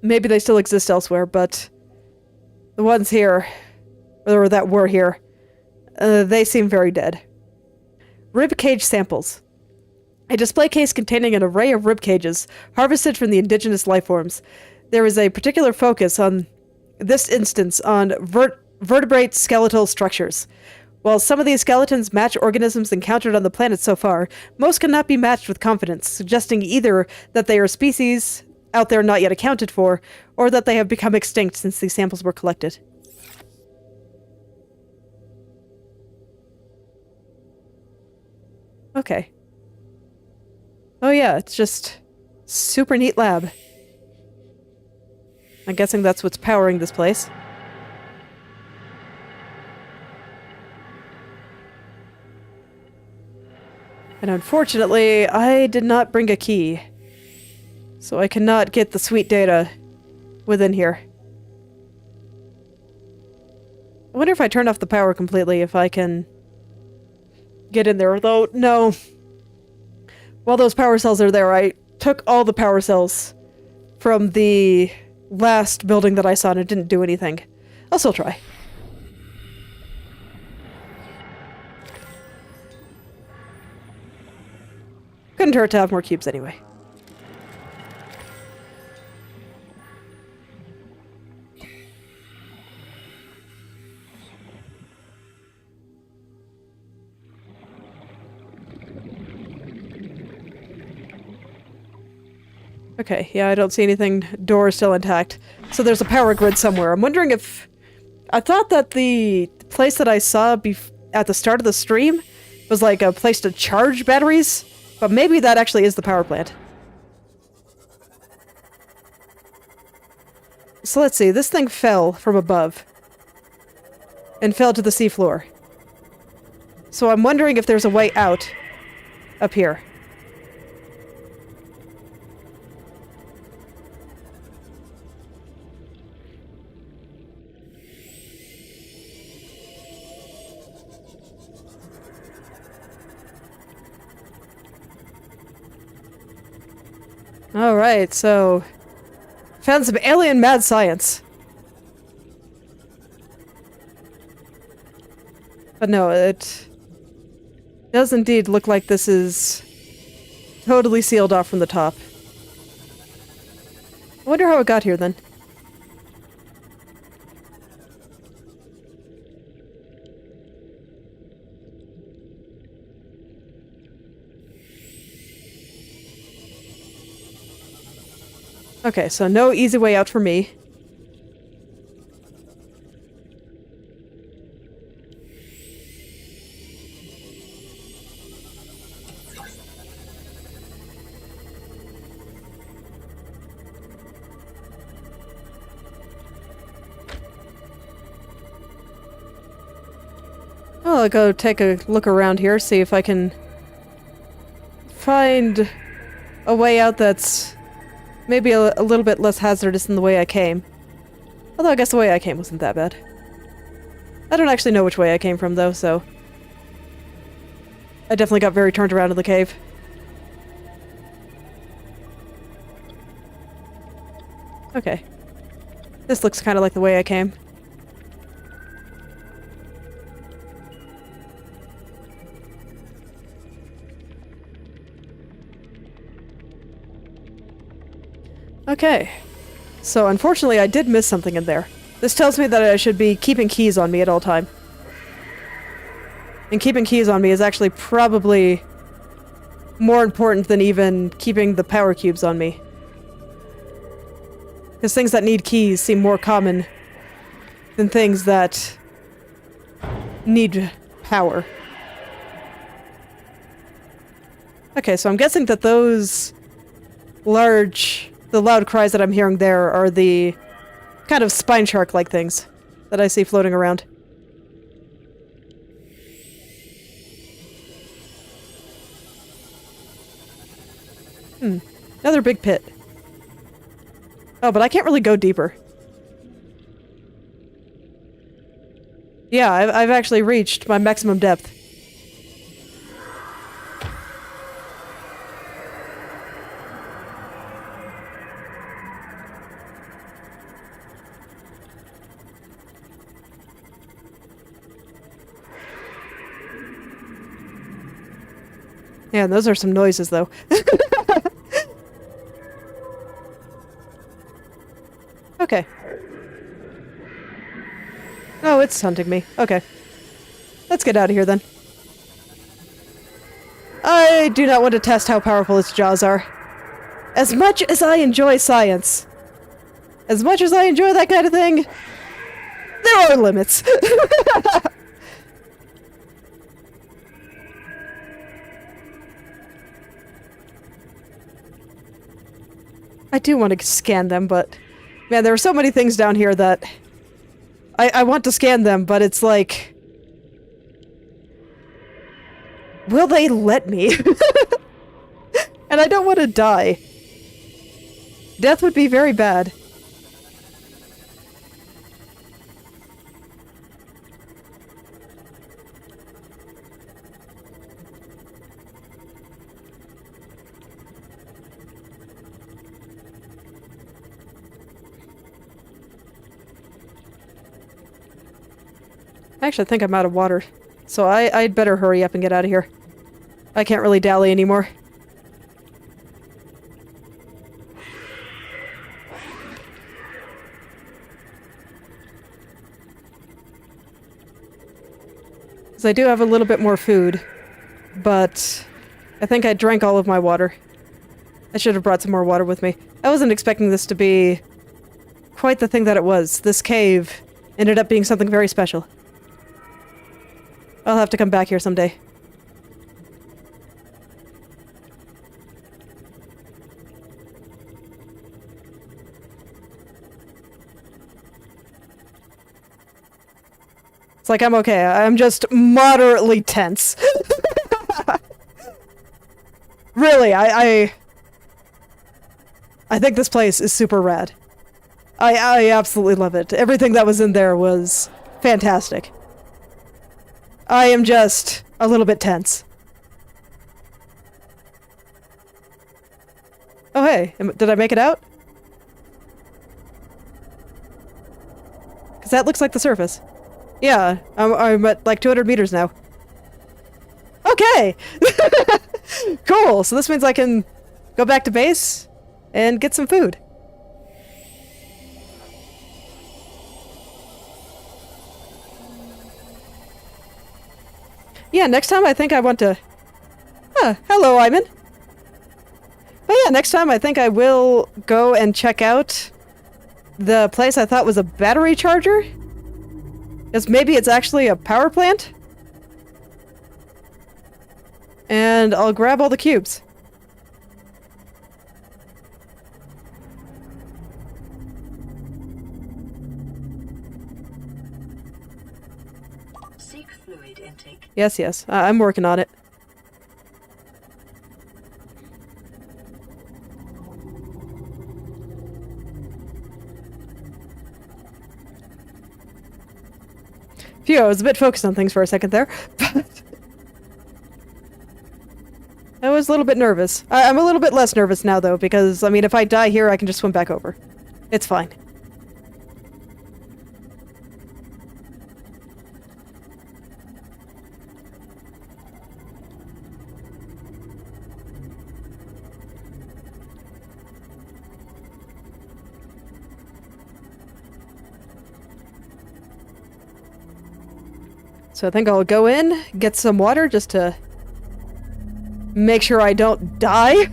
Maybe they still exist elsewhere, but the ones here, or that were here, they seem very dead. Ribcage samples. A display case containing an array of rib cages harvested from the indigenous lifeforms. There is a particular focus on this instance on vertebrate skeletal structures. While some of these skeletons match organisms encountered on the planet so far, most cannot be matched with confidence, suggesting either that they are species out there not yet accounted for, or that they have become extinct since these samples were collected. Okay. Oh yeah, it's just super neat lab. I'm guessing that's what's powering this place. And unfortunately, I did not bring a key. So I cannot get the sweet data within here. I wonder if I turn off the power completely, if I can get in there, though no. While those power cells are there, I took all the power cells from the last building that I saw and it didn't do anything. I'll still try. Couldn't hurt to have more cubes anyway. Okay, yeah, I don't see anything. Door is still intact. So there's a power grid somewhere. I'm wondering if... I thought that the place that I saw at the start of the stream was like a place to charge batteries, but maybe that actually is the power plant. So let's see, this thing fell from above and fell to the seafloor. So I'm wondering if there's a way out up here. Alright, so... found some alien mad science. But no, it does indeed look like this is totally sealed off from the top. I wonder how it got here then. Okay, so no easy way out for me. I'll go take a look around here, see if I can find a way out that's maybe a little bit less hazardous than the way I came. Although I guess the way I came wasn't that bad. I don't actually know which way I came from though, so... I definitely got very turned around in the cave. Okay. This looks kind of like the way I came. Okay. So unfortunately I did miss something in there. This tells me that I should be keeping keys on me at all time. And keeping keys on me is actually probably more important than even keeping the power cubes on me. Because things that need keys seem more common than things that need power. Okay, so I'm guessing that those the loud cries that I'm hearing there are the kind of spine shark-like things that I see floating around. Another big pit. Oh, but I can't really go deeper. Yeah, I've actually reached my maximum depth. Yeah, those are some noises, though. Okay. Oh, it's hunting me. Okay. Let's get out of here, then. I do not want to test how powerful its jaws are. As much as I enjoy science, as much as I enjoy that kind of thing, there are limits. I do want to scan them, but... man, there are so many things down here that... I want to scan them, but it's like... will they let me? And I don't want to die. Death would be very bad. I actually think I'm out of water, so I'd better hurry up and get out of here. I can't really dally anymore. I do have a little bit more food, but I think I drank all of my water. I should have brought some more water with me. I wasn't expecting this to be quite the thing that it was. This cave ended up being something very special. I'll have to come back here someday. It's like, I'm okay. I'm just moderately tense. Really, I think this place is super rad. I absolutely love it. Everything that was in there was fantastic. I am just a little bit tense. Oh hey, did I make it out? Because that looks like the surface. Yeah, I'm at like 200 meters now. Okay! Cool, so this means I can go back to base and get some food. Yeah, next time I think I want to... hello, Iman. But yeah, next time I think I will go and check out the place I thought was a battery charger. Because maybe it's actually a power plant? And I'll grab all the cubes. Seek fluid intake. Yes, yes. I'm working on it. Phew, I was a bit focused on things for a second there, but I was a little bit nervous. I'm a little bit less nervous now, though, because, I mean, if I die here, I can just swim back over. It's fine. So I think I'll go in, get some water just to make sure I don't die.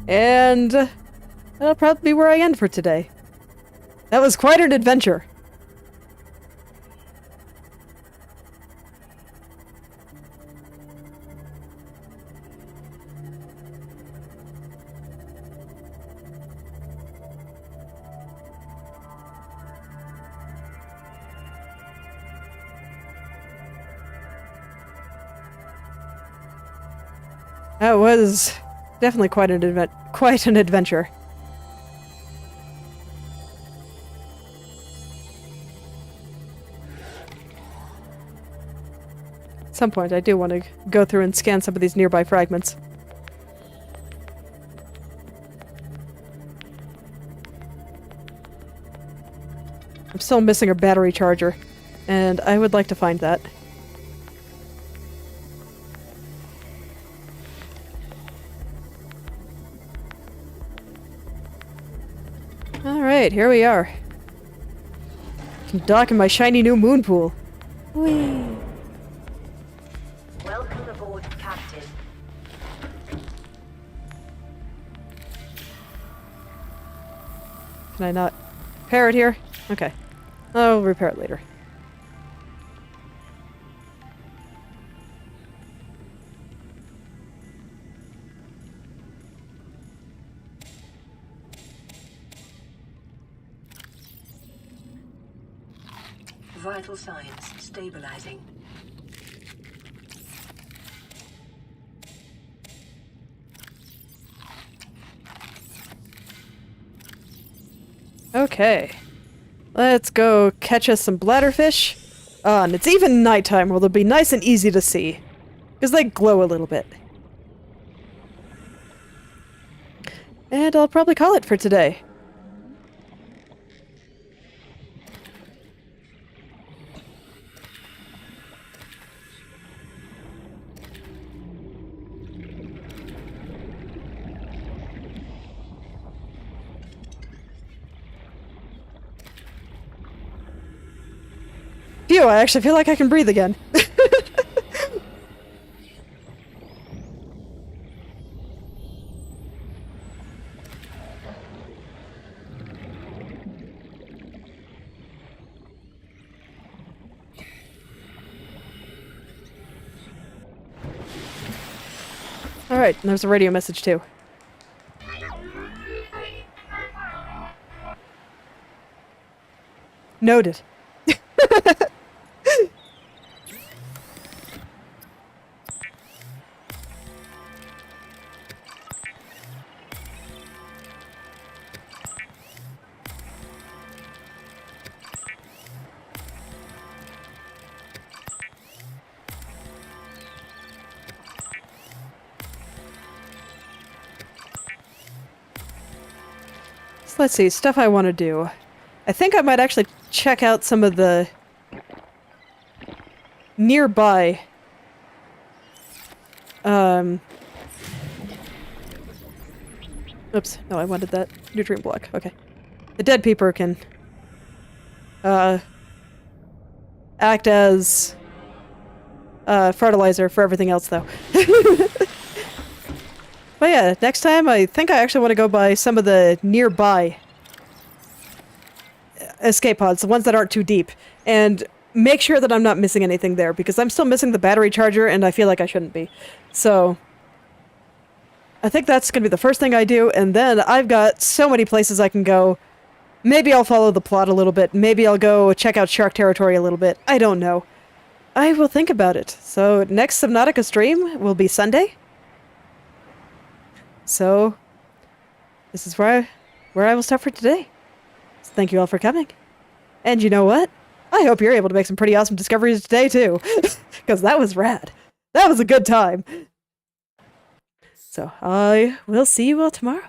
And that'll probably be where I end for today. That was quite an adventure. That was definitely quite an adventure. At some point, I do want to go through and scan some of these nearby fragments. I'm still missing a battery charger, and I would like to find that. Alright, here we are. Can dock in my shiny new moon pool. Whee! Welcome aboard, Captain. Can I not repair it here? Okay. I'll repair it later. Vital signs stabilizing. Okay. Let's go catch us some bladderfish. And it's even nighttime where they'll be nice and easy to see. Because they glow a little bit. And I'll probably call it for today. Phew, I actually feel like I can breathe again. Alright, and there's a radio message too. Noted. So let's see, stuff I want to do. I think I might actually check out some of the nearby oops, no, I wanted that nutrient block. Okay. The dead peeper can act as fertilizer for everything else though. But yeah, next time I think I actually want to go by some of the nearby escape pods, the ones that aren't too deep, and make sure that I'm not missing anything there, because I'm still missing the battery charger and I feel like I shouldn't be. So I think that's going to be the first thing I do, and then I've got so many places I can go. Maybe I'll follow the plot a little bit. Maybe I'll go check out Shark Territory a little bit. I don't know. I will think about it. So next Subnautica stream will be Sunday. So this is where I will stop for today. So thank you all for coming. And you know what? I hope you're able to make some pretty awesome discoveries today too. Because that was rad. That was a good time. So I will see you all tomorrow.